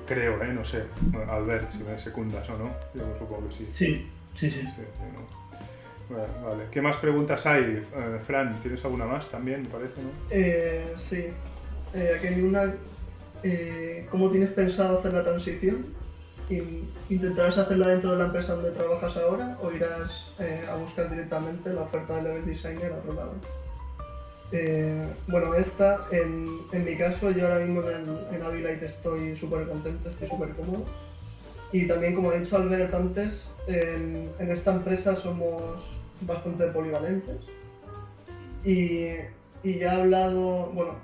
Speaker 1: Creo, no sé, Albert, si me secundas o no, yo supongo que sí.
Speaker 2: Sí.
Speaker 1: ¿No? Vale. ¿Qué más preguntas hay? Fran, ¿tienes alguna más también, me parece, no?
Speaker 3: Sí. Aquí hay una. ¿Cómo tienes pensado hacer la transición? ¿Intentarás hacerla dentro de la empresa donde trabajas ahora o irás a buscar directamente la oferta de level designer a otro lado? Bueno, en mi caso, yo ahora mismo en Abilite estoy súper contento, estoy súper cómodo. Y también, como ha dicho Albert antes, en esta empresa somos bastante polivalentes. Y ya ha hablado, bueno,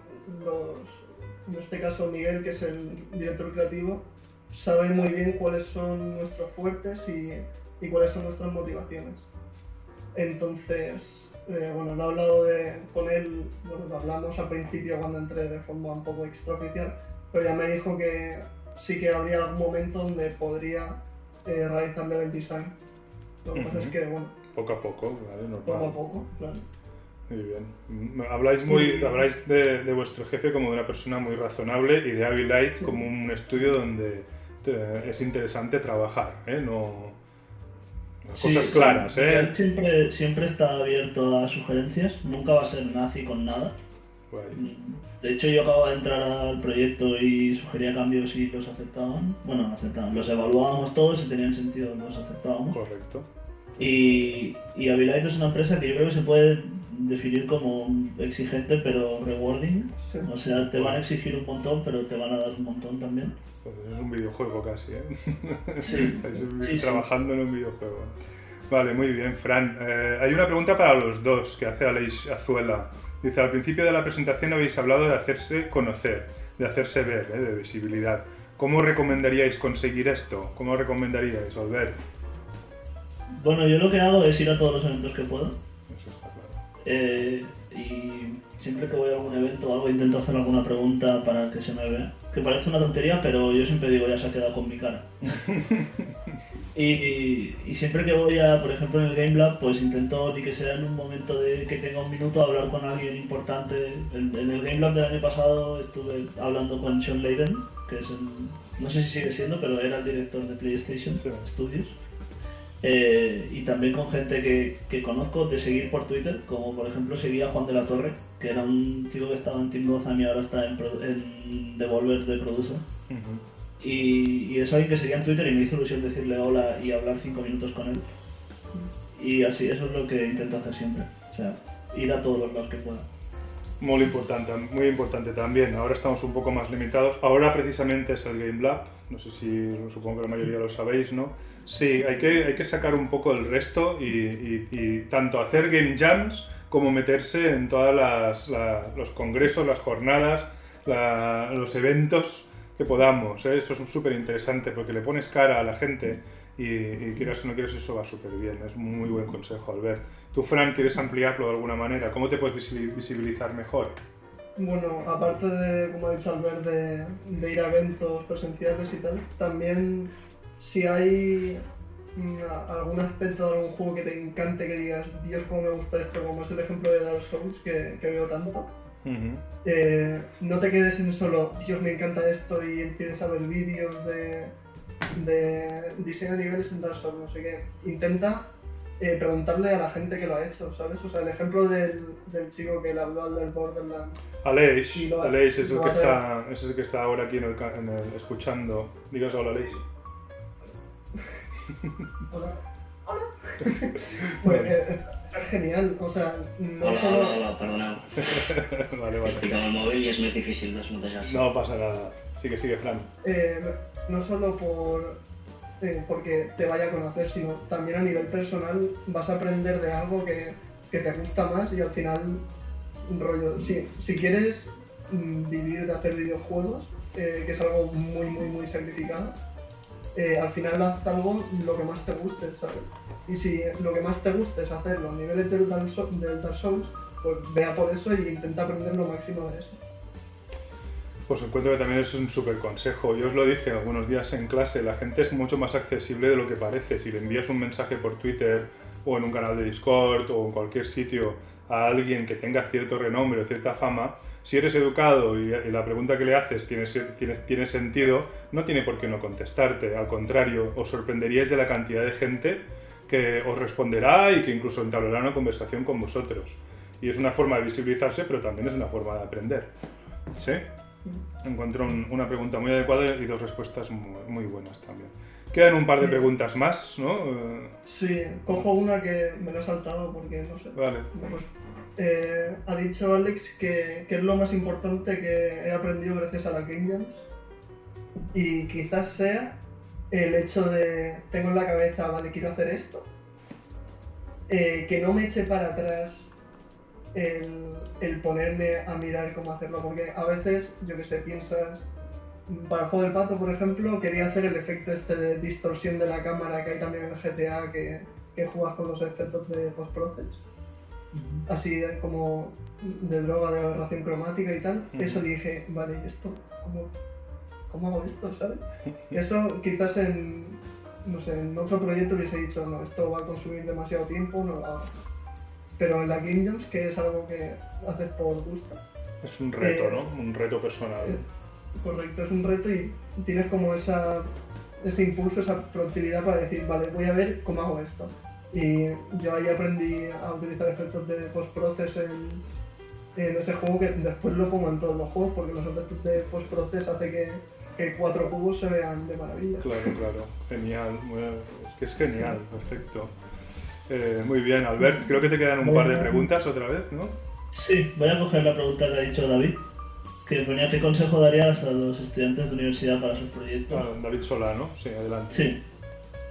Speaker 3: en este caso Miguel, que es el director creativo, sabe muy bien cuáles son nuestros fuertes y cuáles son nuestras motivaciones. Entonces, bueno, lo he hablado con él, bueno, lo hablamos al principio cuando entré de forma un poco extraoficial, pero ya me dijo que sí que habría algún momento donde podría realizar level design. Lo que pasa es que, bueno...
Speaker 1: Poco a poco, ¿vale? Normal.
Speaker 3: Poco a poco, claro.
Speaker 1: Muy bien. Habláis de vuestro jefe como de una persona muy razonable y de Abilite como un estudio donde es interesante trabajar, No... Cosas claras,
Speaker 2: Siempre está abierto a sugerencias, nunca va a ser nazi con nada.
Speaker 1: Guay.
Speaker 2: De hecho, yo acabo de entrar al proyecto y sugería cambios y los aceptaban. Bueno, aceptaban, los evaluábamos todos, si tenían sentido los aceptábamos.
Speaker 1: Correcto.
Speaker 2: Y Abilite es una empresa que yo creo que se puede definir como exigente pero rewarding. Sí. O sea, te van a exigir un montón, pero te van a dar un montón también.
Speaker 1: Pues es un videojuego casi,
Speaker 2: Sí.
Speaker 1: Estáis trabajando en un videojuego. Vale, muy bien, Fran. Hay una pregunta para los dos que hace Aleix Azuela. Dice, al principio de la presentación habéis hablado de hacerse conocer, de hacerse ver, de visibilidad. ¿Cómo recomendaríais conseguir esto? ¿Cómo recomendaríais, Albert?
Speaker 2: Bueno, yo lo que hago es ir a todos los eventos que puedo.
Speaker 1: Eso está claro.
Speaker 2: Y siempre que voy a algún evento o algo intento hacer alguna pregunta para que se me vea. Que parece una tontería, pero yo siempre digo, ya se ha quedado con mi cara. y siempre que voy por ejemplo, en el Game Lab, pues intento, ni que sea en un momento de que tenga un minuto, hablar con alguien importante. En el Game Lab del año pasado estuve hablando con Sean Layden, que es no sé si sigue siendo, pero era el director de PlayStation Studios. Y también con gente que conozco de seguir por Twitter, como por ejemplo seguía a Juan de la Torre, que era un chico que estaba en Team Gotham y ahora está en Devolver de Producer. Y es alguien que seguía en Twitter y me hizo ilusión decirle hola y hablar 5 minutos con él. Y así, eso es lo que intento hacer siempre, o sea, ir a todos los lados que pueda.
Speaker 1: Muy importante también. Ahora estamos un poco más limitados. Ahora precisamente es el Game Lab, no sé si, supongo que la mayoría lo sabéis, ¿no? Sí, hay que sacar un poco el resto y tanto hacer game jams como meterse en todas los congresos, las jornadas, los eventos que podamos, Eso es súper interesante porque le pones cara a la gente y quieras o no quieras, eso va súper bien. Es un muy buen consejo, Albert. ¿Tú, Fran, quieres ampliarlo de alguna manera? ¿Cómo te puedes visibilizar mejor?
Speaker 3: Bueno, aparte de, como ha dicho Albert, de ir a eventos presenciales y tal, también si hay algún aspecto de algún juego que te encante, que digas, Dios, cómo me gusta esto, como es el ejemplo de Dark Souls, que veo tanto, No te quedes en solo, Dios, me encanta esto, y empieces a ver vídeos de diseño de niveles en Dark Souls, no sé qué. Intenta preguntarle a la gente que lo ha hecho, ¿sabes? O sea, el ejemplo del chico que le habló al del Borderlands.
Speaker 1: Aleix es el que está ahora aquí en el escuchando. Digas hola, Aleix.
Speaker 3: Hola. Pues es genial, o sea, no
Speaker 5: hola,
Speaker 3: solo...
Speaker 5: Hola, perdoneu.
Speaker 1: Vale.
Speaker 5: Estic amb el mòbil i és més difícil desmutejar-se.
Speaker 1: No pasa nada. Sigue, Fran.
Speaker 3: No solo porque te vaya a conocer, sino también a nivel personal vas a aprender de algo que te gusta más, y al final, rollo, si quieres vivir de hacer videojuegos, que es algo muy sacrificado, al final haz algo lo que más te guste, ¿sabes? Y si lo que más te guste es hacerlo a niveles del Dark Souls, pues vea por eso y intenta aprender lo máximo de eso.
Speaker 1: Pues encuentro que también es un súper consejo. Yo os lo dije algunos días en clase, la gente es mucho más accesible de lo que parece. Si le envías un mensaje por Twitter o en un canal de Discord o en cualquier sitio a alguien que tenga cierto renombre o cierta fama, si eres educado y la pregunta que le haces tiene sentido, no tiene por qué no contestarte. Al contrario, os sorprenderíais de la cantidad de gente que os responderá y que incluso entablará una conversación con vosotros. Y es una forma de visibilizarse, pero también es una forma de aprender. ¿Sí? Encuentro una pregunta muy adecuada y dos respuestas muy buenas también. Quedan un par de preguntas más, ¿no?
Speaker 3: Sí, cojo una que me la he saltado porque no sé.
Speaker 1: Vale.
Speaker 3: Pues, ha dicho Alex que es lo más importante que he aprendido gracias a la Game Jams, y quizás sea el hecho de, tengo en la cabeza, vale, quiero hacer esto, que no me eche para atrás el ponerme a mirar cómo hacerlo, porque a veces, yo que sé, piensas, para el juego del pato, por ejemplo, quería hacer el efecto este de distorsión de la cámara que hay también en el GTA, que juegas con los efectos de post-process, así como de droga, de aberración cromática y tal. Eso dije, vale, ¿esto? ¿Cómo hago esto, sabes? Eso quizás en otro proyecto hubiese dicho, no, esto va a consumir demasiado tiempo, no lo hago. Pero en la Game Jams, que es algo que haces por gusto.
Speaker 1: Es un reto, ¿no? Un reto personal.
Speaker 3: Correcto, es un reto y tienes como ese impulso, esa proactividad para decir, vale, voy a ver cómo hago esto. Y yo ahí aprendí a utilizar efectos de post-process en ese juego, que después lo pongo en todos los juegos, porque los efectos de post-process hace que 4 cubos se vean de maravilla.
Speaker 1: Claro. Genial. Es que es genial, perfecto. Muy bien, Albert, creo que te quedan un par de preguntas otra vez, ¿no?
Speaker 2: Sí, voy a coger la pregunta que ha dicho David, que ponía qué consejo darías a los estudiantes de universidad para sus proyectos.
Speaker 1: David Solano, sí, adelante.
Speaker 2: Sí,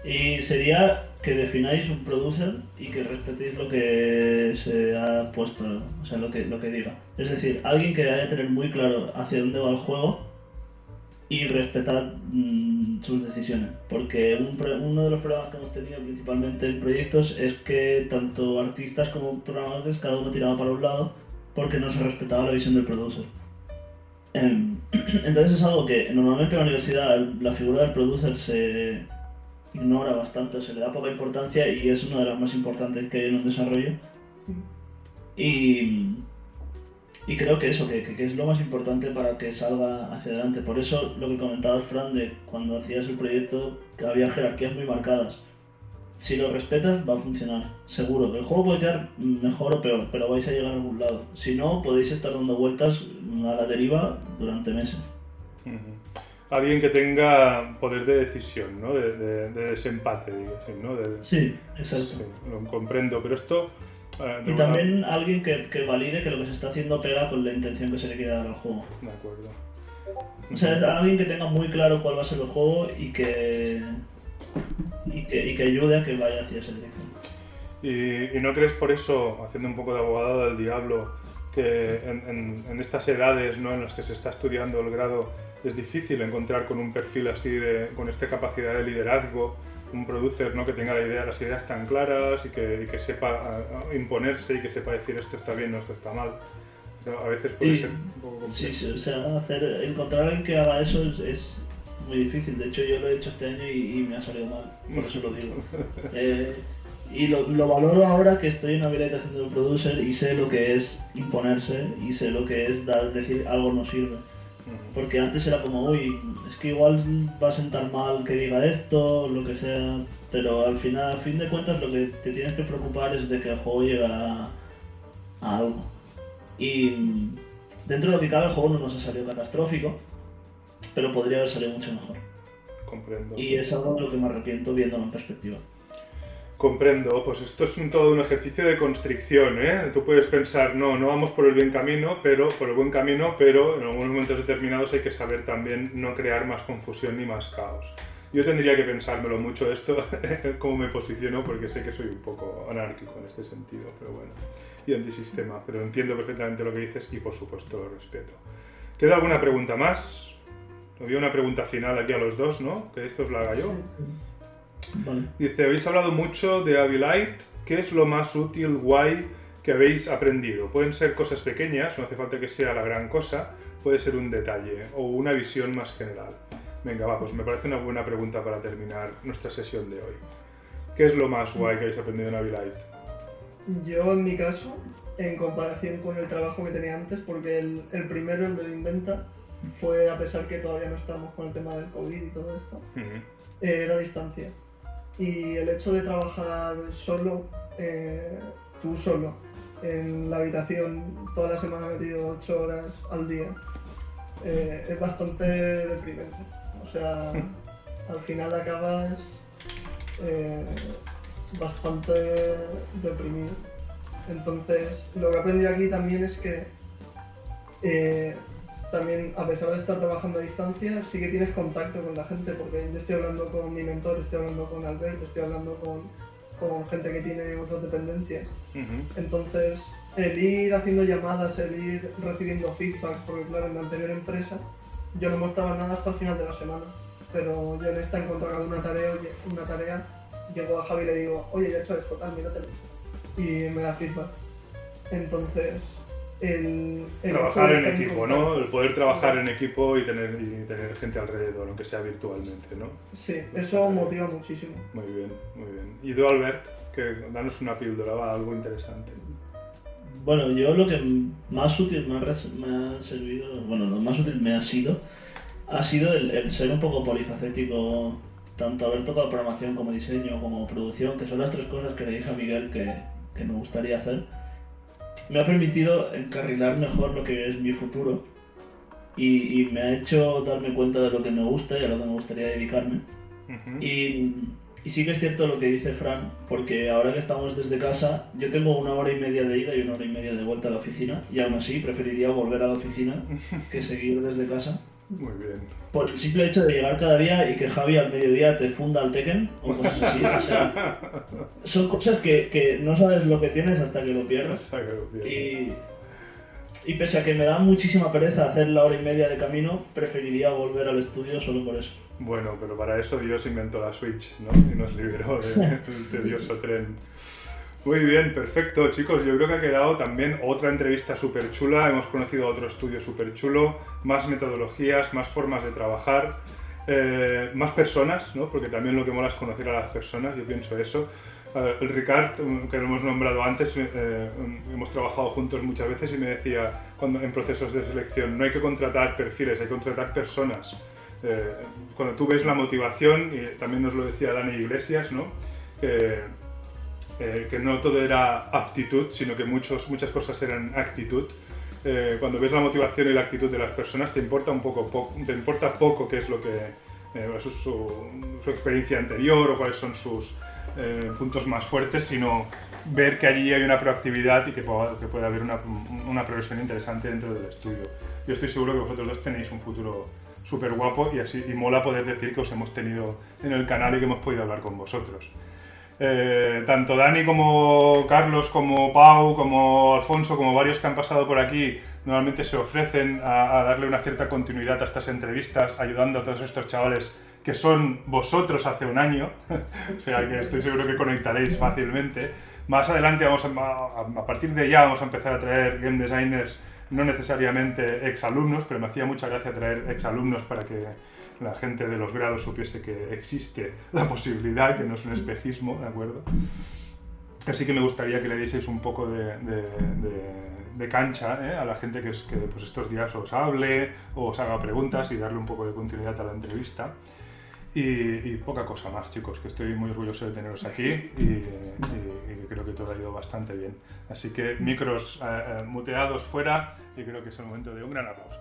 Speaker 2: y sería que defináis un producer y que respetéis lo que se ha puesto, o sea, lo que diga. Es decir, alguien que haya tener muy claro hacia dónde va el juego y respetar sus decisiones, porque uno de los problemas que hemos tenido principalmente en proyectos es que tanto artistas como programadores cada uno tiraba para un lado porque no se respetaba la visión del producer. Entonces es algo que normalmente en la universidad la figura del producer se ignora bastante, se le da poca importancia y es una de las más importantes que hay en un desarrollo. Y creo que eso, que es lo más importante para que salga hacia adelante. Por eso lo que comentabas, Fran, de cuando hacías el proyecto, que había jerarquías muy marcadas. Si lo respetas, va a funcionar, seguro. El juego puede quedar mejor o peor, pero vais a llegar a algún lado. Si no, podéis estar dando vueltas a la deriva durante meses.
Speaker 1: Alguien que tenga poder de decisión, ¿no? De desempate, digo, ¿no?
Speaker 2: Sí, exacto.
Speaker 1: Sí, lo comprendo, pero esto...
Speaker 2: y también alguien que valide que lo que se está haciendo pega con la intención que se le quiere dar al juego.
Speaker 1: De acuerdo.
Speaker 2: O sea, alguien que tenga muy claro cuál va a ser el juego y que ayude a que vaya hacia esa dirección.
Speaker 1: ¿Y no crees por eso, haciendo un poco de abogado del diablo, que en estas edades, ¿no?, en las que se está estudiando el grado, es difícil encontrar con un perfil así, con esta capacidad de liderazgo, un producer, ¿no?, que tenga las ideas tan claras y que sepa imponerse y que sepa decir esto está bien o esto está mal? O sea, a veces puede ser un poco complejo.
Speaker 2: Sí, o sea, encontrar a alguien que haga eso es muy difícil. De hecho, yo lo he hecho este año y me ha salido mal, por eso lo digo. Y lo valoro ahora que estoy en Ability haciendo de producer y sé lo que es imponerse y sé lo que es decir algo no sirve. Porque antes era como, uy, es que igual va a sentar mal que diga esto, lo que sea, pero al final, a fin de cuentas, lo que te tienes que preocupar es de que el juego llegue a algo. Y dentro de lo que cabe, el juego no nos ha salido catastrófico, pero podría haber salido mucho mejor.
Speaker 1: Comprendo.
Speaker 2: Y es algo de lo que me arrepiento viéndolo en perspectiva.
Speaker 1: Comprendo, pues esto es todo un ejercicio de constricción, ¿eh? Tú puedes pensar, no vamos por el buen camino, pero en algunos momentos determinados hay que saber también no crear más confusión ni más caos. Yo tendría que pensármelo mucho esto, cómo me posiciono, porque sé que soy un poco anárquico en este sentido, pero bueno, y antisistema, pero entiendo perfectamente lo que dices y por supuesto lo respeto. ¿Queda alguna pregunta más? Había una pregunta final aquí a los dos, ¿no? ¿Queréis que os la haga yo?
Speaker 2: Vale.
Speaker 1: Dice, habéis hablado mucho de Abilite. ¿Qué es lo más útil, guay, que habéis aprendido? Pueden ser cosas pequeñas, no hace falta que sea la gran cosa, puede ser un detalle o una visión más general. Venga, va, pues me parece una buena pregunta para terminar nuestra sesión de hoy. ¿Qué es lo más guay que habéis aprendido en Abilite?
Speaker 3: Yo, en mi caso, en comparación con el trabajo que tenía antes, porque el primero, el de Inventa, fue, a pesar que todavía no estábamos con el tema del COVID y todo esto, era a distancia. Y el hecho de trabajar solo, tú solo, en la habitación, toda la semana metido 8 horas al día, es bastante deprimente. O sea, al final acabas bastante deprimido. Entonces, lo que he aprendido aquí también es que también, a pesar de estar trabajando a distancia, sí que tienes contacto con la gente, porque yo estoy hablando con mi mentor, estoy hablando con Albert, estoy hablando con gente que tiene otras dependencias. Entonces, el ir haciendo llamadas, el ir recibiendo feedback, porque claro, en la anterior empresa yo no mostraba nada hasta el final de la semana, pero yo en esta, en cuanto hago una tarea, llego a Javi y le digo, oye, ya he hecho esto, tal, míratelo, y me da feedback. Entonces, el
Speaker 1: trabajar en equipo, ¿no? El poder trabajar en equipo y tener gente alrededor, aunque sea virtualmente, ¿no?
Speaker 3: Sí, eso motiva muchísimo.
Speaker 1: Muy bien, muy bien. ¿Y tú, Albert? Danos una píldora, algo interesante.
Speaker 2: Bueno, yo lo que más útil me ha servido, bueno, lo más útil me ha sido el ser un poco polifacético, tanto haber tocado programación como diseño, como producción, que son las tres cosas que le dije a Miguel que me gustaría hacer. Me ha permitido encarrilar mejor lo que es mi futuro y me ha hecho darme cuenta de lo que me gusta y a lo que me gustaría dedicarme. Y sí que es cierto lo que dice Fran, porque ahora que estamos desde casa, yo tengo 1 hora y media de ida y 1 hora y media de vuelta a la oficina, y aún así preferiría volver a la oficina que seguir desde casa.
Speaker 1: Muy bien.
Speaker 2: Por el simple hecho de llegar cada día y que Javi al mediodía te funda el Tekken o cosas así. O sea, son cosas que no sabes lo que tienes hasta que lo pierdes. Y pese a que me da muchísima pereza hacer la hora y media de camino, preferiría volver al estudio solo por eso.
Speaker 1: Bueno, pero para eso Dios inventó la Switch, ¿no? Y nos liberó del tedioso tren. Muy bien, perfecto, chicos. Yo creo que ha quedado también otra entrevista súper chula. Hemos conocido otro estudio súper chulo, más metodologías, más formas de trabajar, más personas, ¿no? Porque también lo que mola es conocer a las personas, yo pienso eso. El Ricard, que lo hemos nombrado antes, hemos trabajado juntos muchas veces y me decía, en procesos de selección, no hay que contratar perfiles, hay que contratar personas. Cuando tú ves la motivación, y también nos lo decía Dani Iglesias, ¿no? Que no todo era aptitud, sino que muchas cosas eran actitud. Cuando ves la motivación y la actitud de las personas, te importa poco qué es lo que su experiencia anterior o cuáles son sus puntos más fuertes, sino ver que allí hay una proactividad y que puede haber una progresión interesante dentro del estudio. Yo estoy seguro que vosotros dos tenéis un futuro súper guapo y mola poder decir que os hemos tenido en el canal y que hemos podido hablar con vosotros. Tanto Dani como Carlos, como Pau, como Alfonso, como varios que han pasado por aquí, normalmente se ofrecen a darle una cierta continuidad a estas entrevistas, ayudando a todos estos chavales que son vosotros hace un año, o sea que estoy seguro que conectaréis fácilmente. Más adelante, a partir de ya, vamos a empezar a traer game designers, no necesariamente exalumnos, pero me hacía mucha gracia traer exalumnos para que la gente de los grados supiese que existe la posibilidad, que no es un espejismo, ¿de acuerdo? Así que me gustaría que le dieseis un poco de cancha a la gente que pues estos días os hable o os haga preguntas y darle un poco de continuidad a la entrevista. Y poca cosa más, chicos, que estoy muy orgulloso de teneros aquí y creo que todo ha ido bastante bien. Así que micros muteados fuera y creo que es el momento de un gran aplauso.